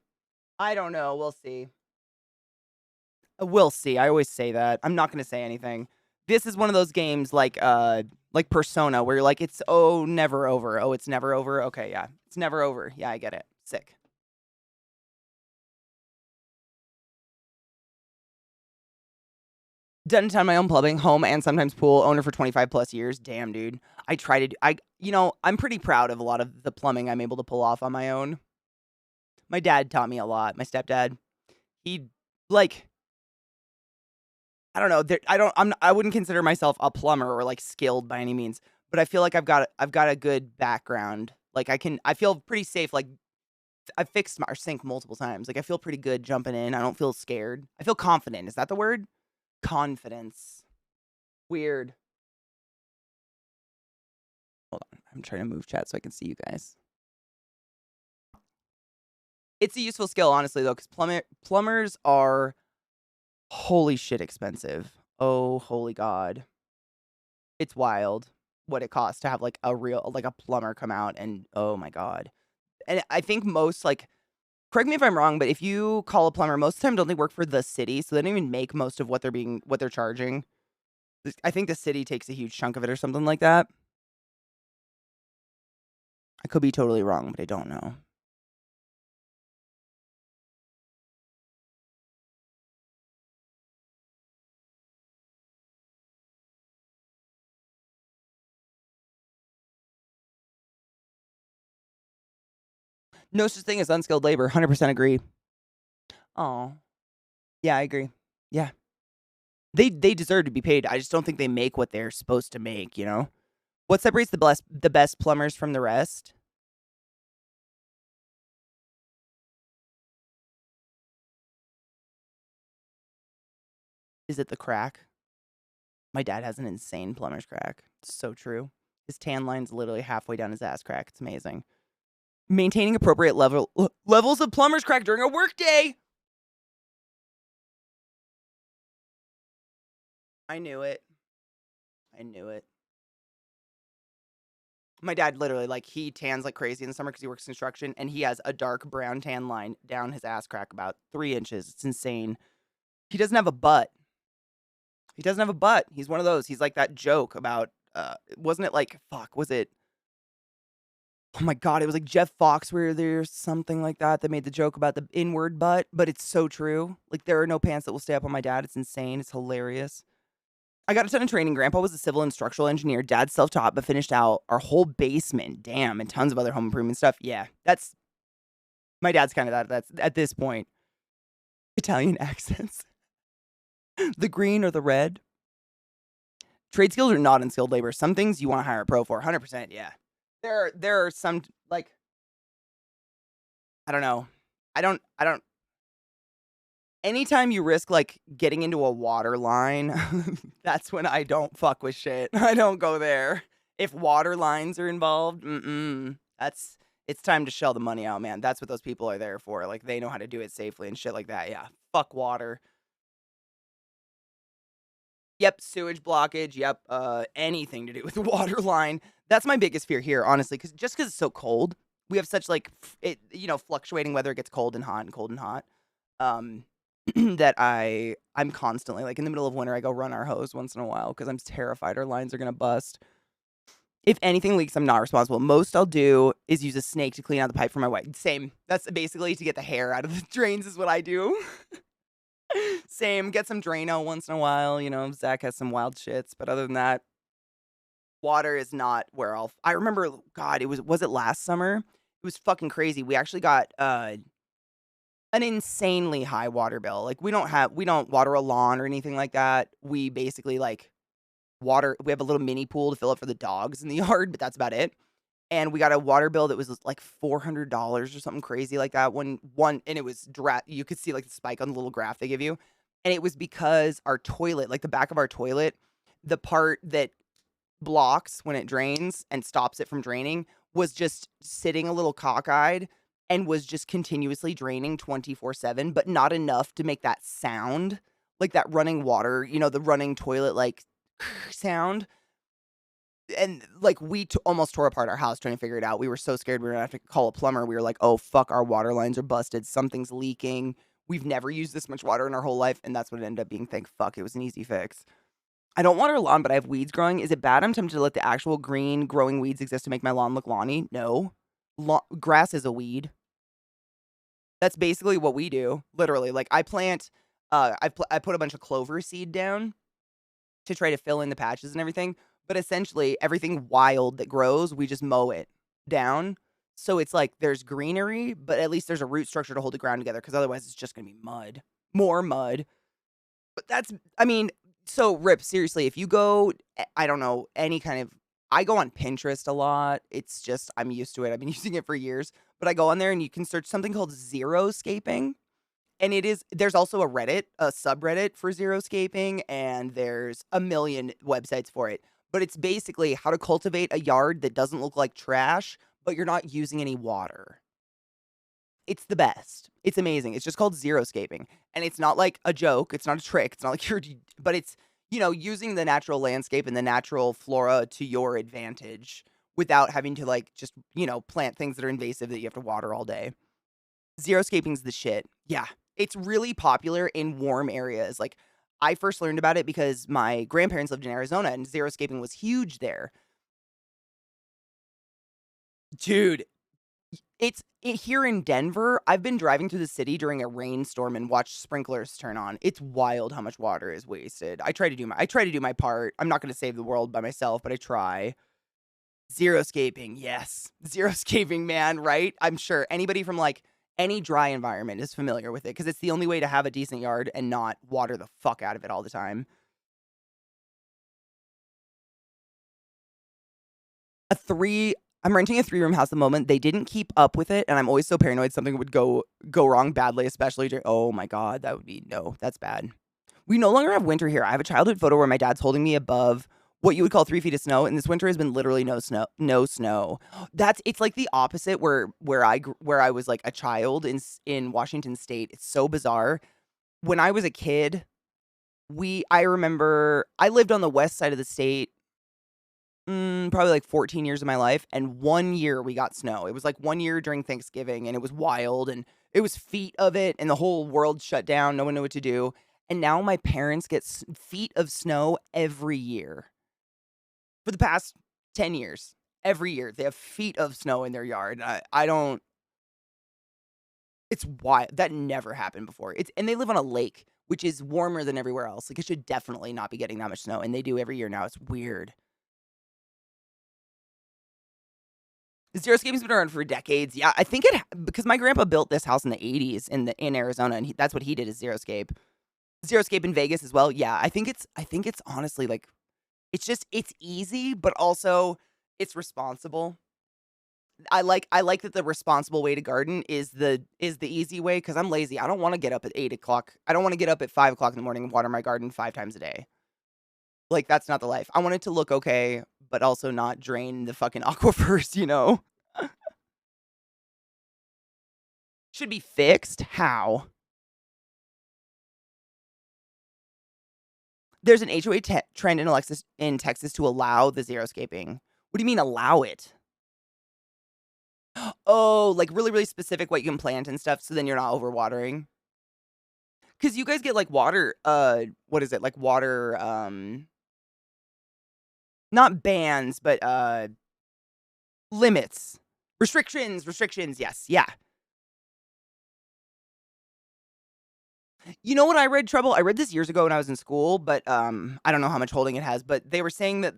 I don't know. We'll see. We'll see. I always say that. I'm not going to say anything. This is one of those games like Persona where you're like, it's never over. Oh, it's never over. Okay, yeah. It's never over. Yeah, I get it. Sick. Done a ton of my own plumbing, home and sometimes pool, owner for 25 plus years. Damn, dude. I try to I'm pretty proud of a lot of the plumbing I'm able to pull off on my own. My dad taught me a lot. My stepdad. He like I don't know. I wouldn't consider myself a plumber or like skilled by any means, but I feel like I've got a good background. Like I feel pretty safe. Like I've fixed our sink multiple times. Like I feel pretty good jumping in. I don't feel scared. I feel confident. Is that the word? Confidence. Weird. Hold on. I'm trying to move chat so I can see you guys. It's a useful skill, honestly, though, because plumbers are holy shit expensive. Oh, holy God. It's wild what it costs to have like a plumber come out and oh my God. And I think most correct me if I'm wrong, but if you call a plumber, most of the time don't they work for the city? So they don't even make most of what they're charging. I think the city takes a huge chunk of it or something like that. I could be totally wrong, but I don't know. No such thing as unskilled labor. 100% agree. Oh, yeah, I agree. Yeah. They deserve to be paid. I just don't think they make what they're supposed to make, you know? What separates the best plumbers from the rest? Is it the crack? My dad has an insane plumber's crack. It's so true. His tan line's literally halfway down his ass crack. It's amazing. Maintaining appropriate levels of plumber's crack during a workday. I knew it. I knew it. My dad literally, like, he tans like crazy in the summer because he works construction, and he has a dark brown tan line down his ass crack about 3 inches. It's insane. He doesn't have a butt. He doesn't have a butt. He's one of those. He's like that joke about, wasn't it like, fuck, was it? Oh my God, it was like Jeff Foxworthy or something like that that made the joke about the inward butt, but it's so true. Like, there are no pants that will stay up on my dad. It's insane. It's hilarious. I got a ton of training. Grandpa was a civil and structural engineer. Dad's self-taught, but finished out our whole basement. Damn, and tons of other home improvement stuff. Yeah, that's my dad's kind of that. That's at this point. Italian accents. The green or the red. Trade skills are not unskilled labor. Some things you want to hire a pro for. 100%. Yeah. There are some, like, I don't know. I don't anytime you risk, like, getting into a water line, that's when I don't fuck with shit. I don't go there. If water lines are involved, it's time to shell the money out, man. That's what those people are there for. Like, they know how to do it safely and shit like that. Yeah. Fuck water. Yep, sewage blockage. Yep, anything to do with the water line. That's my biggest fear here, honestly, because it's so cold. We have such, like, fluctuating weather. It gets cold and hot and cold and hot. Um, that I'm constantly, like, in the middle of winter, I go run our hose once in a while because I'm terrified our lines are gonna bust. If anything leaks, I'm not responsible. Most I'll do is use a snake to clean out the pipe for my wife. Same. That's basically to get the hair out of the drains is what I do. Same. Get some Drano once in a while. Zach has some wild shits, but other than that, water is not where I remember, God, was it last summer? It was fucking crazy. We actually got an insanely high water bill. Like, we don't water a lawn or anything like that. We basically, like, we have a little mini pool to fill up for the dogs in the yard, but that's about it. And we got a water bill that was like $400 or something crazy like that. And it was you could see, like, the spike on the little graph they give you. And it was because our toilet, like the back of our toilet, the part that blocks when it drains and stops it from draining, was just sitting a little cockeyed and was just continuously draining 24/7, but not enough to make that sound, like that running water, the running toilet, like, sound. And, like, we almost tore apart our house trying to figure it out. We were so scared we were gonna have to call a plumber. We were like, "Oh, fuck, our water lines are busted. Something's leaking. We've never used this much water in our whole life," and that's what it ended up being. Thank fuck, it was an easy fix. I don't water a lawn, but I have weeds growing. Is it bad I'm tempted to let the actual green growing weeds exist to make my lawn look lawny? No. Grass is a weed. That's basically what we do, literally. Like, I plant, I put a bunch of clover seed down to try to fill in the patches and everything. But essentially, everything wild that grows, we just mow it down. So it's like there's greenery, but at least there's a root structure to hold the ground together, because otherwise it's just going to be mud. More mud. But I mean, so Rip, seriously, if you go, I don't know, I go on Pinterest a lot. It's just, I'm used to it. I've been using it for years. But I go on there and you can search something called xeriscaping. And there's also a subreddit for xeriscaping, and there's a million websites for it. But it's basically how to cultivate a yard that doesn't look like trash, but you're not using any water. It's the best. It's amazing. It's just called xeriscaping. And it's not like a joke. It's not a trick. It's not like but it's, using the natural landscape and the natural flora to your advantage without having to, like, just, plant things that are invasive that you have to water all day. Xeriscaping's the shit. Yeah. It's really popular in warm areas. Like, I first learned about it because my grandparents lived in Arizona and xeriscaping was huge there. Dude, here in Denver. I've been driving through the city during a rainstorm and watched sprinklers turn on. It's wild how much water is wasted. I try to do my part. I'm not going to save the world by myself, but I try. Xeriscaping, yes. Xeriscaping, man, right? I'm sure anybody from, like, any dry environment is familiar with it because it's the only way to have a decent yard and not water the fuck out of it all the time. A 3 I'm renting a 3-room house at the moment. They didn't keep up with it, and I'm always so paranoid something would go wrong badly, especially during oh my god, that would be no, that's bad. We no longer have winter here. I have a childhood photo where my dad's holding me above what you would call 3 feet of snow, and this winter has been literally no snow no snow. It's like the opposite where I was, like, a child in Washington State. It's so bizarre. When I was a kid, I remember I lived on the west side of the state, probably, like, 14 years of my life, and 1 year we got snow. It was, like, 1 year during Thanksgiving, and it was wild, and it was feet of it, and the whole world shut down, no one knew what to do, and now my parents get feet of snow every year. For the past 10 years. Every year, they have feet of snow in their yard. I don't it's wild. That never happened before. And they live on a lake, which is warmer than everywhere else. Like, it should definitely not be getting that much snow, and they do every year now. It's weird. Xeriscaping's been around for decades. Yeah, I think because my grandpa built this house in the '80s in Arizona, and that's what he did is xeriscape. Xeriscape in Vegas as well. Yeah, I think it's honestly like it's easy, but also it's responsible. I like that the responsible way to garden is the easy way because I'm lazy. I don't want to get up at 8 o'clock. I don't want to get up at 5 o'clock in the morning and water my garden 5 times a day. Like, that's not the life. I want it to look okay, but also not drain the fucking aquifers, you know? Should be fixed. How? There's an HOA trend in Texas to allow the xeriscaping. What do you mean allow it? Oh, like really, really specific what you can plant and stuff, so then you're not overwatering. Because you guys get like water, what is it? Like water, not bans, but limits. Restrictions, yes, yeah. You know what I read, Trouble? I read this years ago when I was in school, but I don't know how much holding it has, but they were saying that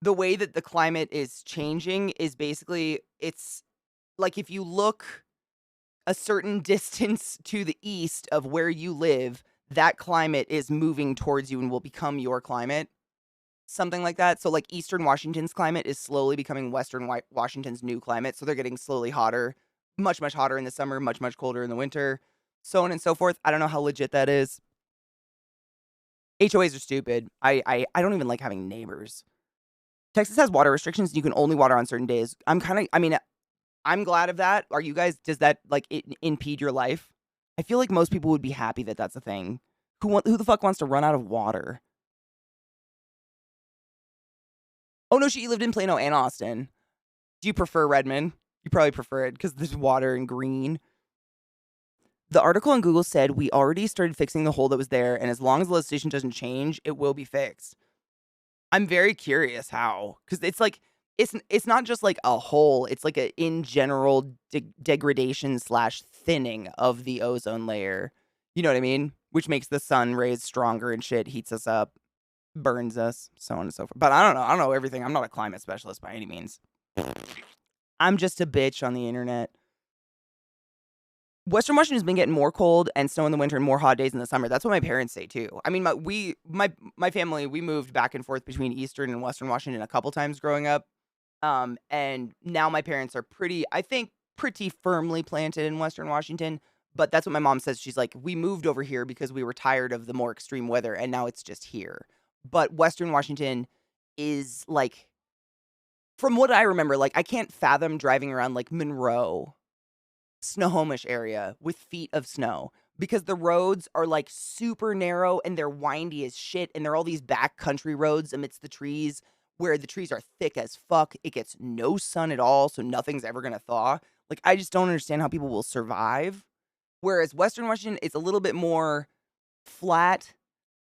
the way that the climate is changing is basically it's like if you look a certain distance to the east of where you live, that climate is moving towards you and will become your climate. Something like that. So, like, Eastern Washington's climate is slowly becoming Western Washington's new climate. So they're getting slowly hotter, much, much hotter in the summer, much, much colder in the winter, so on and so forth. I don't know how legit that is. HOAs are stupid. I don't even like having neighbors. Texas has water restrictions. You can only water on certain days. I'm glad of that. Are you guys, does that, like, impede your life? I feel like most people would be happy that that's a thing. Who the fuck wants to run out of water? Oh, no, she lived in Plano and Austin. Do you prefer Redmond? You probably prefer it because there's water and green. The article on Google said, we already started fixing the hole that was there, and as long as the legislation doesn't change, it will be fixed. I'm very curious how, because it's like, it's not just like a hole, it's like a in general degradation slash thinning of the ozone layer. You know what I mean? Which makes the sun rays stronger and shit, heats us up, burns us, so on and so forth. But I don't know. I don't know everything. I'm not a climate specialist by any means. I'm just a bitch on the internet. Western Washington's been getting more cold and snow in the winter and more hot days in the summer. That's what my parents say too. I mean, my family, we moved back and forth between Eastern and Western Washington a couple times growing up. And now my parents are I think, pretty firmly planted in Western Washington. But that's what my mom says. She's like, we moved over here because we were tired of the more extreme weather, and now it's just here. But Western Washington is like, from what I remember, like, I can't fathom driving around like Monroe, Snohomish area with feet of snow because the roads are like super narrow and they're windy as shit, and they're all these backcountry roads amidst the trees where the trees are thick as fuck. It gets no sun at all, so nothing's ever gonna thaw. Like, I just don't understand how people will survive. Whereas Western Washington is a little bit more flat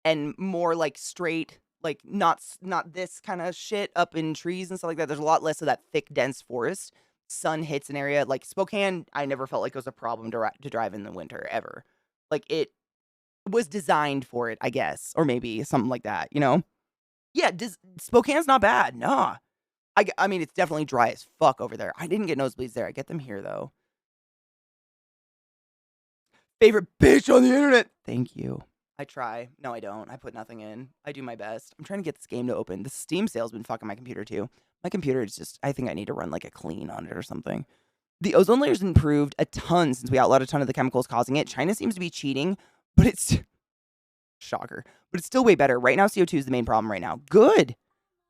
and more like straight, like not this kind of shit up in trees and stuff like that. There's a lot less of that thick, dense forest. Sun hits an area like Spokane. I never felt like it was a problem to drive in the winter ever. Like, it was designed for it, I guess, or maybe something like that. You know? Yeah, Spokane's not bad. Nah, I mean, it's definitely dry as fuck over there. I didn't get nosebleeds there. I get them here, though. Favorite bitch on the internet. Thank you. I try. No, I don't. I put nothing in. I do my best. I'm trying to get this game to open. The Steam sale's been fucking my computer, too. My computer is just, I think I need to run like a clean on it or something. The ozone layer's improved a ton since we outlawed a ton of the chemicals causing it. China seems to be cheating, but it's... Shocker. But it's still way better. Right now, CO2 is the main problem right now. Good.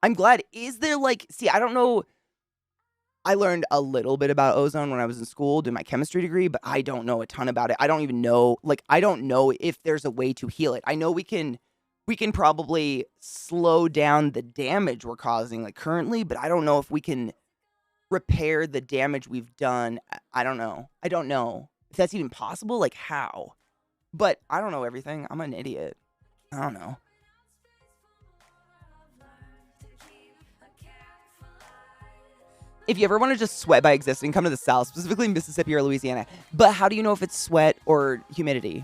I'm glad. Is there like... See, I don't know... I learned a little bit about ozone when I was in school, doing my chemistry degree, but I don't know a ton about it. I don't even know... Like, I don't know if there's a way to heal it. I know we can probably slow down the damage we're causing, like, currently, but I don't know if we can repair the damage we've done. I don't know. I don't know if that's even possible. Like, how? But I don't know everything. I'm an idiot. I don't know. If you ever want to just sweat by existing, come to the South, specifically Mississippi or Louisiana. But how do you know if it's sweat or humidity?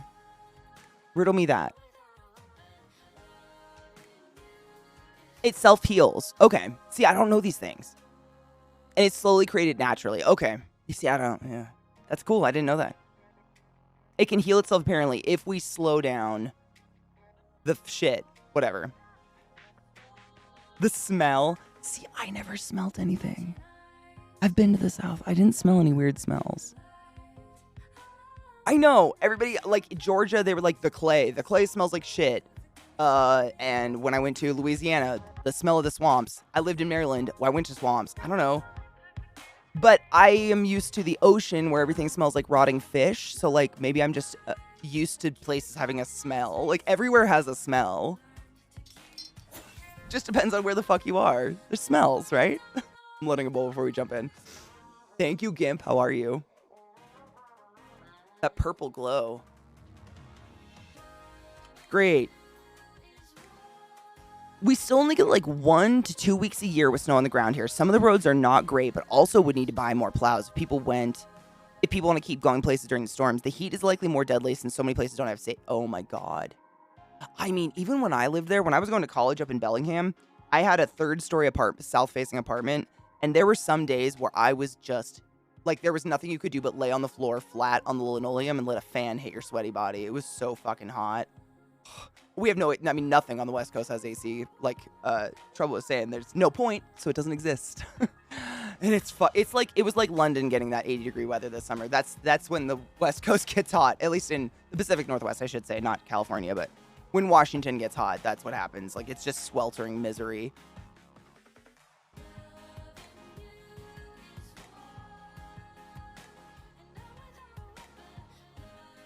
Riddle me that. It self-heals. Okay. See, I don't know these things. And it's slowly created naturally. Okay. You see, I don't... Yeah. That's cool. I didn't know that. It can heal itself, apparently, if we slow down the shit. Whatever. The smell. See, I never smelled anything. I've been to the South. I didn't smell any weird smells. I know. Everybody, like, Georgia, they were like, the clay. The clay smells like shit. And when I went to Louisiana, the smell of the swamps. I lived in Maryland. I went to swamps. I don't know. But I am used to the ocean where everything smells like rotting fish. So, like, maybe I'm just used to places having a smell. Like, everywhere has a smell. Just depends on where the fuck you are. There's smells, right? I'm loading a bowl before we jump in. Thank you, Gimp. How are you? That purple glow. Great. We still only get like 1 to 2 weeks a year with snow on the ground here. Some of the roads are not great, but also would need to buy more plows. If people want to keep going places during the storms, the heat is likely more deadly since so many places don't have safe. Oh my God. I mean, even when I lived there, when I was going to college up in Bellingham, I had a 3rd-story south-facing apartment, and there were some days where I was just, like, there was nothing you could do but lay on the floor flat on the linoleum and let a fan hit your sweaty body. It was so fucking hot. We have nothing on the West Coast has AC. Like, Trouble was saying, there's no point, so it doesn't exist. And it was like London getting that 80-degree weather this summer. That's when the West Coast gets hot, at least in the Pacific Northwest, I should say, not California, but when Washington gets hot, that's what happens. Like, it's just sweltering misery.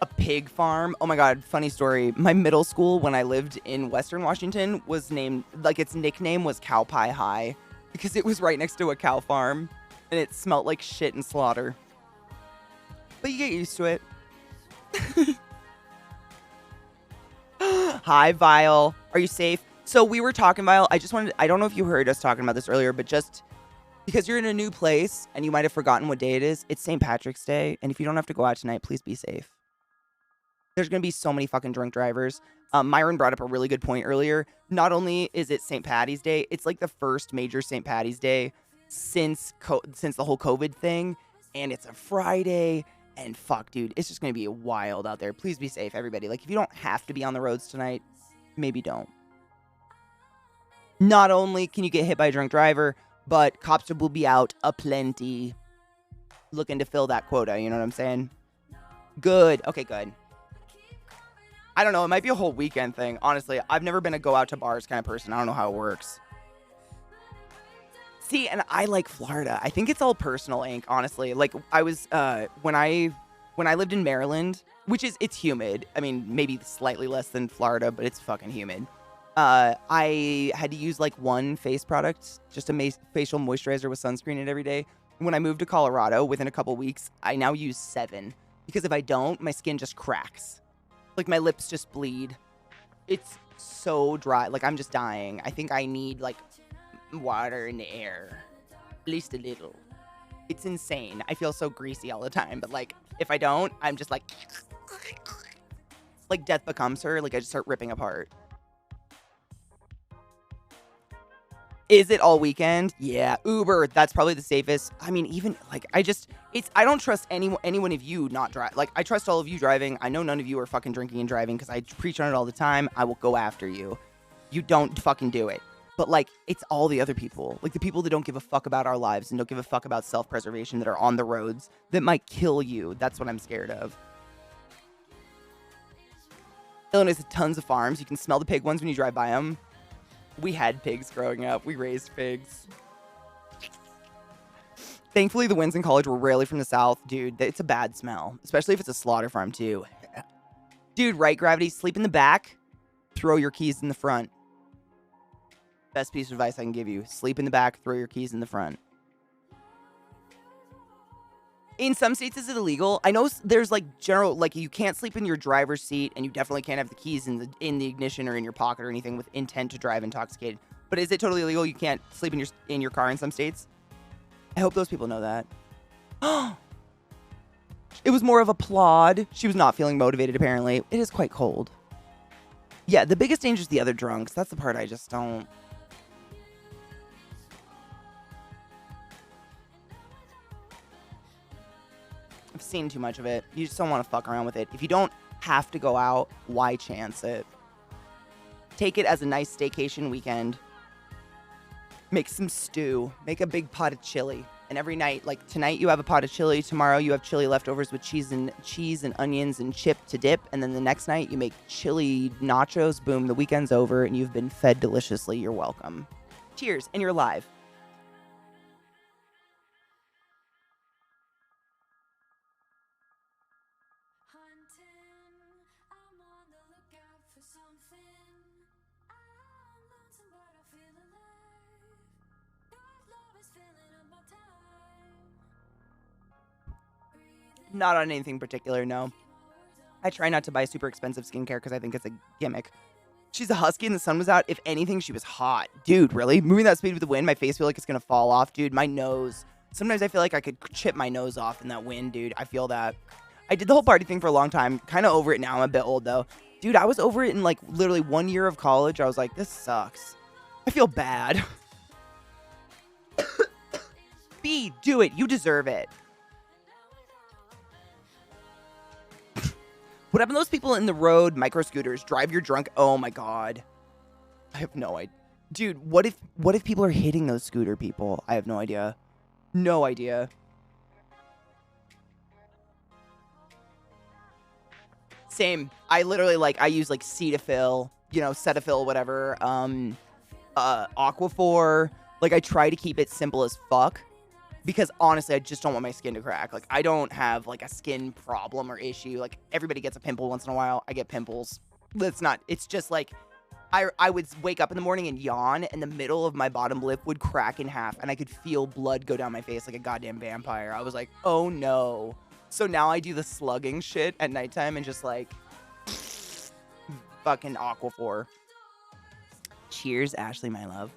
A pig farm. Oh my God, funny story. My middle school, when I lived in Western Washington, was named, like, its nickname was Cow Pie High because it was right next to a cow farm and it smelled like shit and slaughter. But you get used to it. Hi, Vile. Are you safe? So we were talking, Vile. I don't know if you heard us talking about this earlier, but just because you're in a new place and you might have forgotten what day it is, it's St. Patrick's Day. And if you don't have to go out tonight, please be safe. There's going to be so many fucking drunk drivers. Myron brought up a really good point earlier. Not only is it St. Patty's Day, it's like the first major St. Patty's Day since the whole COVID thing. And it's a Friday. And fuck, dude, it's just going to be wild out there. Please be safe, everybody. Like, if you don't have to be on the roads tonight, maybe don't. Not only can you get hit by a drunk driver, but cops will be out aplenty looking to fill that quota. You know what I'm saying? Good. Okay, good. I don't know. It might be a whole weekend thing. Honestly, I've never been a go out to bars kind of person. I don't know how it works. See, and I like Florida. I think it's all personal ink, honestly. Like, I was, when I lived in Maryland, it's humid. I mean, maybe slightly less than Florida, but it's fucking humid. I had to use, like, one face product, just a facial moisturizer with sunscreen in it every day. When I moved to Colorado, within a couple weeks, I now use 7. Because if I don't, my skin just cracks. Like, my lips just bleed. It's so dry. Like, I'm just dying. I think I need, like, water in the air. At least a little. It's insane. I feel so greasy all the time. But, like, if I don't, I'm just, like Death Becomes Her. Like, I just start ripping apart. Is it all weekend? Yeah. Uber, that's probably the safest. I mean, even like I don't trust any one of you not drive. Like I trust all of you driving. I know none of you are fucking drinking and driving because I preach on it all the time. I will go after you. You don't fucking do it. But like it's all the other people. Like the people that don't give a fuck about our lives and don't give a fuck about self-preservation that are on the roads that might kill you. That's what I'm scared of. Illinois has tons of farms. You can smell the pig ones when you drive by them. We had pigs growing up. We raised pigs. Thankfully, the winds in college were rarely from the south. Dude, it's a bad smell. Especially if it's a slaughter farm, too. Dude, right, Gravity? Sleep in the back. Throw your keys in the front. Best piece of advice I can give you. Sleep in the back. Throw your keys in the front. In some states, is it illegal? I know there's like general, like you can't sleep in your driver's seat and you definitely can't have the keys in the ignition or in your pocket or anything with intent to drive intoxicated. But is it totally illegal? You can't sleep in your car in some states? I hope those people know that. It was more of a plod. She was not feeling motivated, apparently. It is quite cold. Yeah, the biggest danger is the other drunks. That's the part I just don't... I've seen too much of it. You just don't want to fuck around with it. If you don't have to go out, why chance it? Take it as a nice staycation weekend. Make some stew. Make a big pot of chili. And every night, like tonight you have a pot of chili. Tomorrow you have chili leftovers with cheese and onions and chip to dip. And then the next night you make chili nachos. Boom, the weekend's over and you've been fed deliciously. You're welcome. Cheers, and you're live. Not on anything particular, no. I try not to buy super expensive skincare because I think it's a gimmick. She's a husky and the sun was out. If anything, she was hot. Dude, really? Moving that speed with the wind, my face feels like it's going to fall off. Dude, my nose. Sometimes I feel like I could chip my nose off in that wind, dude. I feel that. I did the whole party thing for a long time. Kind of over it now. I'm a bit old, though. Dude, I was over it in, like, literally 1 year of college. I was like, this sucks. I feel bad. B, do it. You deserve it. What happened to those people in the road, micro scooters, drive your drunk? Oh my God. I have no idea. Dude, what if people are hitting those scooter people? I have no idea. No idea. Same. I literally I use like Cetaphil, Cetaphil, whatever. Aquaphor. Like I try to keep it simple as fuck. Because honestly, I just don't want my skin to crack. Like, I don't have, like, a skin problem or issue. Like, everybody gets a pimple once in a while. I get pimples. It's just, like, I would wake up in the morning and yawn, and the middle of my bottom lip would crack in half, and I could feel blood go down my face like a goddamn vampire. I was like, oh, no. So now I do the slugging shit at nighttime and just, like, fucking Aquaphor. Cheers, Ashley, my love.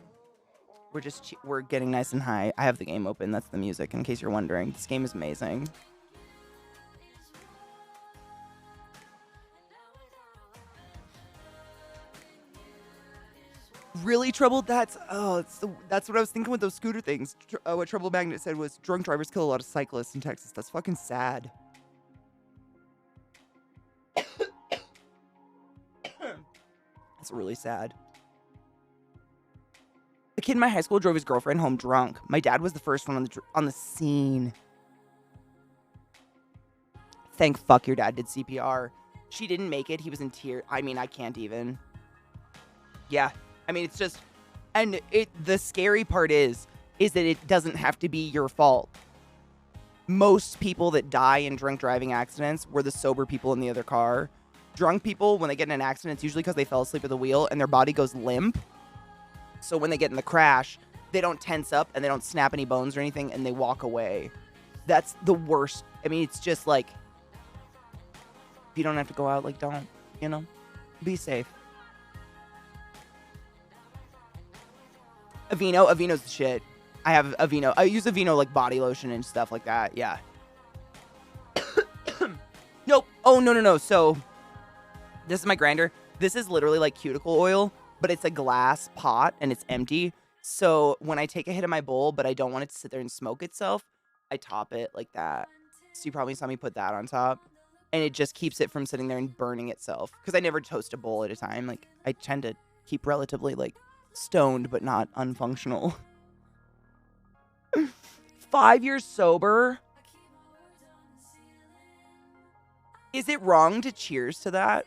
We're getting nice and high. I have the game open. That's the music, in case you're wondering. This game is amazing. Really, Troubled? That's what I was thinking with those scooter things. What Trouble Magnet said was drunk drivers kill a lot of cyclists in Texas. That's fucking sad. That's really sad. A kid in my high school drove his girlfriend home drunk. My dad was the first one on the scene. Thank fuck your dad did CPR. She didn't make it. He was in tears. I mean, I can't even. Yeah. I mean, it's just... And the scary part is that it doesn't have to be your fault. Most people that die in drunk driving accidents were the sober people in the other car. Drunk people, when they get in an accident, it's usually because they fell asleep at the wheel and their body goes limp. So when they get in the crash, they don't tense up and they don't snap any bones or anything and they walk away. That's the worst. I mean, it's just like, if you don't have to go out, like, don't, be safe. Aveeno's the shit. I have Aveeno. I use Aveeno like body lotion and stuff like that. Yeah. Nope. Oh, no. So this is my grinder. This is literally like cuticle oil, but it's a glass pot and it's empty. So when I take a hit of my bowl, but I don't want it to sit there and smoke itself, I top it like that. So you probably saw me put that on top. And it just keeps it from sitting there and burning itself. Because I never toast a bowl at a time. Like, I tend to keep relatively, like, stoned but not unfunctional. 5 years sober? Is it wrong to cheers to that?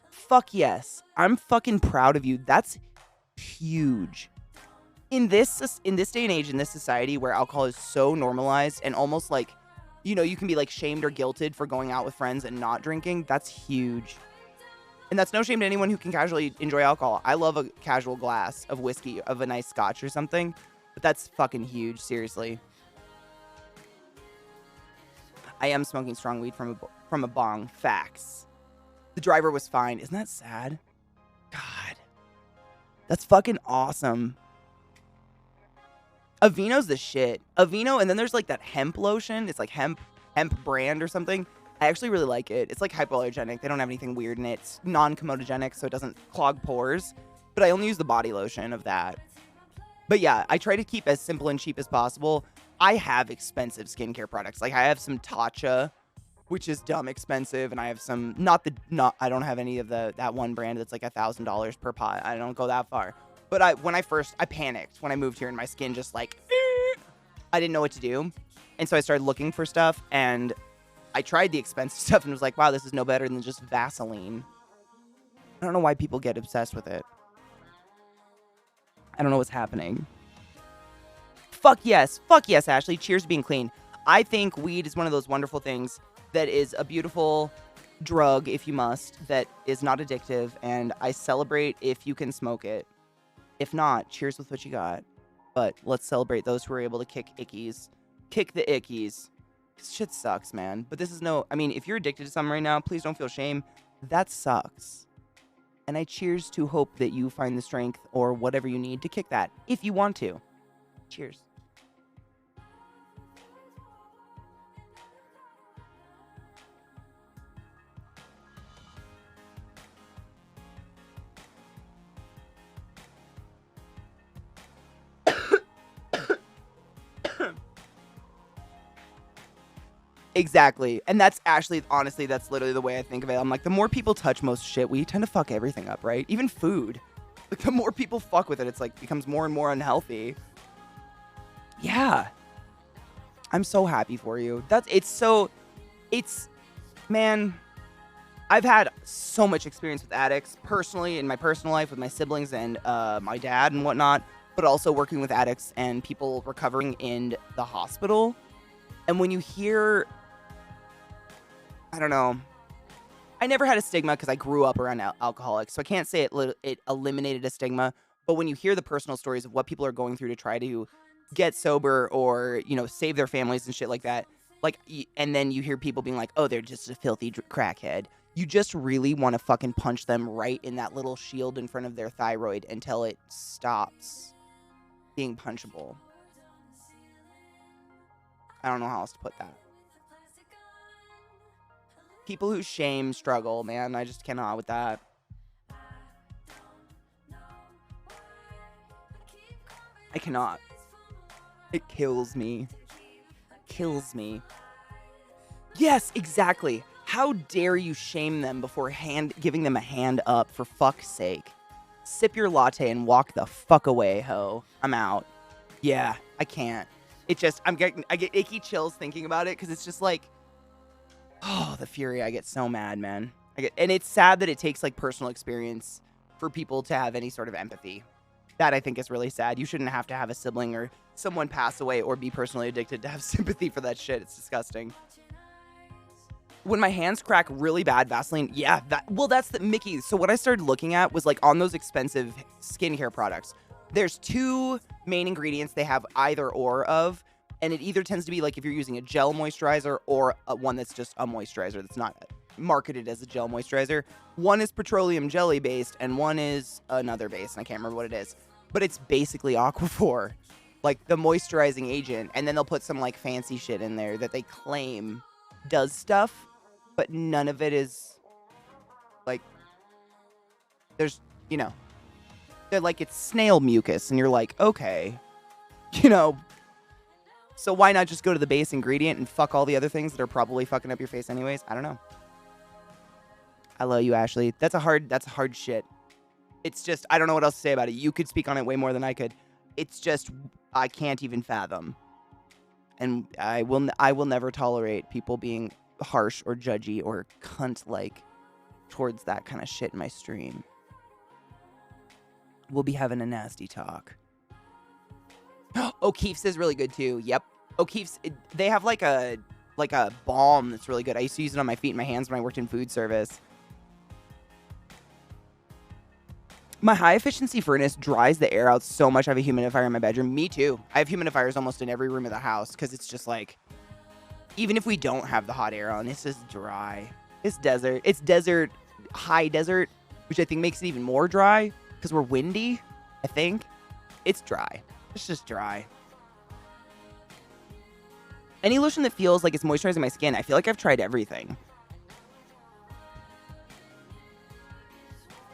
Fuck yes. I'm fucking proud of you. That's huge. In this day and age, in this society where alcohol is so normalized and almost like, you know, you can be like shamed or guilted for going out with friends and not drinking, that's huge. And that's no shame to anyone who can casually enjoy alcohol. I love a casual glass of whiskey, of a nice scotch or something, but that's fucking huge, seriously. I am smoking strong weed from a bong. Facts. The driver was fine. Isn't that sad? God. That's fucking awesome. Aveeno's the shit. Aveeno, and then there's like that hemp lotion. It's like hemp brand or something. I actually really like it. It's like hypoallergenic. They don't have anything weird in it. It's non-comedogenic, so it doesn't clog pores. But I only use the body lotion of that. But yeah, I try to keep as simple and cheap as possible. I have expensive skincare products. Like I have some Tatcha, which is dumb expensive, and I have some I don't have any of that one brand that's like $1,000 per pot. I don't go that far. But I panicked when I moved here and my skin just like I didn't know what to do. And so I started looking for stuff and I tried the expensive stuff and was like, wow, this is no better than just Vaseline. I don't know why people get obsessed with it. I don't know what's happening. Fuck yes, Ashley. Cheers to being clean. I think weed is one of those wonderful things that is a beautiful drug, if you must, that is not addictive, and I celebrate if you can smoke it. If not, cheers with what you got. But let's celebrate those who are able to kick ickies. Kick the ickies. Shit sucks, man. But this is if you're addicted to something right now, please don't feel shame. That sucks. And I cheers to hope that you find the strength or whatever you need to kick that, if you want to. Cheers. Exactly. And that's actually, honestly, that's literally the way I think of it. I'm like, the more people touch most shit, we tend to fuck everything up, right? Even food. Like, the more people fuck with it, it's like, becomes more and more unhealthy. Yeah. I'm so happy for you. Man, I've had so much experience with addicts, personally, in my personal life, with my siblings and my dad and whatnot, but also working with addicts and people recovering in the hospital. And when you hear, I don't know, I never had a stigma because I grew up around alcoholics, so I can't say it eliminated a stigma. But when you hear the personal stories of what people are going through to try to get sober or, save their families and shit like that, and then you hear people being like, oh, they're just a filthy crackhead. You just really want to fucking punch them right in that little shield in front of their thyroid until it stops being punchable. I don't know how else to put that. People who shame struggle, man. I just cannot with that. I cannot. It kills me. Kills me. Yes, exactly. How dare you shame them before giving them a hand up, for fuck's sake. Sip your latte and walk the fuck away, ho. I'm out. Yeah, I can't. I get icky chills thinking about it because it's just like, oh, the fury. I get so mad, man. And it's sad that it takes like personal experience for people to have any sort of empathy. That I think is really sad. You shouldn't have to have a sibling or someone pass away or be personally addicted to have sympathy for that shit. It's disgusting. When my hands crack really bad, Vaseline, yeah, that's the Mickey. So what I started looking at was like on those expensive skincare products, there's two main ingredients they have either or of, and it either tends to be like if you're using a gel moisturizer or one that's just a moisturizer that's not marketed as a gel moisturizer. One is petroleum jelly based and one is another base, and I can't remember what it is, but it's basically Aquaphor, like the moisturizing agent, and then they'll put some like fancy shit in there that they claim does stuff, but none of it is like, there's They're like, it's snail mucus. And you're like, okay, you know, so why not just go to the base ingredient and fuck all the other things that are probably fucking up your face anyways? I don't know. I love you, Ashley. That's a hard shit. It's just, I don't know what else to say about it. You could speak on it way more than I could. It's just, I can't even fathom. And I will never tolerate people being harsh or judgy or cunt-like towards that kind of shit in my stream. We'll be having a nasty talk. O'Keefe's is really good too. Yep. O'Keefe's, they have like a balm that's really good. I used to use it on my feet and my hands when I worked in food service. My high efficiency furnace dries the air out so much. I have a humidifier in my bedroom. Me too. I have humidifiers almost in every room of the house because it's just like, even if we don't have the hot air on, it's just dry. It's desert. It's desert, high desert, which I think makes it even more dry because we're windy, I think. It's dry. It's just dry. Any lotion that feels like it's moisturizing my skin, I feel like I've tried everything.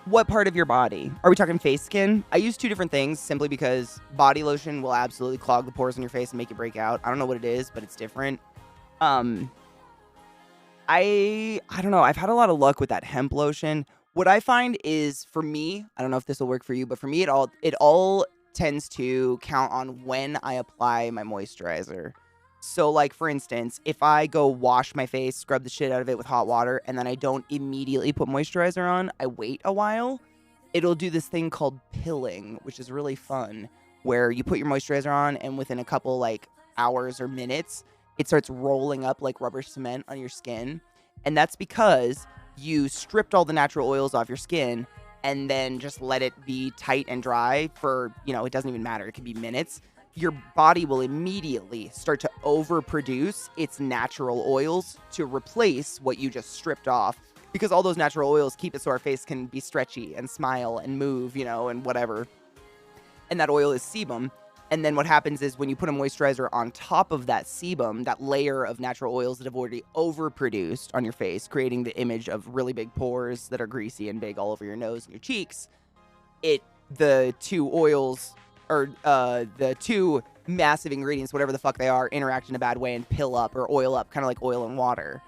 What part of your body? Are we talking face skin? I use 2 different things simply because body lotion will absolutely clog the pores in your face and make it break out. I don't know what it is, but it's different. I don't know. I've had a lot of luck with that hemp lotion. What I find is, for me, I don't know if this will work for you, but for me, it all tends to count on when I apply my moisturizer. So, like, for instance, if I go wash my face, scrub the shit out of it with hot water, and then I don't immediately put moisturizer on, I wait a while, it'll do this thing called pilling, which is really fun, where you put your moisturizer on, and within a couple, like, hours or minutes, it starts rolling up like rubber cement on your skin. And that's because you stripped all the natural oils off your skin and then just let it be tight and dry for, you know, it doesn't even matter. It could be minutes. Your body will immediately start to overproduce its natural oils to replace what you just stripped off, because all those natural oils keep it so our face can be stretchy and smile and move, you know, and whatever. And that oil is sebum. And then what happens is when you put a moisturizer on top of that sebum, that layer of natural oils that have already overproduced on your face, creating the image of really big pores that are greasy and big all over your nose and your cheeks, the 2 oils, or the 2 massive ingredients, whatever the fuck they are, interact in a bad way and pill up or oil up, kind of like oil and water.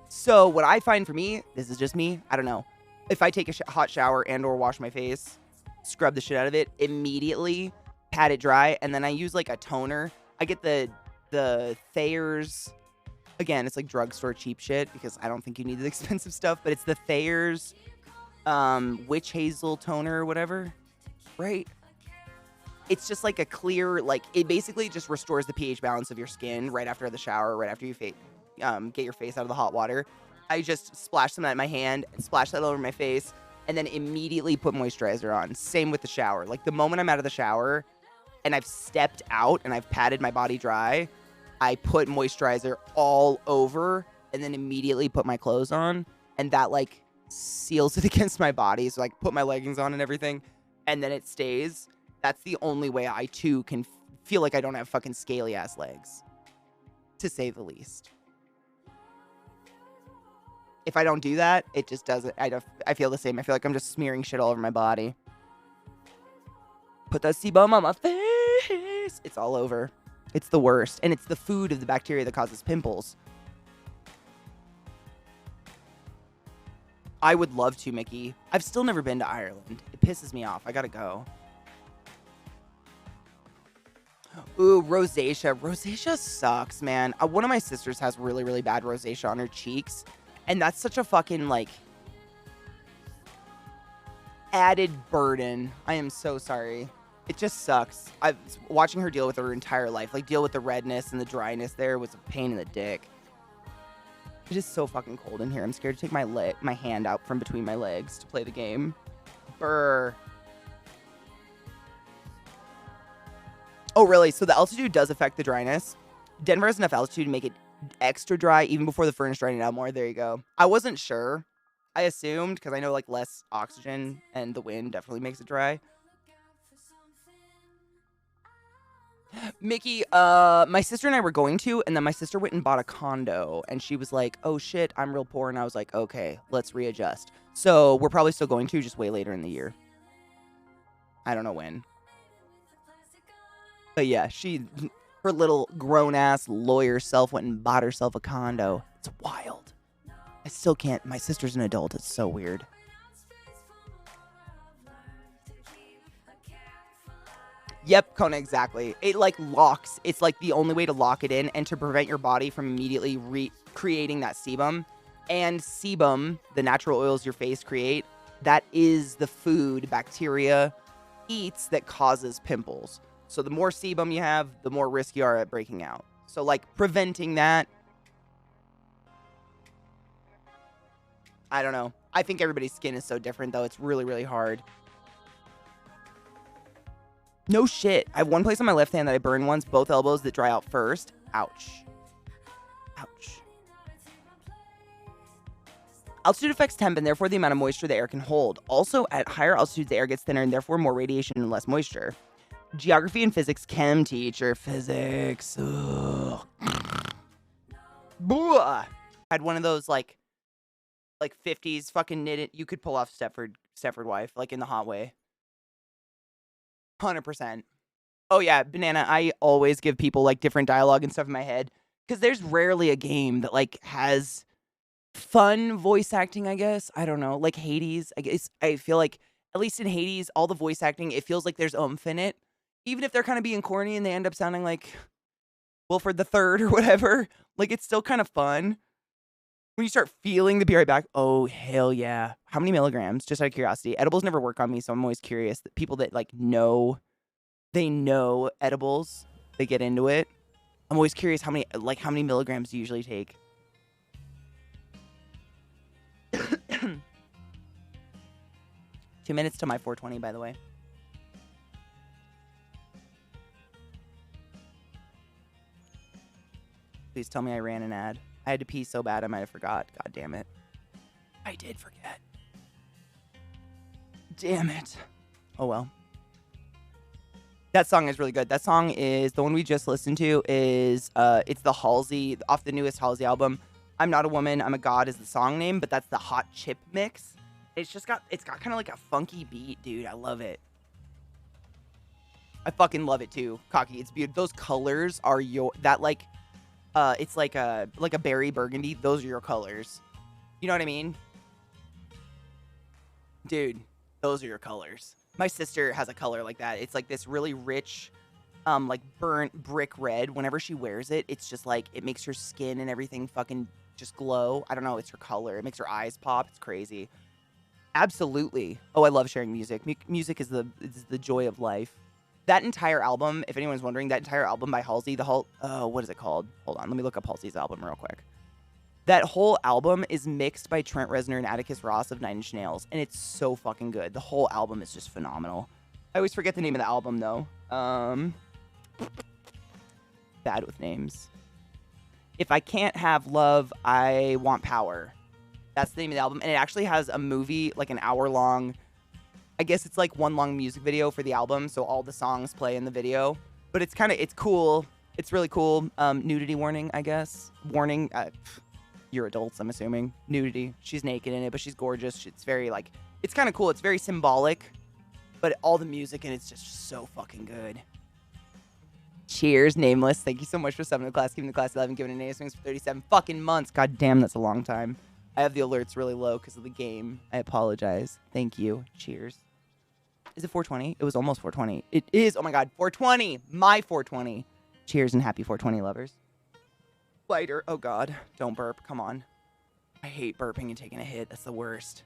So what I find for me, this is just me, I don't know. If I take a hot shower and or wash my face, scrub the shit out of it, immediately pat it dry, and then I use like a toner. I get the Thayer's, again, it's like drugstore cheap shit because I don't think you need the expensive stuff, but it's the Thayer's witch hazel toner or whatever, right? It's just like a clear, like, it basically just restores the pH balance of your skin right after the shower, right after you get your face out of the hot water. I just splash some of that in my hand and splash that over my face and then immediately put moisturizer on. Same with the shower. Like, the moment I'm out of the shower and I've stepped out and I've patted my body dry, I put moisturizer all over and then immediately put my clothes on. And that, like, seals it against my body. So, like, put my leggings on and everything, and then it stays. That's the only way I, too, can feel like I don't have fucking scaly-ass legs, to say the least. If I don't do that, it just doesn't. I feel the same. I feel like I'm just smearing shit all over my body. Put that sebum on my face. It's all over. It's the worst. And it's the food of the bacteria that causes pimples. I would love to, Mickey. I've still never been to Ireland. It pisses me off. I gotta go. Ooh, rosacea. Rosacea sucks, man. One of my sisters has really, really bad rosacea on her cheeks. And that's such a fucking, like, added burden. I am so sorry. It just sucks. Watching her deal with her entire life, like, deal with the redness and the dryness there was a pain in the dick. It is so fucking cold in here. I'm scared to take my hand out from between my legs to play the game. Brr. Oh, really? So the altitude does affect the dryness. Denver has enough altitude to make it extra dry even before the furnace drying it out more. There you go. I wasn't sure. I assumed, because I know, like, less oxygen and the wind definitely makes it dry. Mickey, my sister and I were going to, and then my sister went and bought a condo, and she was like, oh shit, I'm real poor, and I was like, okay, let's readjust. So we're probably still going to, just way later in the year. I don't know when. But yeah, her little grown-ass lawyer self went and bought herself a condo. It's wild. I still can't. My sister's an adult. It's so weird. Yep, Kona, exactly. It like locks. It's like the only way to lock it in and to prevent your body from immediately creating that sebum. And sebum, the natural oils your face create, that is the food bacteria eats that causes pimples. So the more sebum you have, the more risk you are at breaking out. So like preventing that, I don't know. I think everybody's skin is so different though. It's really, really hard. No shit. I have one place on my left hand that I burned once, both elbows that dry out first. Ouch. Ouch. Altitude affects temp and therefore the amount of moisture the air can hold. Also, at higher altitudes, the air gets thinner and therefore more radiation and less moisture. Geography and physics, chem teacher, physics. Ugh. Blah. Had one of those like 50s fucking knitted. You could pull off Stepford wife, like in the hot way. 100%. Oh yeah, Banana, I always give people like different dialogue and stuff in my head because there's rarely a game that like has fun voice acting, I guess. I don't know. Like Hades, I guess I feel like at least in Hades, all the voice acting, it feels like there's oomph in it. Even if they're kind of being corny and they end up sounding like Wilford the Third or whatever, like it's still kind of fun. When you start feeling the be right back, oh hell yeah. How many milligrams? Just out of curiosity. Edibles never work on me, so I'm always curious. People that like know edibles, they get into it. I'm always curious how many milligrams do you usually take? 2 minutes to my 420, by the way. Please tell me I ran an ad. I had to pee so bad I might have forgot. God damn it. I did forget. Damn it. Oh well. That song is really good. That song is the one we just listened to is it's the Halsey off the newest Halsey album. I'm Not a Woman, I'm a God is the song name, but that's the Hot Chip mix. It's got kind of like a funky beat, dude. I love it. I fucking love it too. Cocky, it's beautiful. Those colors are it's like a berry burgundy. Those are your colors. You know what I mean? Dude, those are your colors. My sister has a color like that. It's like this really rich, like burnt brick red. Whenever she wears it, it's just like, it makes her skin and everything fucking just glow. I don't know. It's her color. It makes her eyes pop. It's crazy. Absolutely. Oh, I love sharing music. Music is the joy of life. That entire album, if anyone's wondering, that entire album by Halsey, what is it called? Hold on, let me look up Halsey's album real quick. That whole album is mixed by Trent Reznor and Atticus Ross of Nine Inch Nails, and it's so fucking good. The whole album is just phenomenal. I always forget the name of the album, though. Bad with names. If I Can't Have Love, I Want Power. That's the name of the album, and it actually has a movie, like an hour-long... I guess it's like one long music video for the album, so all the songs play in the video. But it's cool. It's really cool. Nudity warning, I guess. Warning. You're adults, I'm assuming. Nudity. She's naked in it, but she's gorgeous. It's very like, it's kind of cool. It's very symbolic, but all the music in it's just so fucking good. Cheers, Nameless. Thank you so much for subbing to the class, keeping the class 11, giving an A swings for 37 fucking months. God damn, that's a long time. I have the alerts really low because of the game. I apologize. Thank you. Cheers. Is it 420? It was almost 420. It is. Oh my God. 420. My 420. Cheers and happy 420 lovers. Lighter. Oh God. Don't burp. Come on. I hate burping and taking a hit. That's the worst.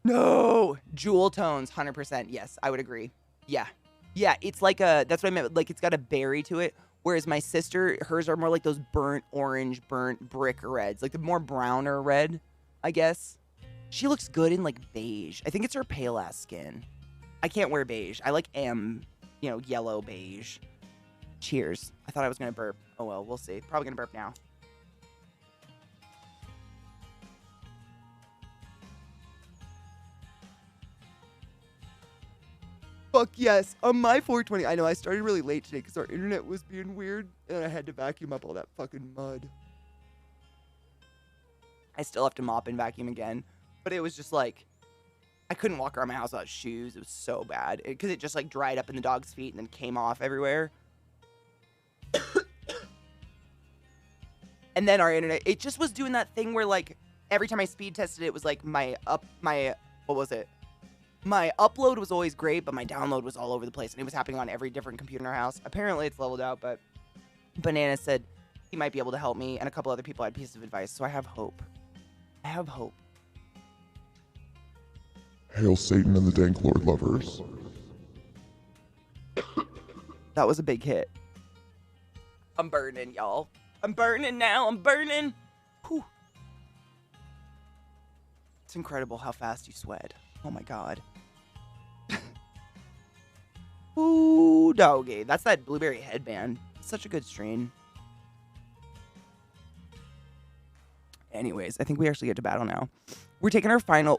No. Jewel tones. 100%. Yes. I would agree. Yeah. Yeah. It's like that's what I meant. Like it's got a berry to it. Whereas my sister, hers are more like those burnt orange, burnt brick reds. Like the more browner red, I guess. She looks good in like beige. I think it's her pale ass skin. I can't wear beige. I like yellow beige. Cheers. I thought I was going to burp. Oh, well, we'll see. Probably going to burp now. Fuck yes. On my 420. I know I started really late today because our internet was being weird and I had to vacuum up all that fucking mud. I still have to mop and vacuum again. But it was just like... I couldn't walk around my house without shoes. It was so bad because it just like dried up in the dog's feet and then came off everywhere. And then our internet, it just was doing that thing where like every time I speed tested it was like what was it? My upload was always great, but my download was all over the place, and it was happening on every different computer in our house. Apparently it's leveled out, but Banana said he might be able to help me, and a couple other people had pieces of advice, so I have hope. I have hope. Hail Satan and the Dank Lord lovers. That was a big hit. I'm burning, y'all. I'm burning now. I'm burning. Whew. It's incredible how fast you sweat. Oh my god. Ooh, doggy. That's that blueberry headband. Such a good strain. Anyways, I think we actually get to battle now. We're taking our final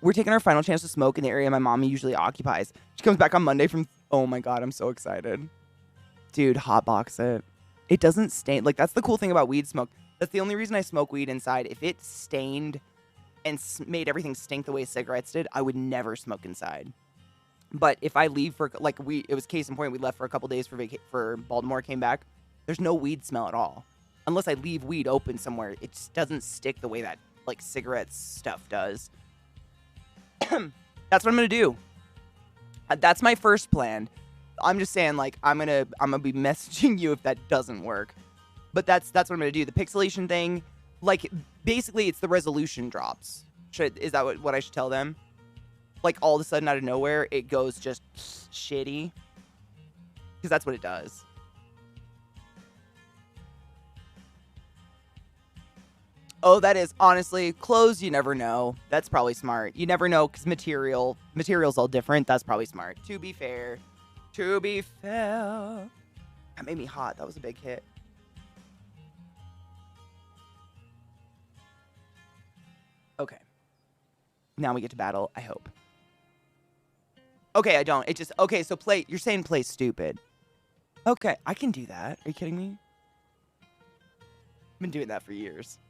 chance to smoke in the area my mom usually occupies. She comes back on Monday from, oh my god, I'm so excited. Dude, hotbox it. It doesn't stain. Like, that's the cool thing about weed smoke. That's the only reason I smoke weed inside. If it stained and made everything stink the way cigarettes did, I would never smoke inside. But if I leave for, like, it was case in point, we left for a couple days for Baltimore, came back. There's no weed smell at all. Unless I leave weed open somewhere, it just doesn't stick the way that, like, cigarette stuff does. That's what I'm gonna do. That's my first plan. I'm just saying, like, I'm gonna be messaging you if that doesn't work. But that's what I'm gonna do. The pixelation thing, like, basically it's the resolution drops. Is that what I should tell them? Like, all of a sudden out of nowhere, it goes just shitty. Because that's what it does. Oh, that is, honestly, clothes, you never know. That's probably smart. You never know, because material's all different. That's probably smart. To be fair. To be fair. That made me hot. That was a big hit. Okay. Now we get to battle, I hope. Okay, I don't. It just, okay, so you're saying play stupid. Okay, I can do that. Are you kidding me? I've been doing that for years.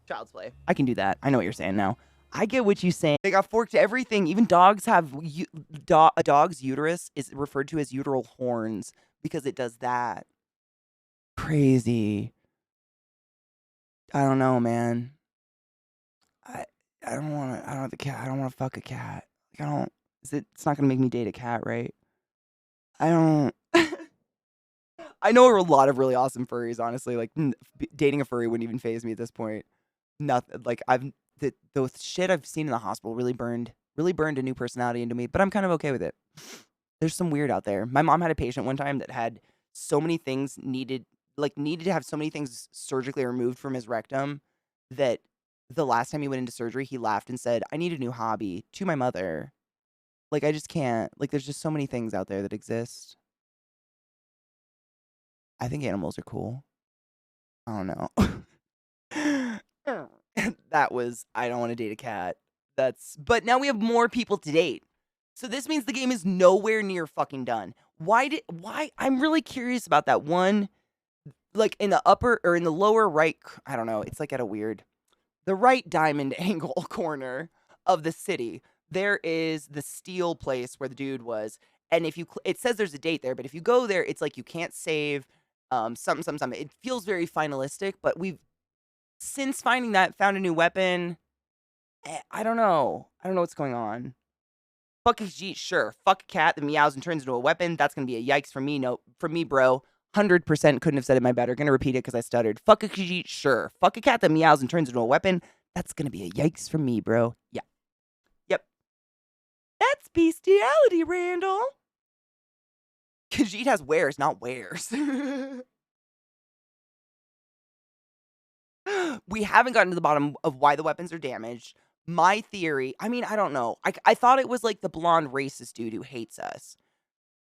Child's play. I can do that. I know what you're saying now. I get what you're saying. They got forked to everything. Even dogs have... a dog's uterus is referred to as uteral horns because it does that. Crazy. I don't know, man. I don't want to... I don't have a cat. I don't want to fuck a cat. Like, I don't... It's not going to make me date a cat, right? I don't... I know a lot of really awesome furries, honestly. Like, dating a furry wouldn't even faze me at this point. Nothing. Like, the shit I've seen in the hospital really burned a new personality into me, but I'm kind of okay with it. There's some weird out there. My mom had a patient one time that had so many things needed to have so many things surgically removed from his rectum that the last time he went into surgery, he laughed and said, "I need a new hobby," to my mother. Like, I just can't. Like, there's just so many things out there that exist. I think animals are cool. I don't know. That was, I don't want to date a cat. But now we have more people to date. So this means the game is nowhere near fucking done. Why? I'm really curious about that one. Like, in the upper, or in the lower right, I don't know, it's like at the right diamond angle corner of the city, there is the steel place where the dude was. And if it says there's a date there, but if you go there, it's like you can't save, something. It feels very finalistic, but we've, since finding that, found a new weapon. I don't know. I don't know what's going on. Fuck a Jeet, sure. Fuck a cat that meows and turns into a weapon. That's gonna be a yikes for me. No, for me, bro. 100% couldn't have said it my better. Gonna repeat it because I stuttered. Fuck a Jeet, sure. Fuck a cat that meows and turns into a weapon. That's gonna be a yikes for me, bro. Yeah. Yep. That's bestiality, Randall. Khajiit has wares, not wares. We haven't gotten to the bottom of why the weapons are damaged. My theory, I mean, I don't know. I thought it was like the blonde racist dude who hates us.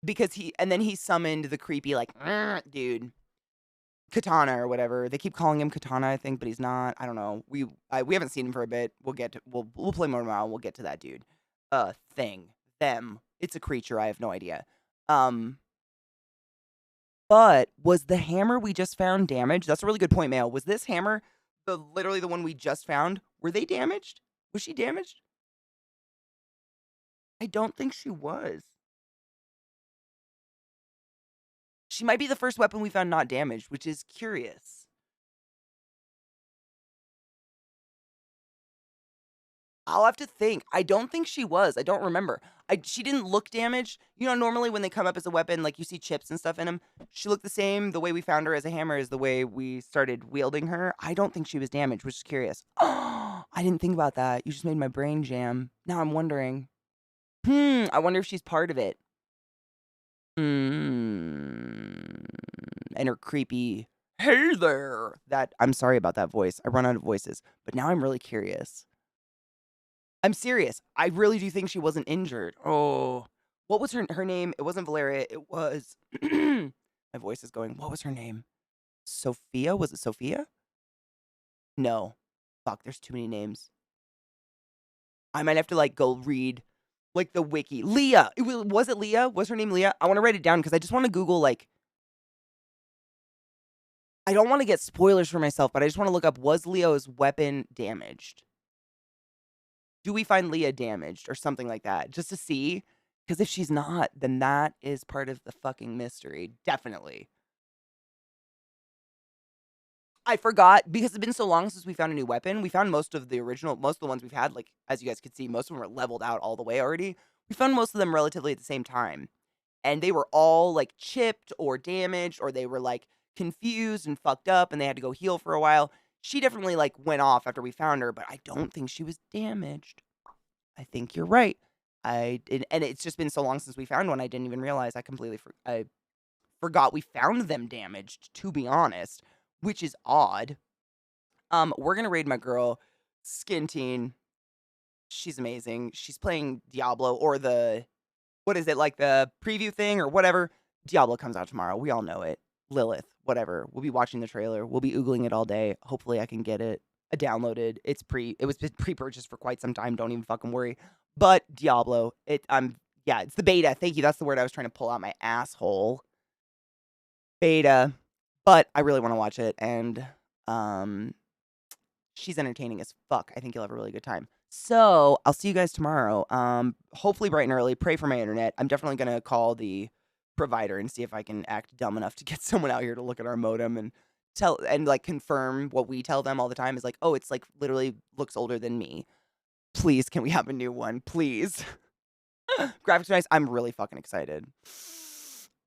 Because he summoned the creepy, like, dude. Katana or whatever. They keep calling him Katana, I think, but he's not. I don't know. We haven't seen him for a bit. We'll play more tomorrow. We'll get to that dude. Thing. Them. It's a creature. I have no idea. But was the hammer we just found damaged? That's a really good point, Mail. Was this hammer literally the one we just found? Were they damaged? Was she damaged? I don't think she was. She might be the first weapon we found not damaged, which is curious. I'll have to think. I don't think she was. I don't remember. She didn't look damaged. You know, normally when they come up as a weapon, like you see chips and stuff in them, she looked the same. The way we found her as a hammer is the way we started wielding her. I don't think she was damaged, which is curious. Oh, I didn't think about that. You just made my brain jam. Now I'm wondering. I wonder if she's part of it. And her creepy, hey there. I'm sorry about that voice. I run out of voices, but now I'm really curious. I'm serious. I really do think she wasn't injured. Oh, what was her name? It wasn't Valeria. It was, my voice is going. What was her name? Sophia? Was it Sophia? No. Fuck, there's too many names. I might have to like go read like the wiki. Leah. Was it Leah? Was her name Leah? I want to write it down because I just want to Google like, I don't want to get spoilers for myself, but I just want to look up, was Leo's weapon damaged? Do we find Leah damaged or something like that? Just to see. Because if she's not, then that is part of the fucking mystery. Definitely. I forgot because it's been so long since we found a new weapon. We found most of the ones we've had, like, as you guys could see, most of them were leveled out all the way already. We found most of them relatively at the same time. And they were all, like, chipped or damaged, or they were, like, confused and fucked up, and they had to go heal for a while. She definitely, like, went off after we found her, but I don't think she was damaged. I think you're right. And it's just been so long since we found one, I didn't even realize. I forgot we found them damaged, to be honest, which is odd. We're gonna raid my girl, Skin Teen. She's amazing. She's playing Diablo, or what is it, like the preview thing or whatever? Diablo comes out tomorrow. We all know it. Lilith, whatever. We'll be watching the trailer. We'll be oogling it all day. Hopefully I can get it downloaded. It was pre-purchased for quite some time. Don't even fucking worry. But Diablo, it's the beta. Thank you. That's the word I was trying to pull out my asshole. Beta. But I really want to watch it, and she's entertaining as fuck. I think you'll have a really good time. So I'll see you guys tomorrow. Hopefully bright and early. Pray for my internet. I'm definitely gonna call the provider and see if I can act dumb enough to get someone out here to look at our modem and like confirm what we tell them all the time is like, oh, it's like literally looks older than me. Please, can we have a new one? Please. Graphics are nice. I'm really fucking excited.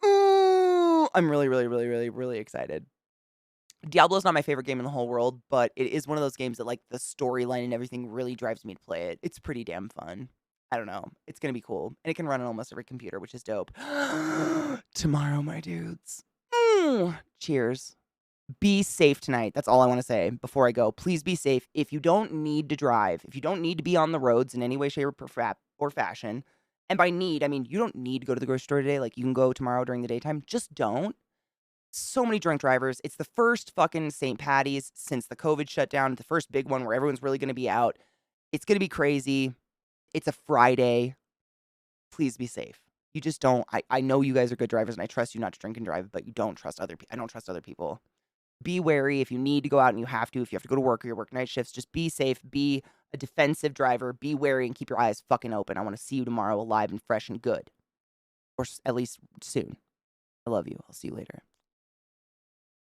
Ooh, I'm really, really, really, really, really excited. Diablo's not my favorite game in the whole world, but it is one of those games that, like, the storyline and everything really drives me to play it. It's pretty damn fun. I don't know. It's gonna be cool. And it can run on almost every computer, which is dope. Tomorrow, my dudes. Cheers. Be safe tonight. That's all I want to say before I go. Please be safe. If you don't need to drive, if you don't need to be on the roads in any way, shape, or fashion, and by need, I mean you don't need to go to the grocery store today. Like, you can go tomorrow during the daytime. Just don't. So many drunk drivers. It's the first fucking St. Patty's since the COVID shutdown. The first big one where everyone's really going to be out. It's going to be crazy. It's a Friday. Please be safe. You just don't. I know you guys are good drivers, and I trust you not to drink and drive, but you don't trust other people. I don't trust other people. Be wary if you need to go out and you have to. If you have to go to work or you work night shifts, just be safe. Be a defensive driver. Be wary and keep your eyes fucking open. I want to see you tomorrow alive and fresh and good. Or at least soon. I love you. I'll see you later.